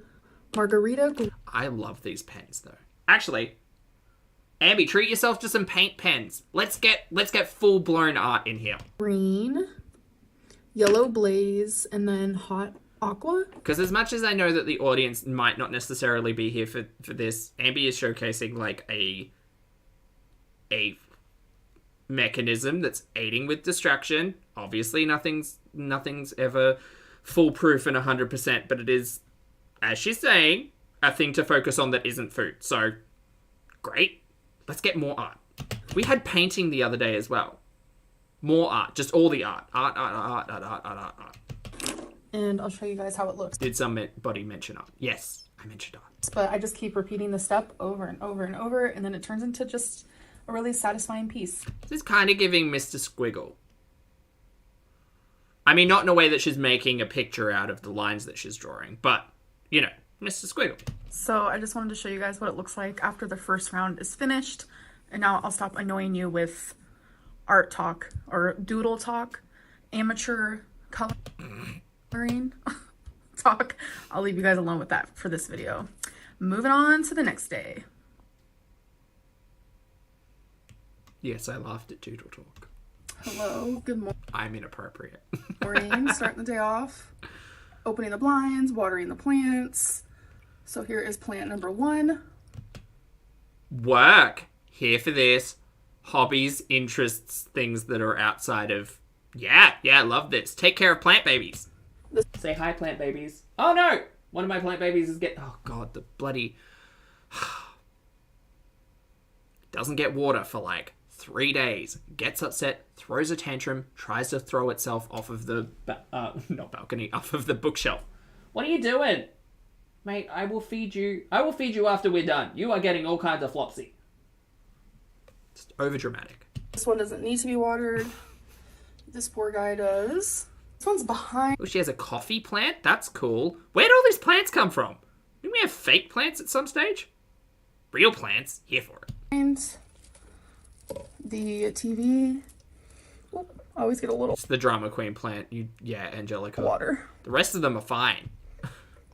Margarita. I love these pens, though. Actually... Ambi, treat yourself to some paint pens. Let's get full-blown art in here. Green, Yellow Blaze, and then Hot Aqua. Because as much as I know that the audience might not necessarily be here for this, Ambi is showcasing like a mechanism that's aiding with distraction. Obviously, nothing's ever foolproof and 100%, but it is, as she's saying, a thing to focus on that isn't food. So, great. Let's get more art. We had painting the other day as well. More art. Just all the art. Art. and I'll show you guys how it looks. Did somebody mention art? Yes, I mentioned art. But I just keep repeating the step over and over and over, and then it turns into just a really satisfying piece. This is kind of giving Mr. Squiggle. I mean, not in a way that she's making a picture out of the lines that she's drawing, but, you know, Mr. Squiggle. So I just wanted to show you guys what it looks like after the first round is finished. And now I'll stop annoying you with art talk or doodle talk, amateur coloring talk. I'll leave you guys alone with that for this video. Moving on to the next day. Yes, I laughed at doodle talk. Hello, good I'm inappropriate. morning. Starting the day off. Opening the blinds, watering the plants. So here is plant number 1. Work. Here for this. Hobbies, interests, things that are outside of... Yeah, love this. Take care of plant babies. Say hi, plant babies. Oh, no! One of my plant babies is Oh, God, the bloody... Doesn't get water for, like, 3 days. Gets upset, throws a tantrum, tries to throw itself off of the... not balcony, off of the bookshelf. What are you doing? Mate, I will feed you. I will feed you after we're done. You are getting all kinds of flopsy. It's overdramatic. This one doesn't need to be watered. This poor guy does. This one's behind. Oh, she has a coffee plant? That's cool. Where'd all these plants come from? Didn't we have fake plants at some stage? Real plants? Here for it. The TV. Oop, I always get a little It's the drama queen plant. Yeah, Angelica. water. The rest of them are fine.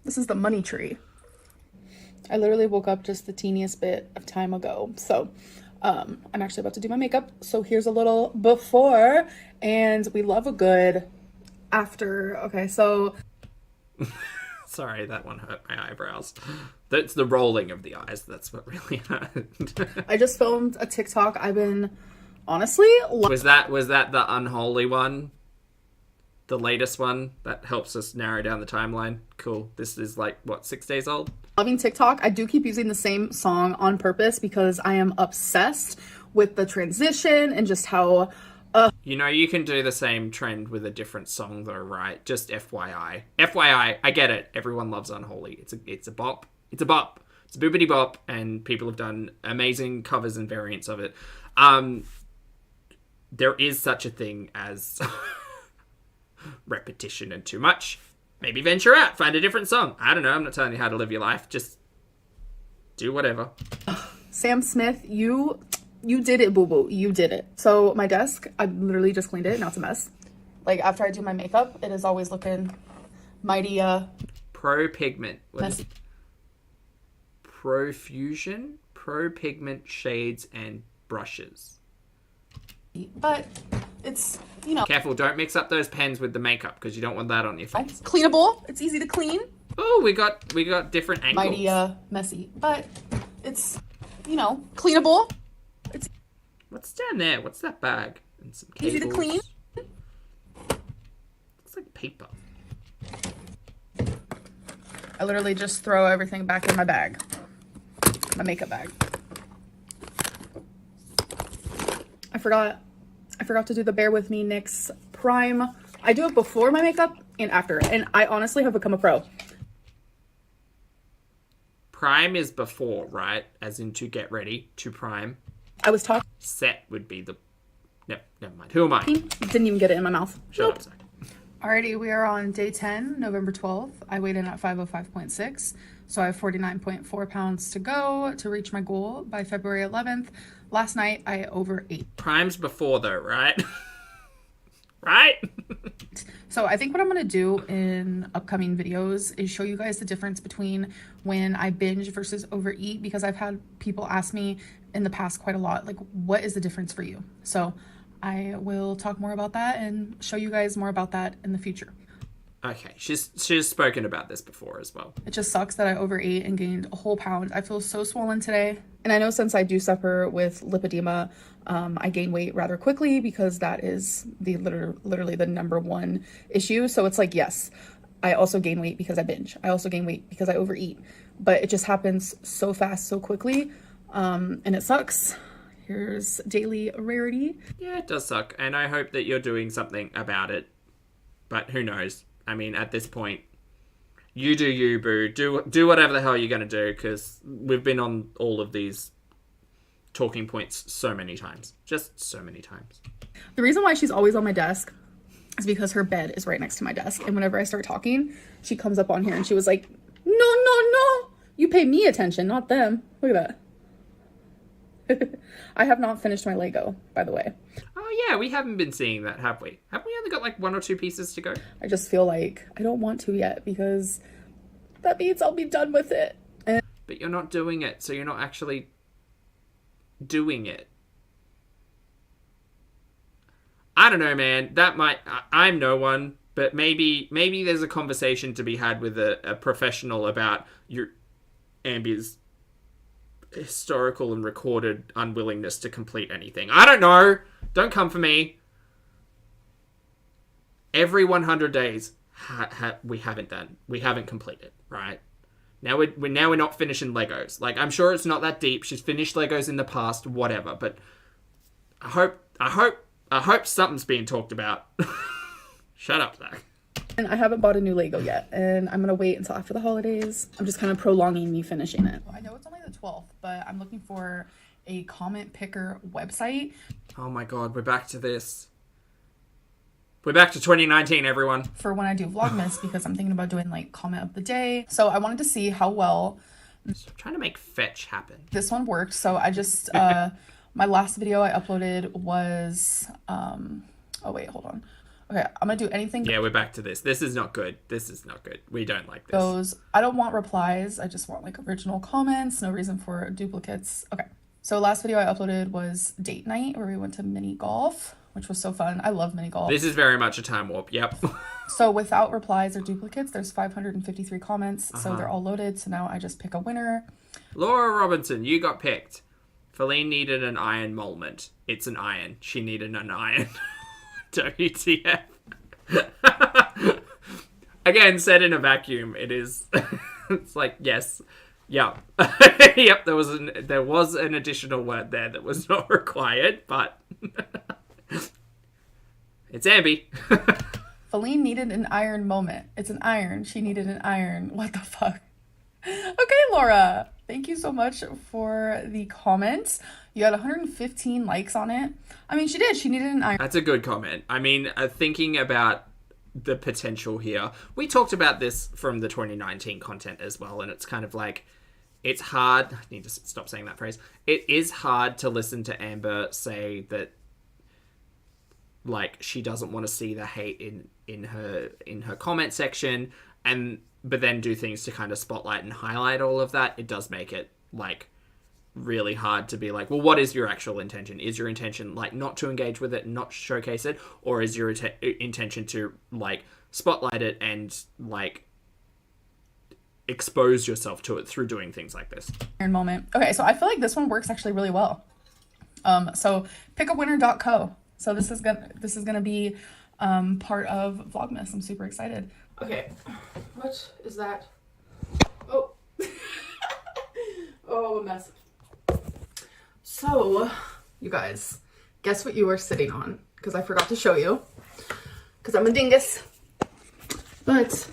This is the money tree. I literally woke up just the teeniest bit of time ago. So I'm actually about to do my makeup. So here's a little before, and we love a good after. Okay, so... Sorry, that one hurt my eyebrows. That's the rolling of the eyes. That's what really hurt. I just filmed a TikTok. I've been, honestly... Was that the unholy one? The latest one that helps us narrow down the timeline? Cool. This is like, what, 6 days old? Loving TikTok. I do keep using the same song on purpose because I am obsessed with the transition and just how... You know, you can do the same trend with a different song though, right? Just FYI. FYI, I get it. Everyone loves Unholy. It's a bop. It's a bop. It's a boopity bop, and people have done amazing covers and variants of it. There is such a thing as repetition and too much. Maybe venture out, find a different song. I don't know. I'm not telling you how to live your life. Just do whatever. Sam Smith, you did it, boo-boo. You did it. So my desk, I literally just cleaned it. Now it's a mess. Like, after I do my makeup, it is always looking mighty, Pro Pigment. What is messy. it? Profusion? Pro Pigment shades and brushes. But it's, you know, Careful, don't mix up those pens with the makeup because you don't want that on your face. it's cleanable. It's easy to clean. Oh, we got different angles. Mighty, messy. But it's, you know, cleanable. It's What's down there? What's that bag? And some cables. easy to clean. Looks like paper. I literally just throw everything back in my bag. My makeup bag. I forgot to do the Bear With Me NYX Prime. I do it before my makeup and after. And I honestly have become a pro. Prime is before, right? As in to get ready, to prime. I was talking. Set would be the... No, never mind. Who am I? Didn't even get it in my mouth. Shut up, Zach. Alrighty, we are on day 10, November 12th. I weighed in at 505.6, so I have 49.4 pounds to go to reach my goal by February 11th. Last night, I overate. Prime's before, though, right? Right? So I think what I'm going to do in upcoming videos is show you guys the difference between when I binge versus overeat, because I've had people ask me in the past quite a lot, like, what is the difference for you? So I will talk more about that and show you guys more about that in the future. Okay, she's spoken about this before as well. It just sucks that I overate and gained a whole pound. I feel so swollen today. And I know since I do suffer with lipedema, I gain weight rather quickly because that is literally the number one issue. So it's like, yes, I also gain weight because I binge. I also gain weight because I overeat. But it just happens so fast, so quickly, and it sucks. Here's daily rarity. Yeah, it does suck, and I hope that you're doing something about it. But who knows? I mean, at this point, you do you, boo. Do whatever the hell you're going to do, because we've been on all of these talking points so many times. Just so many times. The reason why she's always on my desk is because her bed is right next to my desk. And whenever I start talking, she comes up on here and she was like, no, no, no. You pay me attention, not them. Look at that. I have not finished my Lego, by the way. Oh, yeah, we haven't been seeing that, have we? Have we only got like 1 or 2 pieces to go? I just feel like I don't want to yet because that means I'll be done with it. And but you're not doing it, so you're not actually doing it. I don't know, man. That might... I'm no one, but maybe there's a conversation to be had with a professional about your Amber's historical and recorded unwillingness to complete anything. I don't know. Don't come for me. Every 100 days, we haven't completed, right? Now we're not finishing Legos. Like, I'm sure it's not that deep. She's finished Legos in the past, whatever. But I hope something's being talked about. Shut up, Zach. And I haven't bought a new Lego yet, and I'm gonna wait until after the holidays. I'm just kind of prolonging me finishing it. I know it's only the 12th, but I'm looking for a comment picker website. Oh my god, we're back to this. We're back to 2019, everyone. For when I do Vlogmas, because I'm thinking about doing like comment of the day. So I wanted to see how well I'm trying to make fetch happen. this one worked. So I just my last video I uploaded was oh wait, hold on. Okay, I'm gonna do anything. Yeah, we're back to this. This is not good. This is not good. We don't like this. Goes. I don't want replies. I just want like original comments. No reason for duplicates. Okay. So last video I uploaded was date night where we went to mini golf, which was so fun. I love mini golf. This is very much a time warp. Yep. So without replies or duplicates, there's 553 comments. So they're all loaded. So now I just pick a winner. Laura Robinson, you got picked. Feline needed an iron moment. It's an iron. She needed an iron. WTF. Again, said in a vacuum. It is. It's like, yes. Yeah. Yep, there was an additional word there that was not required, but it's Amby. Feline needed an iron moment. It's an iron. She needed an iron. What the fuck? Okay, Laura. Thank you so much for the comments. You had 115 likes on it. I mean, she did. She needed an iron. That's a good comment. I mean, thinking about the potential here, we talked about this from the 2019 content as well, and it's kind of like, it's hard. I need to stop saying that phrase. It is hard to listen to Amber say that, like, she doesn't want to see the hate in her comment section, but then do things to kind of spotlight and highlight all of that. It does make it, like, really hard to be like, well, what is your actual intention? Is your intention, like, not to engage with it, not showcase it? Or is your intention to, like, spotlight it and, like, expose yourself to it through doing things like this? Iron moment. Okay, so I feel like this one works actually really well. So pickawinner.co. So this is gonna be part of Vlogmas. I'm super excited. Okay, what is that? Oh, oh, a mess. So, you guys, guess what you are sitting on? Because I forgot to show you. Because I'm a dingus. But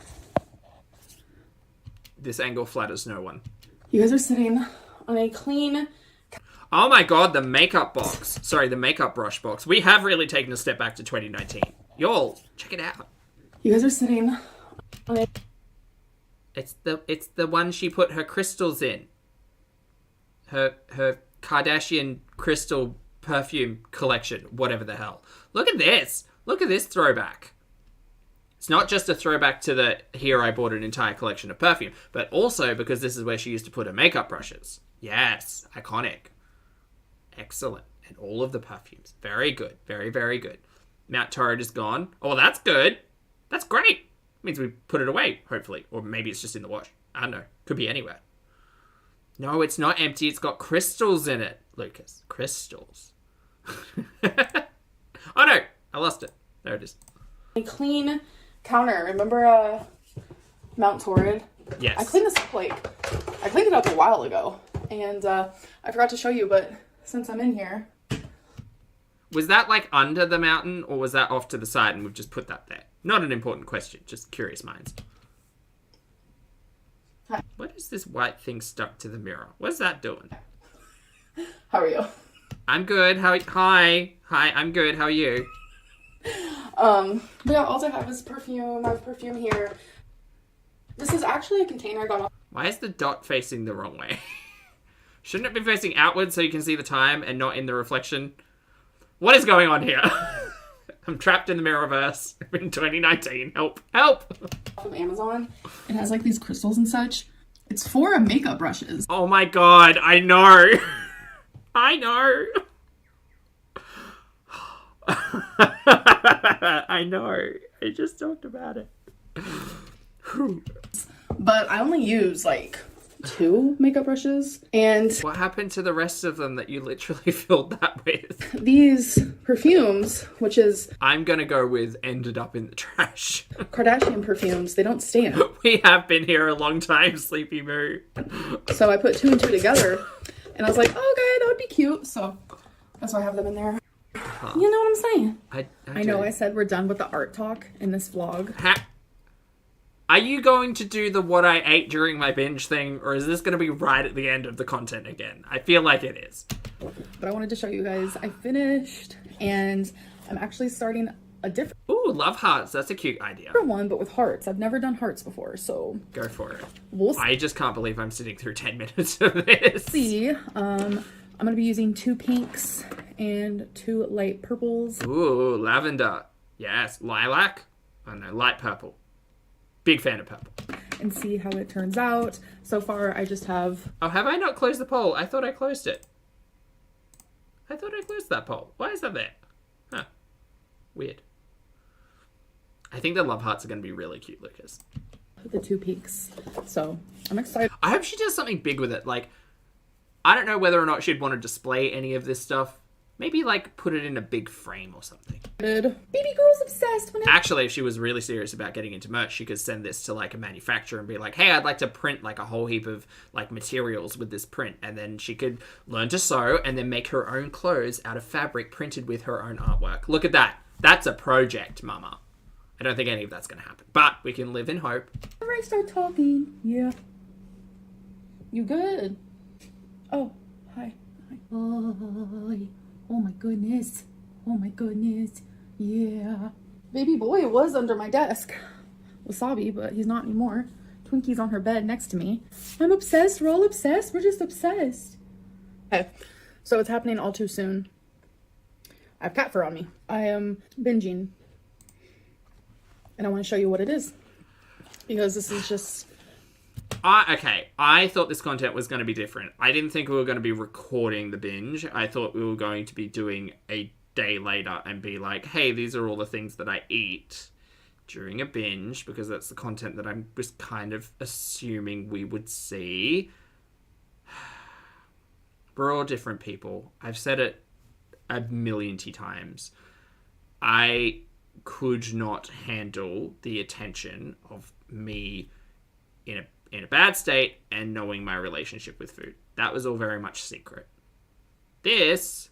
This angle flatters no one. you guys are sitting on a clean... Oh my god, the makeup box. Sorry, the makeup brush box. We have really taken a step back to 2019. Y'all, check it out. You guys are sitting on a... It's the one she put her crystals in. Her Kardashian crystal perfume collection, whatever the hell. Look at this. Look at this throwback. It's not just a throwback to the here I bought an entire collection of perfume, but also because this is where she used to put her makeup brushes. Yes, iconic. Excellent. And all of the perfumes. Very good. Very, very good. Mount Torrid is gone. Oh, that's good. That's great. Means we put it away, hopefully. Or maybe it's just in the wash. I don't know. Could be anywhere. No, it's not empty. It's got crystals in it, Lucas. Crystals. Oh, no. I lost it. There it is. A clean counter. Remember Mount Torrid? Yes. I cleaned this up I cleaned it up a while ago. And I forgot to show you, but since I'm in here... Was that like under the mountain or was that off to the side and we've just put that there? Not an important question, just curious minds. Hi. What is this white thing stuck to the mirror? What's that doing? How are you? I'm good. Hi, I'm good. How are you? But yeah, all I have is perfume. I have perfume here. This is actually a container I got off. Why is the dot facing the wrong way? Shouldn't it be facing outward so you can see the time and not in the reflection? What is going on here? I'm trapped in the Mirrorverse in 2019. Help! Of Amazon. It has like these crystals and such. It's for makeup brushes. Oh my god, I know. I know. I know. I just talked about it. But I only use like 2 makeup brushes, and What happened to the rest of them that you literally filled that with? these perfumes, which is I'm gonna go with ended up in the trash. Kardashian perfumes, they don't stand. We have been here a long time, Sleepy Moo. So I put 2 and 2 together, and I was like, oh, okay, that would be cute. So that's why I have them in there. You know what I'm saying? I I know do. I said we're done with the art talk in this vlog. Are you going to do the what I ate during my binge thing, or is this going to be right at the end of the content again? I feel like it is. But I wanted to show you guys, I finished, and I'm actually starting a different Ooh, love hearts. That's a cute idea. one, but with hearts. I've never done hearts before, so Go for it. we'll I just can't believe I'm sitting through 10 minutes of this. see. I'm going to be using 2 pinks and 2 light purples. Ooh, lavender. Yes. Lilac. Oh no, light purple. Big fan of purple. And see how it turns out. So far, I just have... Oh, have I not closed the poll? I thought I closed it. I thought I closed that poll. Why is that there? Huh. Weird. I think the love hearts are going to be really cute, Lucas. the 2 pinks. So I'm excited. I hope she does something big with it. Like, I don't know whether or not she'd want to display any of this stuff. Maybe, like, put it in a big frame or something. Baby girl's obsessed when Actually, if she was really serious about getting into merch, she could send this to, like, a manufacturer and be like, hey, I'd like to print, like, a whole heap of, like, materials with this print. And then she could learn to sew and then make her own clothes out of fabric printed with her own artwork. Look at that. That's a project, mama. I don't think any of that's going to happen. But we can live in hope. I start talking. Yeah. You good? Oh, hi. Hi. Oh my goodness. Oh my goodness. Yeah. Baby boy was under my desk. Wasabi, but he's not anymore. Twinkie's on her bed next to me. I'm obsessed. We're all obsessed. We're just obsessed. Okay. So it's happening all too soon. I have cat fur on me. I am binging. And I want to show you what it is. Because this is just... Okay, I thought this content was going to be different. I didn't think we were going to be recording the binge. I thought we were going to be doing a day later and be like, hey, these are all the things that I eat during a binge, because that's the content that I was kind of assuming we would see. We're all different people. I've said it a million times. I could not handle the attention of me in a bad state and knowing my relationship with food. That was all very much secret. This...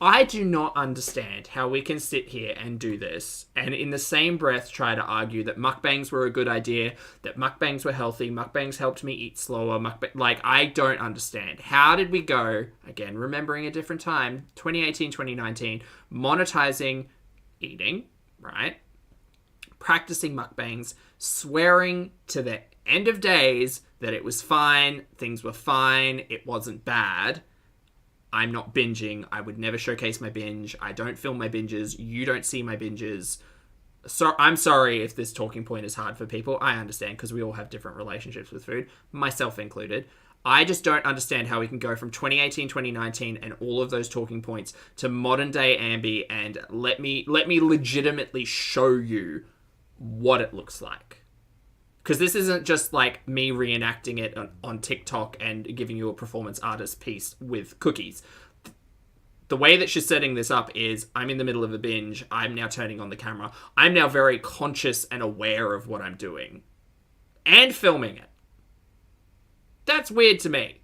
I do not understand how we can sit here and do this and in the same breath try to argue that mukbangs were a good idea, that mukbangs were healthy, mukbangs helped me eat slower, like, I don't understand. How did we go, again, remembering a different time, 2018, 2019, monetizing eating, right? Practicing mukbangs, swearing to the end of days that it was fine, things were fine, it wasn't bad. I'm not binging. I would never showcase my binge. I don't film my binges. You don't see my binges. So I'm sorry if this talking point is hard for people. I understand, because we all have different relationships with food, myself included. I just don't understand how we can go from 2018, 2019 and all of those talking points to modern day Ambi and let me legitimately show you what it looks like. Because this isn't just like me reenacting it on TikTok and giving you a performance artist piece with cookies. The way that she's setting this up is I'm in the middle of a binge. I'm now turning on the camera. I'm now very conscious and aware of what I'm doing. And filming it. That's weird to me.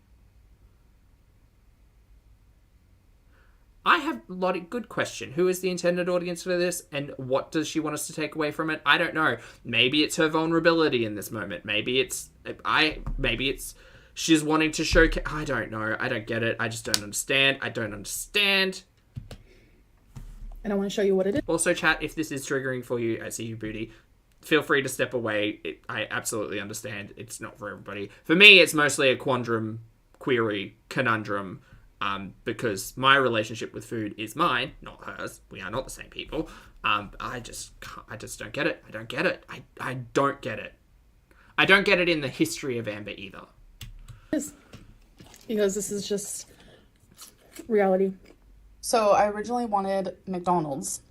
I have a lot of good question. Who is the intended audience for this, and what does she want us to take away from it? I don't know. Maybe it's her vulnerability in this moment. Maybe it's she's wanting to showcase. I don't know. I don't get it. I just don't understand. I don't understand. And I want to show you what it is. Also, chat, if this is triggering for you, I see you, Booty. Feel free to step away. I absolutely understand. It's not for everybody. For me, it's mostly a quandrum, query, conundrum. Because my relationship with food is mine, not hers. We are not the same people. I just don't get it. I don't get it. I don't get it. I don't get it in the history of Amber either. Because this is just reality. So I originally wanted McDonald's,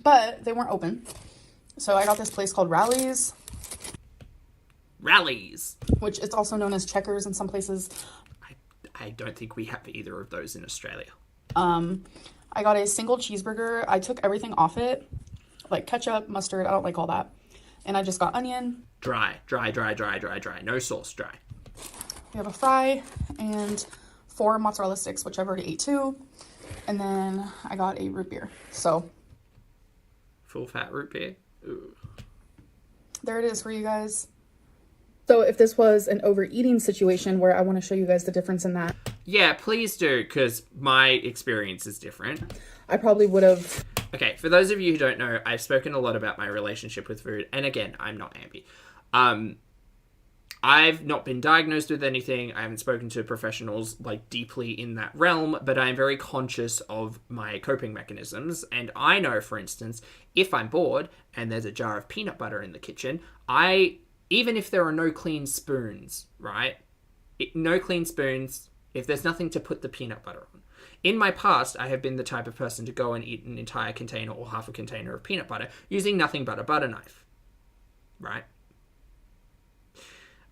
but they weren't open. So I got this place called Rallies. Rallies. Which it's also known as Checkers in some places. I don't think we have either of those in Australia. I got a single cheeseburger. I took everything off it, like ketchup, mustard. I don't like all that. And I just got onion. Dry. No sauce, dry. We have a fry and 4 mozzarella sticks, which I've already ate 2. And then I got a root beer. So full fat root beer. Ooh. There it is for you guys. So if this was an overeating situation where I want to show you guys the difference in that. Yeah, please do, because my experience is different. I probably would have. Okay, for those of you who don't know, I've spoken a lot about my relationship with food. And again, I'm not Ambi. I've not been diagnosed with anything. I haven't spoken to professionals like deeply in that realm, but I'm very conscious of my coping mechanisms. And I know, for instance, if I'm bored and there's a jar of peanut butter in the kitchen, even if there are no clean spoons, right? No clean spoons, if there's nothing to put the peanut butter on. In my past, I have been the type of person to go and eat an entire container or half a container of peanut butter using nothing but a butter knife, right?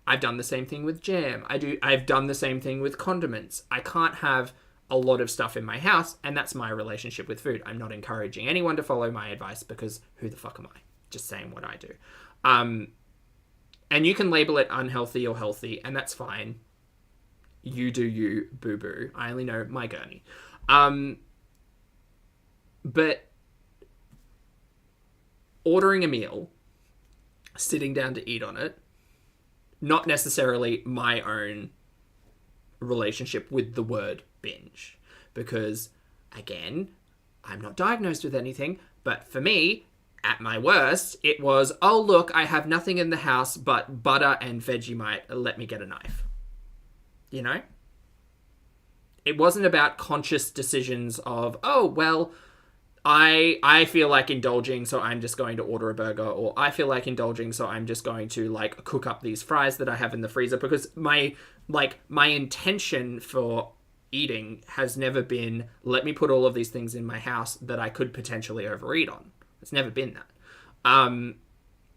I've done the same thing with jam. I've done the same thing with condiments. I can't have a lot of stuff in my house, and that's my relationship with food. I'm not encouraging anyone to follow my advice because who the fuck am I? Just saying what I do. And you can label it unhealthy or healthy, and that's fine. You do you, boo-boo. I only know my gurney. But ordering a meal, sitting down to eat on it, not necessarily my own relationship with the word binge. Because, again, I'm not diagnosed with anything, but for me, at my worst, it was, oh, look, I have nothing in the house but butter and Vegemite. Let me get a knife. You know? It wasn't about conscious decisions of, oh, well, I feel like indulging, so I'm just going to order a burger, or I feel like indulging, so I'm just going to, like, cook up these fries that I have in the freezer, because my intention for eating has never been, let me put all of these things in my house that I could potentially overeat on. It's never been that.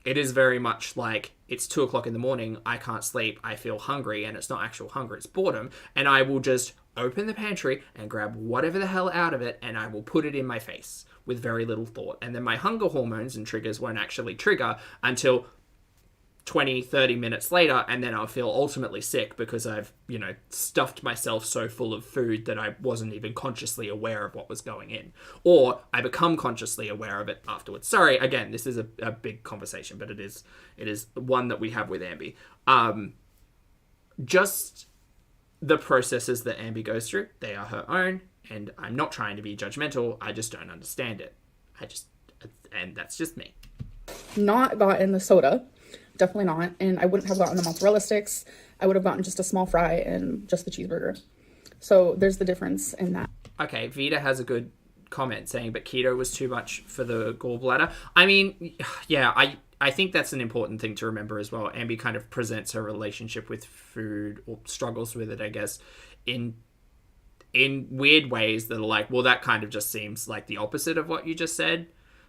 It is very much like, it's 2 o'clock in the morning, I can't sleep, I feel hungry, and it's not actual hunger, it's boredom, and I will just open the pantry and grab whatever the hell out of it, and I will put it in my face with very little thought. And then my hunger hormones and triggers won't actually trigger until 20, 30 minutes later, and then I'll feel ultimately sick because I've, stuffed myself so full of food that I wasn't even consciously aware of what was going in. Or I become consciously aware of it afterwards. Sorry, again, this is a big conversation, but it is one that we have with Ambi. Just the processes that Ambi goes through, they are her own, and I'm not trying to be judgmental, I just don't understand it. And that's just me. Not gotten the soda. Definitely not. And I wouldn't have gotten the mozzarella sticks. I would have gotten just a small fry and just the cheeseburger. So there's the difference in that. Okay, Vita has a good comment saying, but keto was too much for the gallbladder. I mean, yeah, I think that's an important thing to remember as well. Ambi kind of presents her relationship with food, or struggles with it, I guess, in weird ways that are like, well, that kind of just seems like the opposite of what you just said.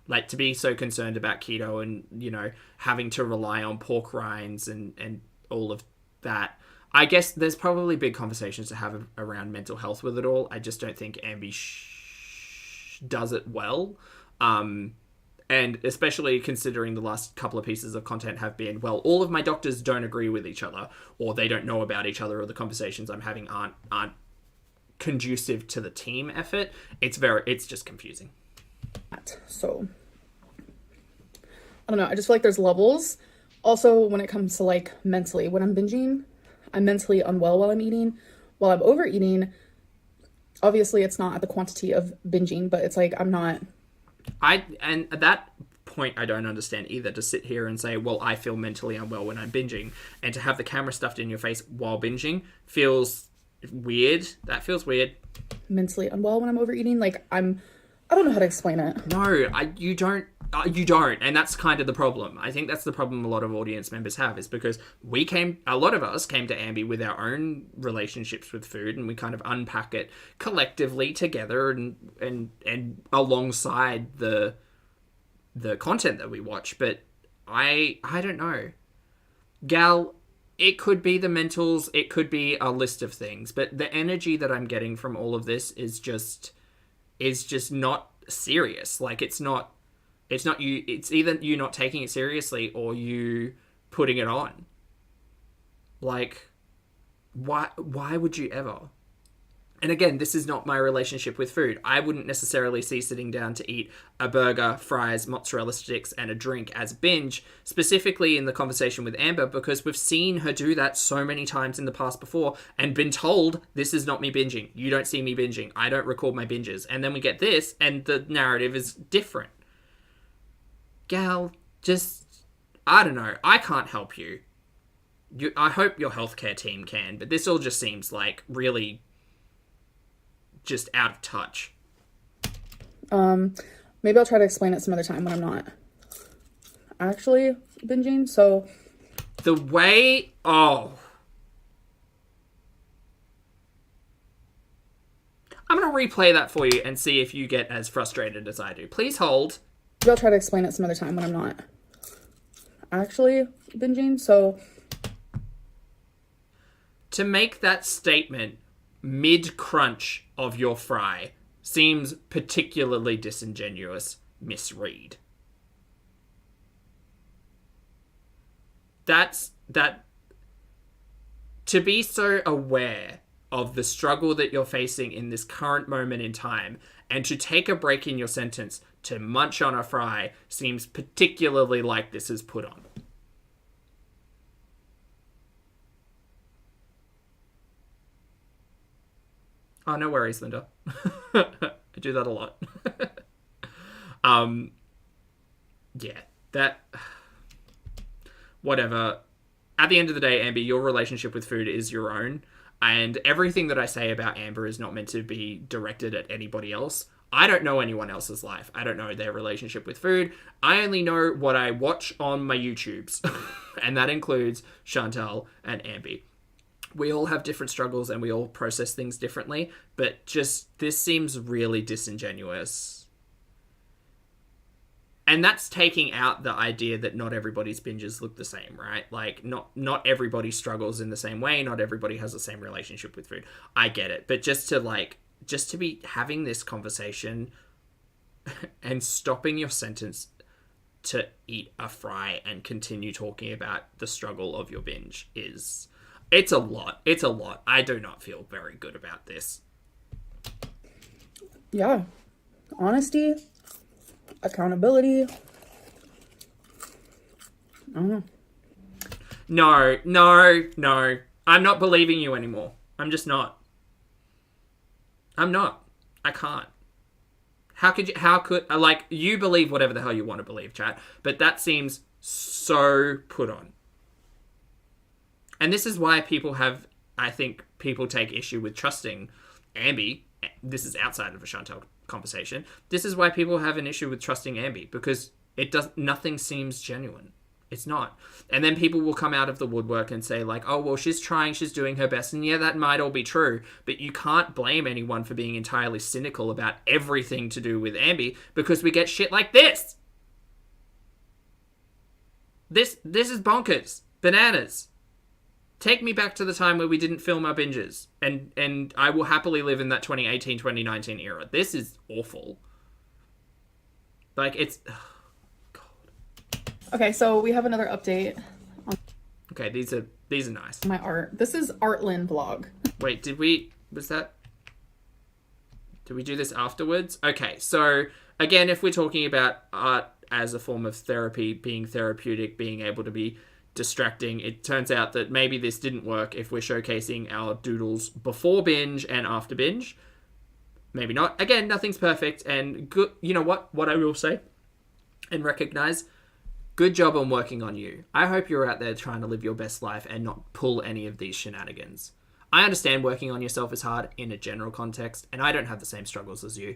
Like, to be so concerned about keto and, having to rely on pork rinds and all of that. I guess there's probably big conversations to have around mental health with it all. I just don't think Ambi does it well. And especially considering the last couple of pieces of content have been, well, all of my doctors don't agree with each other, or they don't know about each other, or the conversations I'm having aren't conducive to the team effort. It's just confusing. So I don't know. I just feel like there's levels. Also, when it comes to like mentally, when I'm binging, I'm mentally unwell while I'm eating. While I'm overeating, obviously it's not at the quantity of binging, but it's like I'm not. And at that point, I don't understand either, to sit here and say, well, I feel mentally unwell when I'm binging, and to have the camera stuffed in your face while binging feels weird. That feels weird. Mentally unwell when I'm overeating. Like I don't know how to explain it. No, you don't. You don't, and that's kind of the problem. I think that's the problem a lot of audience members have, is because a lot of us came to Ambi with our own relationships with food, and we kind of unpack it collectively together and alongside the content that we watch. But I don't know, Gal. It could be the mentals, it could be a list of things, but the energy that I'm getting from all of this is just not serious. Like it's not you. It's either you not taking it seriously or you putting it on. Like, why would you ever? And again, this is not my relationship with food. I wouldn't necessarily see sitting down to eat a burger, fries, mozzarella sticks, and a drink as binge, specifically in the conversation with Amber, because we've seen her do that so many times in the past before and been told, this is not me binging. You don't see me binging. I don't record my binges. And then we get this, and the narrative is different. Gal, just, I don't know. I can't help you. I hope your healthcare team can, but this all just seems like really just out of touch. Maybe I'll try to explain it some other time when I'm not actually binging. So the way, I'm going to replay that for you and see if you get as frustrated as I do. Please hold. Maybe I'll try to explain it some other time when I'm not actually binging. So to make that statement mid-crunch of your fry seems particularly disingenuous, Miss Reid. That to be so aware of the struggle that you're facing in this current moment in time, and to take a break in your sentence to munch on a fry seems particularly like this is put on. Oh, no worries, Linda. I do that a lot. Yeah, that... Whatever. At the end of the day, Amber, your relationship with food is your own, and everything that I say about Amber is not meant to be directed at anybody else. I don't know anyone else's life. I don't know their relationship with food. I only know what I watch on my YouTubes, and that includes Chantal and Amby. We all have different struggles and we all process things differently, but just this seems really disingenuous. And that's taking out the idea that not everybody's binges look the same, right? Like, not everybody struggles in the same way. Not everybody has the same relationship with food. I get it. But just to be having this conversation and stopping your sentence to eat a fry and continue talking about the struggle of your binge it's a lot. It's a lot. I do not feel very good about this. Yeah. Honesty. Accountability. I don't know. No. I'm not believing you anymore. I'm just not. I'm not. I can't. How could, like, you believe whatever the hell you want to believe, chat, but that seems so put on. And this is why I think people take issue with trusting Ambi. This is outside of a Chantal conversation. This is why people have an issue with trusting Ambi, because nothing seems genuine. It's not. And then people will come out of the woodwork and say, like, oh, well, she's trying, she's doing her best. And yeah, that might all be true, but you can't blame anyone for being entirely cynical about everything to do with Ambi, because we get shit like this. This is bonkers. Bananas. Take me back to the time where we didn't film our binges, and I will happily live in that 2018, 2019 era. This is awful. Like, it's... Oh, God. Okay, so we have another update. Okay, these are nice. My art. This is Artlyn vlog. Wait, was that... Do we do this afterwards? Okay, so again, if we're talking about art as a form of therapy, being therapeutic, being able to be distracting, it turns out that maybe this didn't work if we're showcasing our doodles before binge and after binge. Maybe not. Again, nothing's perfect, and good. You know what I will say and recognize, good job on working on you. I hope you're out there trying to live your best life and not pull any of these shenanigans. I understand working on yourself is hard in a general context, and I don't have the same struggles as you,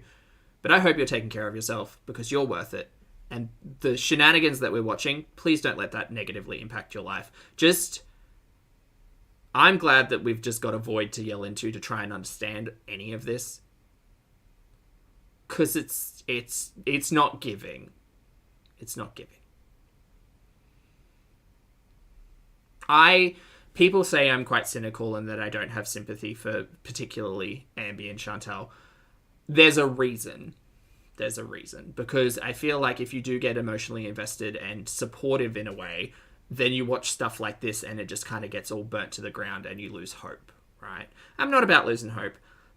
but I hope you're taking care of yourself because you're worth it. And the shenanigans that we're watching, please don't let that negatively impact your life. I'm glad that we've just got a void to yell into to try and understand any of this, because it's not giving. It's not giving. People say I'm quite cynical and that I don't have sympathy for particularly Ambi and Chantal. There's a reason. There's a reason. Because I feel like if you do get emotionally invested and supportive in a way, then you watch stuff like this and it just kind of gets all burnt to the ground and you lose hope, right? I'm not about losing hope,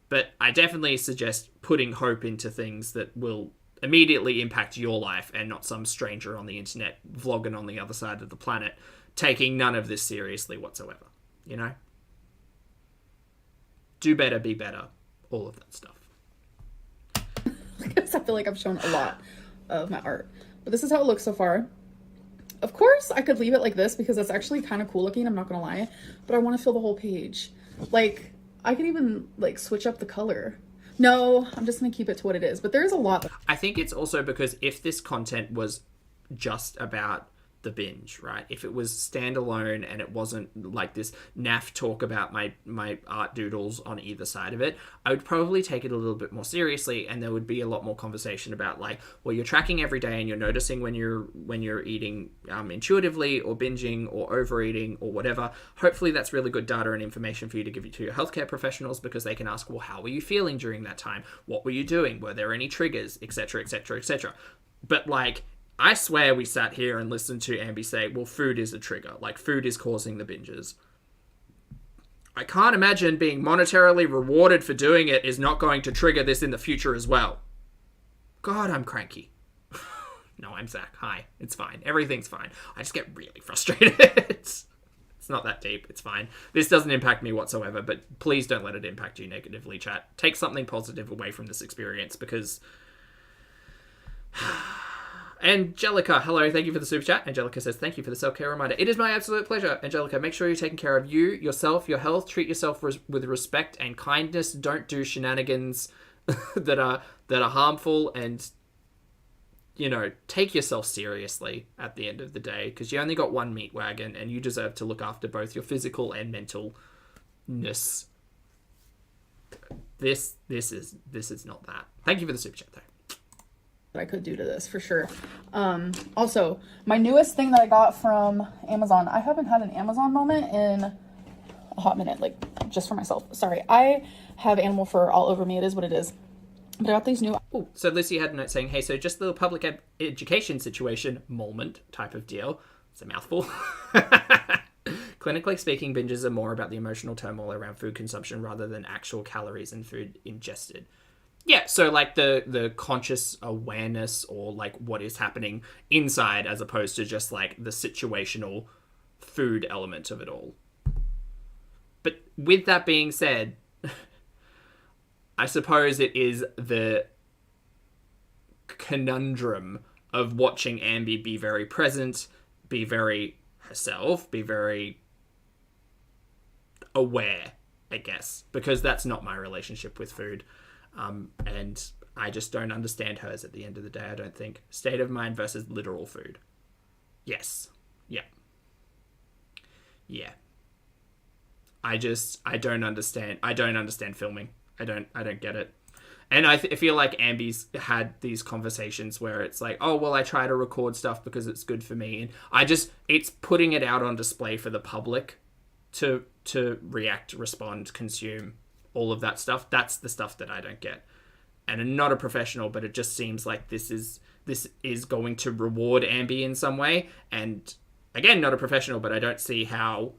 but I definitely suggest putting hope into things that will immediately impact your life and not some stranger on the internet vlogging on the other side of the planet, taking none of this seriously whatsoever, you know? Do better, be better, all of that stuff. I guess I feel like I've shown a lot of my art, but this is how it looks so far. Of course, I could leave it like this because it's actually kind of cool looking, I'm not gonna lie, but I want to fill the whole page. Like, I could even, like, switch up the color. No, I'm just gonna keep it to what it is, but there's a lot. I think it's also because if this content was just about the binge, right? If it was standalone and it wasn't like this naff talk about my art doodles on either side of it, I would probably take it a little bit more seriously, and there would be a lot more conversation about, like, well, you're tracking every day and you're noticing when you're eating intuitively or binging or overeating or whatever. Hopefully that's really good data and information for you to give to your healthcare professionals, because they can ask, well, how were you feeling during that time? What were you doing? Were there any triggers, etc., etc., etc. But, like, I swear we sat here and listened to Ambi say, well, food is a trigger. Like, food is causing the binges. I can't imagine being monetarily rewarded for doing it is not going to trigger this in the future as well. God, I'm cranky. No, I'm Zach. Hi. It's fine. Everything's fine. I just get really frustrated. It's not that deep. It's fine. This doesn't impact me whatsoever, but please don't let it impact you negatively, chat. Take something positive away from this experience, because... Angelica, hello, thank you for the super chat. Angelica says, thank you for the self-care reminder. It is my absolute pleasure. Angelica, make sure you're taking care of you, yourself, your health. Treat yourself with respect and kindness. Don't do shenanigans that are harmful, and, you know, take yourself seriously at the end of the day, because you only got one meat wagon and you deserve to look after both your physical and mentalness. This is not that. Thank you for the super chat, though. I could do to this for sure. Also, my newest thing that I got from Amazon. I haven't had an Amazon moment in a hot minute, like, just for myself. Sorry, I have animal fur all over me. It is what it is. But I got these new... Oh, so Lucy had a note saying, hey, so just the public education situation, moment type of deal. It's a mouthful. Clinically speaking, binges are more about the emotional turmoil around food consumption rather than actual calories and food ingested. Yeah, so, like, the conscious awareness, or, like, what is happening inside, as opposed to just, like, the situational food element of it all. But with that being said, I suppose it is the conundrum of watching Ambi be very present, be very herself, be very aware, I guess, because that's not my relationship with food. And I just don't understand hers at the end of the day, I don't think. State of mind versus literal food. Yes. Yeah. Yeah. I don't understand. I don't understand filming. I don't get it. And I feel like Ambi's had these conversations where it's like, oh, well, I try to record stuff because it's good for me. And it's putting it out on display for the public to react, respond, consume, all of that stuff. That's the stuff that I don't get. And I'm not a professional, but it just seems like this is going to reward Ambi in some way. And again, not a professional, but I don't see how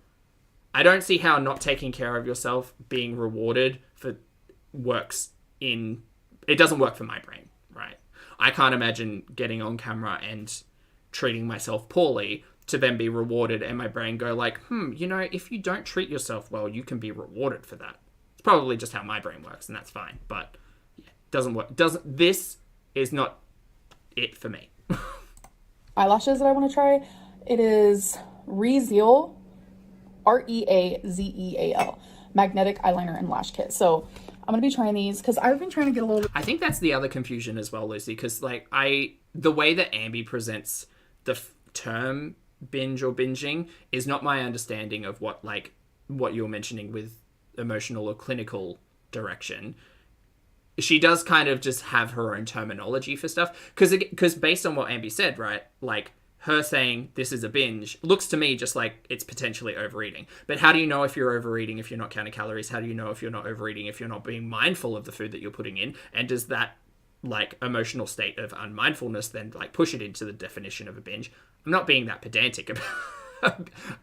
not taking care of yourself being rewarded for works in It doesn't work for my brain, right? I can't imagine getting on camera and treating myself poorly to then be rewarded and my brain go like, if you don't treat yourself well, you can be rewarded for that. It's probably just how my brain works, and that's fine. But yeah, it doesn't work. This is not it for me. Eyelashes that I want to try. It is Rezeal, Reazeal, magnetic eyeliner and lash kit. So I'm going to be trying these because I've been trying to get a little... I think that's the other confusion as well, Lucy, because like the way that Ambi presents the term binge or binging is not my understanding of what you're mentioning with emotional or clinical direction. She does kind of just have her own terminology for stuff, because based on what Ambi said, right, like her saying this is a binge looks to me just like it's potentially overeating. But how do you know if you're overeating if you're not counting calories? How do you know if you're not overeating if you're not being mindful of the food that you're putting in? And does that like emotional state of unmindfulness then like push it into the definition of a binge? I'm not being that pedantic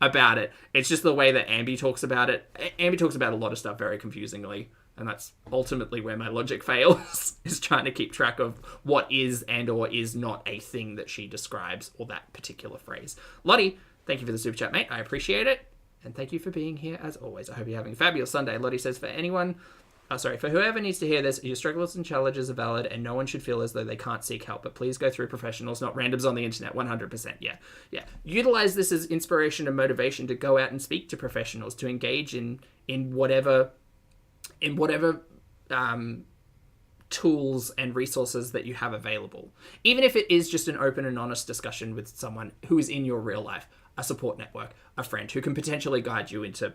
about it. It's just the way that Ambi talks about it. Ambi talks about a lot of stuff very confusingly, and that's ultimately where my logic fails, is trying to keep track of what is and or is not a thing that she describes, or that particular phrase. Lottie, thank you for the super chat, mate. I appreciate it. And thank you for being here as always. I hope you're having a fabulous Sunday. Lottie says, for whoever needs to hear this, your struggles and challenges are valid and no one should feel as though they can't seek help, but please go through professionals, not randoms on the internet. 100%. Yeah. Utilize this as inspiration and motivation to go out and speak to professionals, to engage in whatever tools and resources that you have available. Even if it is just an open and honest discussion with someone who is in your real life, a support network, a friend who can potentially guide you into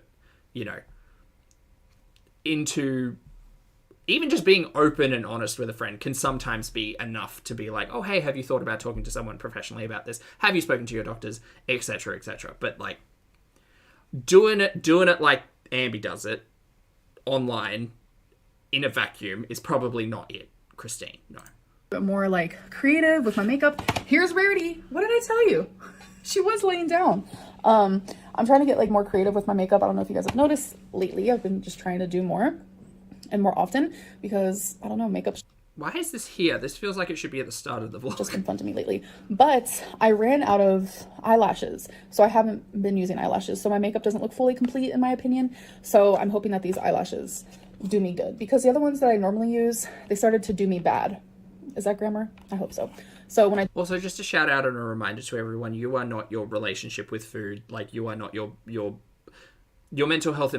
even just being open and honest with a friend can sometimes be enough to be like, oh, hey, have you thought about talking to someone professionally about this? Have you spoken to your doctors, etc., etc. But like doing it like Ambi does it online in a vacuum is probably not it, Christine. No. But more like creative with my makeup. Here's Rarity. What did I tell you? She was laying down. I'm trying to get like more creative with my makeup. I don't know if you guys have noticed lately. I've been just trying to do more and more often because I don't know, makeup's Why is this here? This feels like it should be at the start of the vlog. just been fun to me lately. But I ran out of eyelashes, so I haven't been using eyelashes. So my makeup doesn't look fully complete in my opinion. So I'm hoping that these eyelashes do me good because the other ones that I normally use, they started to do me bad. Is that grammar? I hope so. So when I also, just a shout out and a reminder to everyone, you are not your relationship with food. Like, you are not your mental health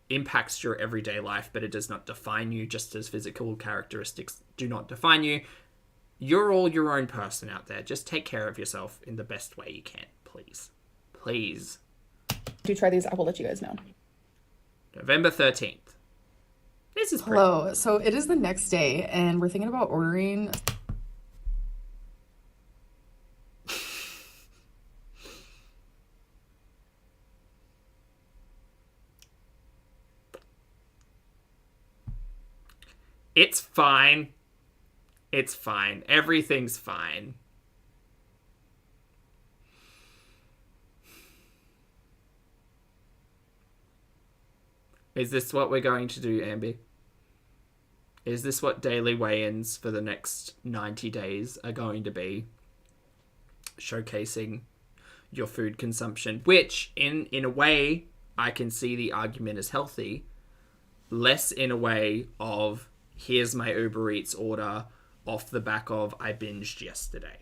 impacts your everyday life, but it does not define you, just as physical characteristics do not define you. You're all your own person out there. Just take care of yourself in the best way you can, please. Please. do try these, I will let you guys know. November 13th. This is pretty. Hello. So it is the next day, and we're thinking about ordering. It's fine. It's fine. Everything's fine. Is this what we're going to do, Ambi? Is this what daily weigh-ins for the next 90 days are going to be? Showcasing your food consumption, which in a way I can see the argument as healthy, less in a way of here's my Uber Eats order off the back of I binged yesterday.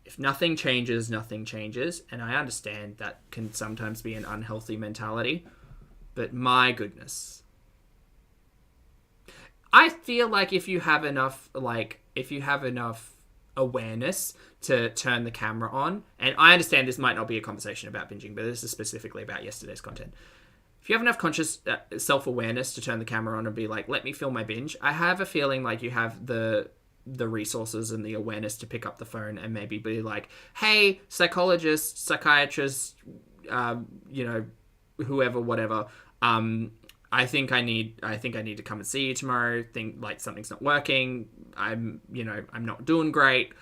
If nothing changes, nothing changes, and I understand that can sometimes be an unhealthy mentality, but my goodness. I feel like if you have enough awareness to turn the camera on, and I understand this might not be a conversation about binging, but this is specifically about yesterday's content. If you have enough conscious self-awareness to turn the camera on and be like, let me film my binge, I have a feeling like you have the resources and the awareness to pick up the phone and maybe be like, hey, psychologist, psychiatrist, whoever, whatever, I think I need to come and see you tomorrow. Think like something's not working. I'm not doing great.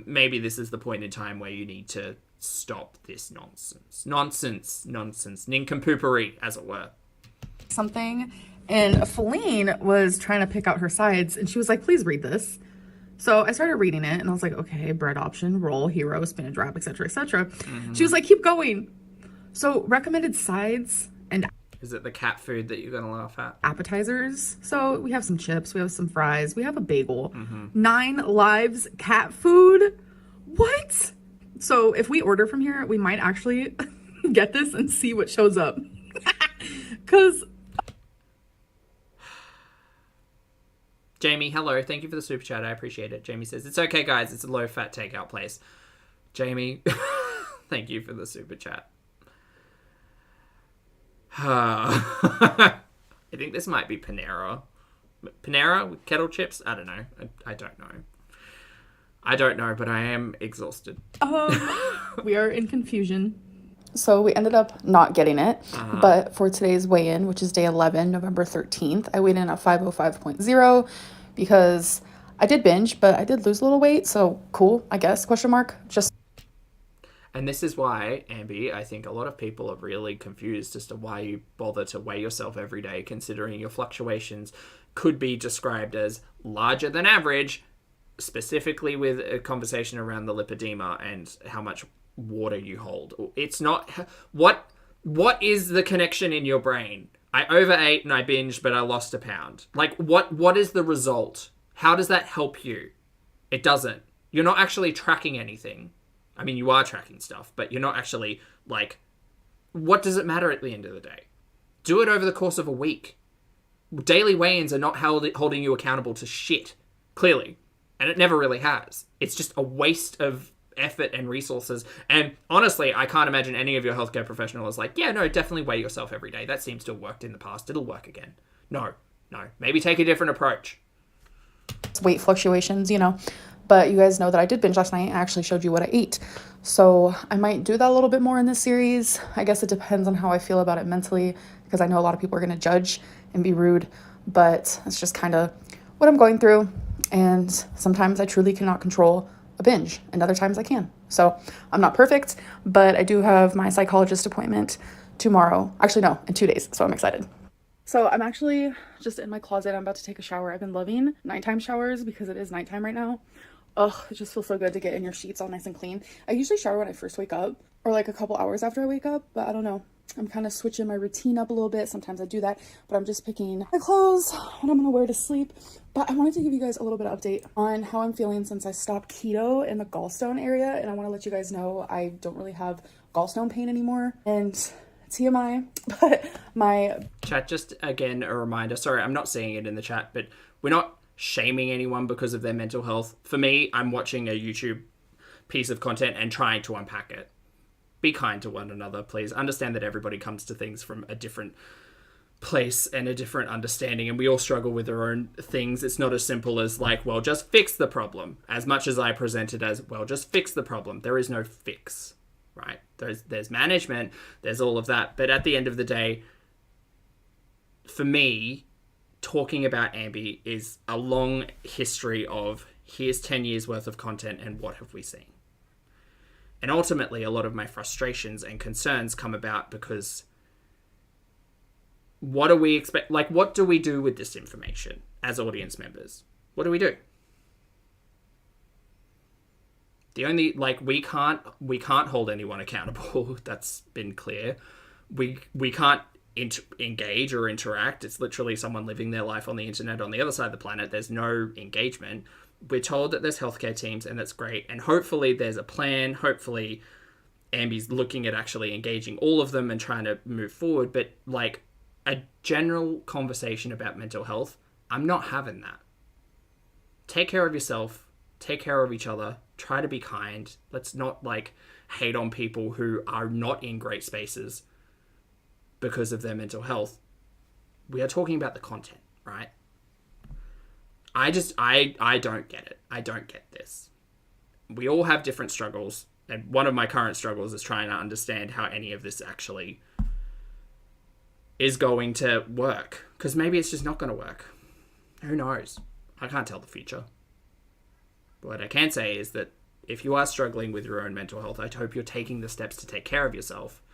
Maybe this is the point in time where you need to stop this nonsense, nincompoopery, as it were. Something, And Feline was trying to pick out her sides, and she was like, please read this. So I started reading it, and I was like, okay, bread option, roll, hero, spinach wrap, etc., etc. She was like, keep going. So recommended sides and Is it the cat food that you're going to laugh at? appetizers. So we have some chips, we have some fries, we have a bagel. 9 lives cat food. What? So if we order from here, we might actually get this and see what shows up. Because Jamie, hello. Thank you for the super chat. I appreciate it. Jamie says, it's okay, guys. It's a low-fat takeout place. Jamie, thank you for the super chat. I think this might be Panera. Panera with kettle chips? I don't know. I don't know. I don't know, but I am exhausted. we are in confusion. So we ended up not getting it, but for today's weigh-in, which is day 11, November 13th, I weighed in at 505.0 because I did binge, but I did lose a little weight, so cool, I guess, question mark. And this is why, Ambi, I think a lot of people are really confused as to why you bother to weigh yourself every day, considering your fluctuations could be described as larger than average, specifically with a conversation around the lipedema and how much water you hold. It's not what is the connection in your brain? I overate and I binged, but I lost a pound. Like what is the result? How does that help you? It doesn't. You're not actually tracking anything. I mean, you are tracking stuff, but you're not actually like, what does it matter at the end of the day? Do it over the course of a week. Daily weigh-ins are not holding you accountable to shit, clearly. And it never really has. It's just a waste of effort and resources. And honestly, I can't imagine any of your healthcare professionals like, yeah, no, definitely weigh yourself every day. That seems to have worked in the past. It'll work again. No. Maybe take a different approach. Weight fluctuations, but you guys know that I did binge last night. I actually showed you what I ate. So I might do that a little bit more in this series. I guess it depends on how I feel about it mentally, because I know a lot of people are going to judge and be rude, but it's just kind of what I'm going through. And sometimes I truly cannot control a binge, and other times I can. So I'm not perfect, but I do have my psychologist appointment tomorrow. Actually, no, in 2 days. So I'm excited. So I'm actually just in my closet. I'm about to take a shower. I've been loving nighttime showers because it is nighttime right now. Ugh, it just feels so good to get in your sheets all nice and clean. I usually shower when I first wake up, or like a couple hours after I wake up, but I don't know. I'm kind of switching my routine up a little bit. Sometimes I do that, but I'm just picking my clothes, what I'm going to wear to sleep. But I wanted to give you guys a little bit of update on how I'm feeling since I stopped keto in the gallstone area. And I want to let you guys know I don't really have gallstone pain anymore. And TMI, but my chat, just again, a reminder. Sorry, I'm not seeing it in the chat, but we're not shaming anyone because of their mental health. For me, I'm watching a YouTube piece of content and trying to unpack it. Be kind to one another, please. Understand that everybody comes to things from a different place and a different understanding, and we all struggle with our own things. It's not as simple as like, well, just fix the problem. As much as I present it as, well, just fix the problem. There is no fix, right? There's management, there's all of that. But at the end of the day, for me, talking about Ambi is a long history of here's 10 years worth of content and what have we seen. And ultimately, a lot of my frustrations and concerns come about because what do we expect? Like, what do we do with this information as audience members? What do we do? The only, like, we can't hold anyone accountable. That's been clear. We can't engage or interact. It's literally someone living their life on the internet on the other side of the planet. There's no engagement. We're told that there's healthcare teams, and that's great. And hopefully there's a plan. Hopefully Ambi's looking at actually engaging all of them and trying to move forward. But like a general conversation about mental health, I'm not having that. Take care of yourself. Take care of each other. Try to be kind. Let's not like hate on people who are not in great spaces because of their mental health. We are talking about the content, right? I don't get it. I don't get this. We all have different struggles, and one of my current struggles is trying to understand how any of this actually is going to work. Because maybe it's just not going to work. Who knows? I can't tell the future. But what I can say is that if you are struggling with your own mental health, I hope you're taking the steps to take care of yourself.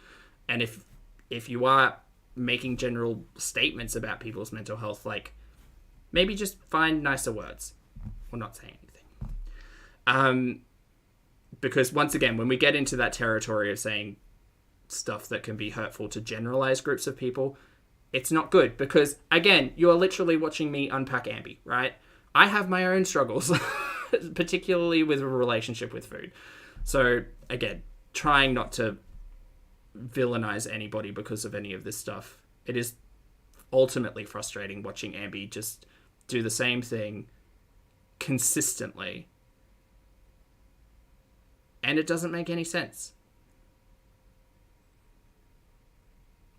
And if you are making general statements about people's mental health. Like, maybe just find nicer words or not say anything. Because once again, when we get into that territory of saying stuff that can be hurtful to generalized groups of people, it's not good. Because again, you're literally watching me unpack Ambi, right? I have my own struggles, particularly with a relationship with food. So again, trying not to villainize anybody because of any of this stuff. It is ultimately frustrating watching Ambi just do the same thing consistently. And it doesn't make any sense.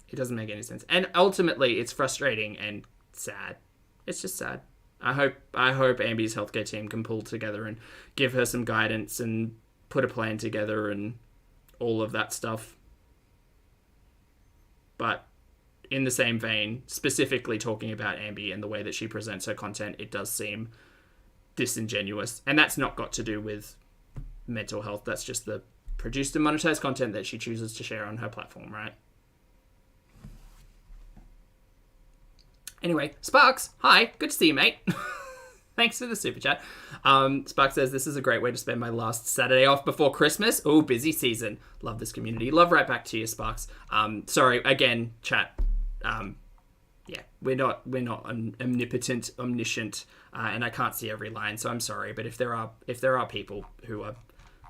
It doesn't make any sense. And ultimately, it's frustrating and sad. It's just sad. I hope Ambi's healthcare team can pull together and give her some guidance and put a plan together and all of that stuff. But in the same vein, specifically talking about Ambi and the way that she presents her content, it does seem disingenuous. And that's not got to do with mental health. That's just the produced and monetized content that she chooses to share on her platform, right? Anyway, Sparks, hi, good to see you, mate. Thanks for the super chat. Sparks says, this is a great way to spend my last Saturday off before Christmas. Oh, busy season. Love this community. Love right back to you, Sparks. Sorry, again, chat. Yeah, we're not omnipotent, omniscient, and I can't see every line, so I'm sorry. But if there are people who are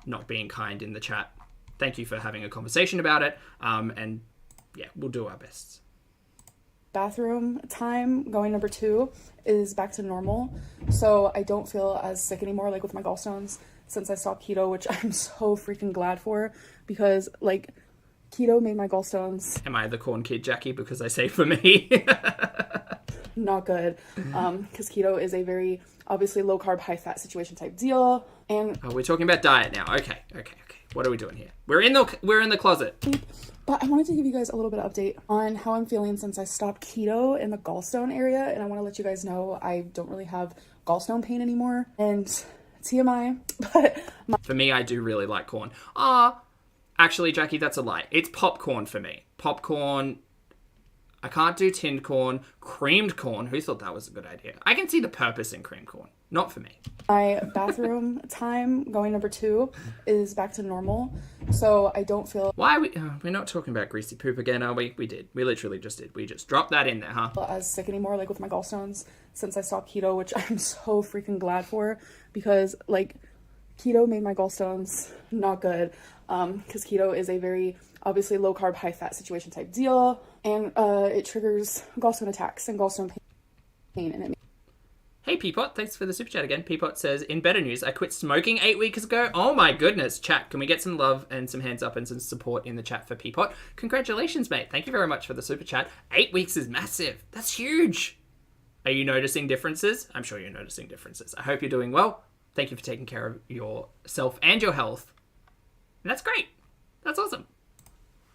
not being kind in the chat, thank you for having a conversation about it. And yeah, we'll do our best. Bathroom time, going number 2, is back to normal. So I don't feel as sick anymore, like with my gallstones, since I stopped keto, which I'm so freaking glad for, because like keto made my gallstones. Am I the corn kid, Jackie? Because I say for me. Not good. Because keto is a very obviously low carb, high fat situation type deal. And we're talking about diet now. Okay. What are we doing here? We're in the closet. But I wanted to give you guys a little bit of update on how I'm feeling since I stopped keto in the gallstone area. And I want to let you guys know I don't really have gallstone pain anymore. And TMI, but... For me, I do really like corn. Actually, Jackie, that's a lie. It's popcorn for me. Popcorn... I can't do tinned corn. Creamed corn. Who thought that was a good idea? I can see the purpose in creamed corn. Not for me. My bathroom time, going number 2, is back to normal. So I don't feel... Why are we... we're not talking about greasy poop again, are we? We did. We literally just did. We just dropped that in there, huh? As sick anymore, like with my gallstones, since I stopped keto, which I'm so freaking glad for, because like keto made my gallstones not good. Because keto is a very obviously low carb, high fat situation type deal. And it triggers gallstone attacks and gallstone pain. And it... Hey, Peapot, thanks for the super chat again. Peapot says, in better news, I quit smoking 8 weeks ago. Oh my goodness. Chat, can we get some love and some hands up and some support in the chat for Peapot? Congratulations, mate. Thank you very much for the super chat. 8 weeks is massive. That's huge. Are you noticing differences? I'm sure you're noticing differences. I hope you're doing well. Thank you for taking care of yourself and your health. And that's great. That's awesome.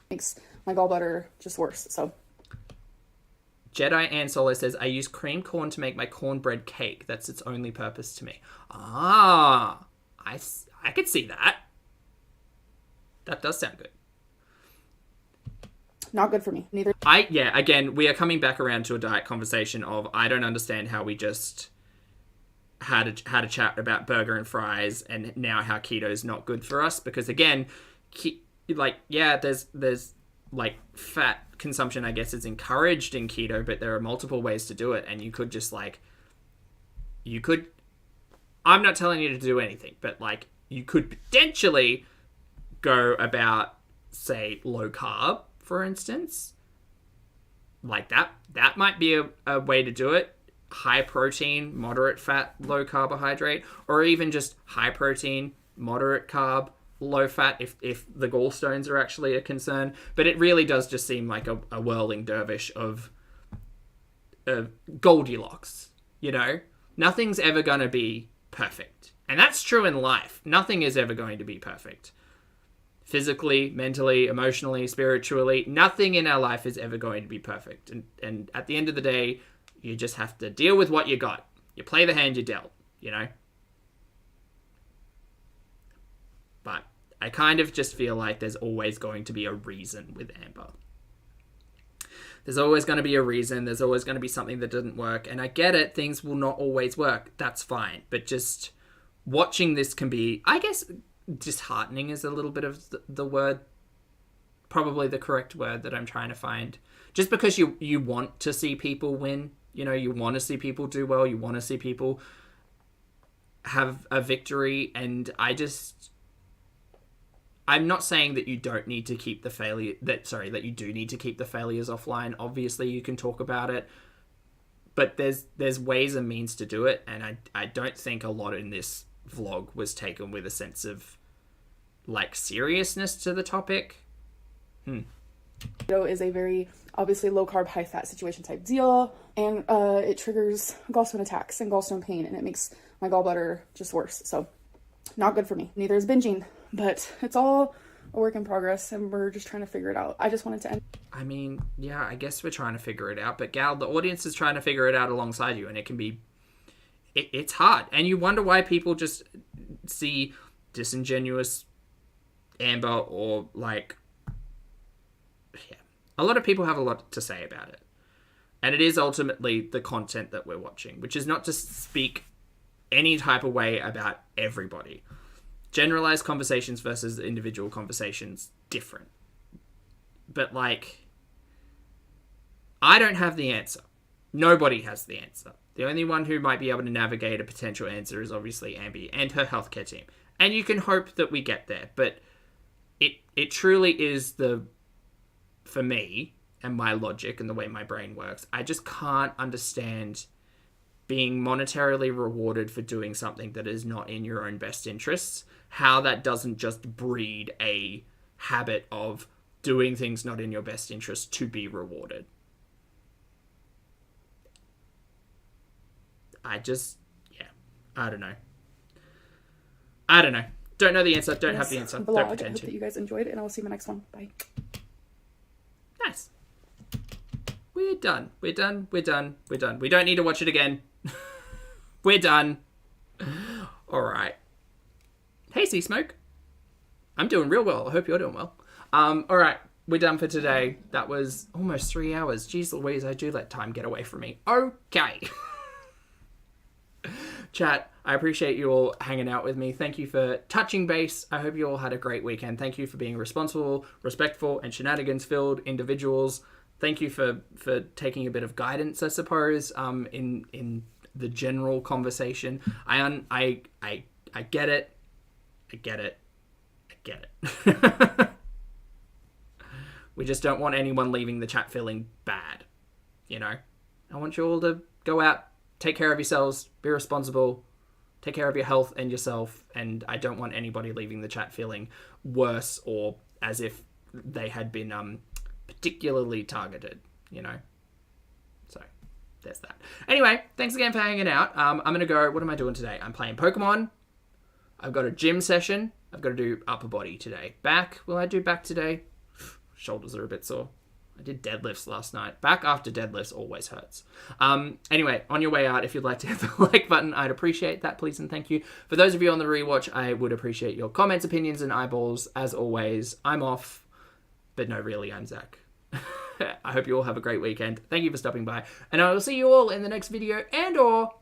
Makes my gallbladder just worse, so... Jedi Ann Solo says, I use cream corn to make my cornbread cake. That's its only purpose to me. I could see that. That does sound good. Not good for me. Neither. Again, we are coming back around to a diet conversation of, I don't understand how we just had a chat about burger and fries and now how keto is not good for us. Because again, there's like fat consumption, I guess, is encouraged in keto, but there are multiple ways to do it. And you could just I'm not telling you to do anything, but like you could potentially go about, say, low carb, for instance. Like that might be a way to do it. High protein, moderate fat, low carbohydrate, or even just high protein, moderate carb, low fat if the gallstones are actually a concern. But it really does just seem like a whirling dervish of Goldilocks, you know? Nothing's ever going to be perfect. And that's true in life. Nothing is ever going to be perfect. Physically, mentally, emotionally, spiritually, nothing in our life is ever going to be perfect. And at the end of the day, you just have to deal with what you got. You play the hand you dealt, you know? But I kind of just feel like there's always going to be a reason with Amber. There's always going to be a reason. There's always going to be something that doesn't work. And I get it. Things will not always work. That's fine. But just watching this can be, I guess, disheartening is a little bit of the word, probably the correct word that I'm trying to find. Just because you want to see people win. You know, you want to see people do well. You want to see people have a victory. And I'm not saying that you don't need to keep the failure, that you do need to keep the failures offline. Obviously, you can talk about it. But there's ways and means to do it. And I don't think a lot in this vlog was taken with a sense of, like, seriousness to the topic. Is a very obviously low carb, high fat situation type deal, and it triggers gallstone attacks and gallstone pain, and it makes my gallbladder just worse. So not good for me. Neither is binging, but it's all a work in progress, and we're just trying to figure it out. I just wanted to end. I mean, yeah, I guess we're trying to figure it out, but Gal, the audience is trying to figure it out alongside you, and it can be, it's hard, and you wonder why people just see disingenuous Amber or, like, yeah, a lot of people have a lot to say about it. And it is ultimately the content that we're watching, which is not to speak any type of way about everybody. Generalized conversations versus individual conversations, different. But, like, I don't have the answer. Nobody has the answer. The only one who might be able to navigate a potential answer is obviously Ambi and her healthcare team. And you can hope that we get there, but it truly is for me and my logic and the way my brain works, I just can't understand being monetarily rewarded for doing something that is not in your own best interests, how that doesn't just breed a habit of doing things not in your best interest to be rewarded. I don't know. Don't know the answer. Don't have the answer. Vlog. Don't I pretend hope to. that you guys enjoyed it, and I'll see you in the next one. Bye. Nice. We're done. We don't need to watch it again. We're done. All right. Hey, Sea Smoke. I'm doing real well. I hope you're doing well. All right. We're done for today. That was almost 3 hours. Jeez Louise, I do let time get away from me. Okay. Chat, I appreciate you all hanging out with me. Thank you for touching base. I hope you all had a great weekend. Thank you for being responsible, respectful, and shenanigans-filled individuals. Thank you for taking a bit of guidance, I suppose, in the general conversation. I get it. I get it. We just don't want anyone leaving the chat feeling bad, you know? I want you all to go out, take care of yourselves, be responsible, take care of your health and yourself, and I don't want anybody leaving the chat feeling worse or as if they had been particularly targeted, you know? So, there's that. Anyway, thanks again for hanging out. I'm going to go, what am I doing today? I'm playing Pokemon. I've got a gym session. I've got to do upper body today. Back, will I do back today? Shoulders are a bit sore. I did deadlifts last night. Back after deadlifts always hurts. Anyway, on your way out, if you'd like to hit the like button, I'd appreciate that, please and thank you. For those of you on the rewatch, I would appreciate your comments, opinions, and eyeballs. As always, I'm off. But no, really, I'm Zach. I hope you all have a great weekend. Thank you for stopping by. And I will see you all in the next video and or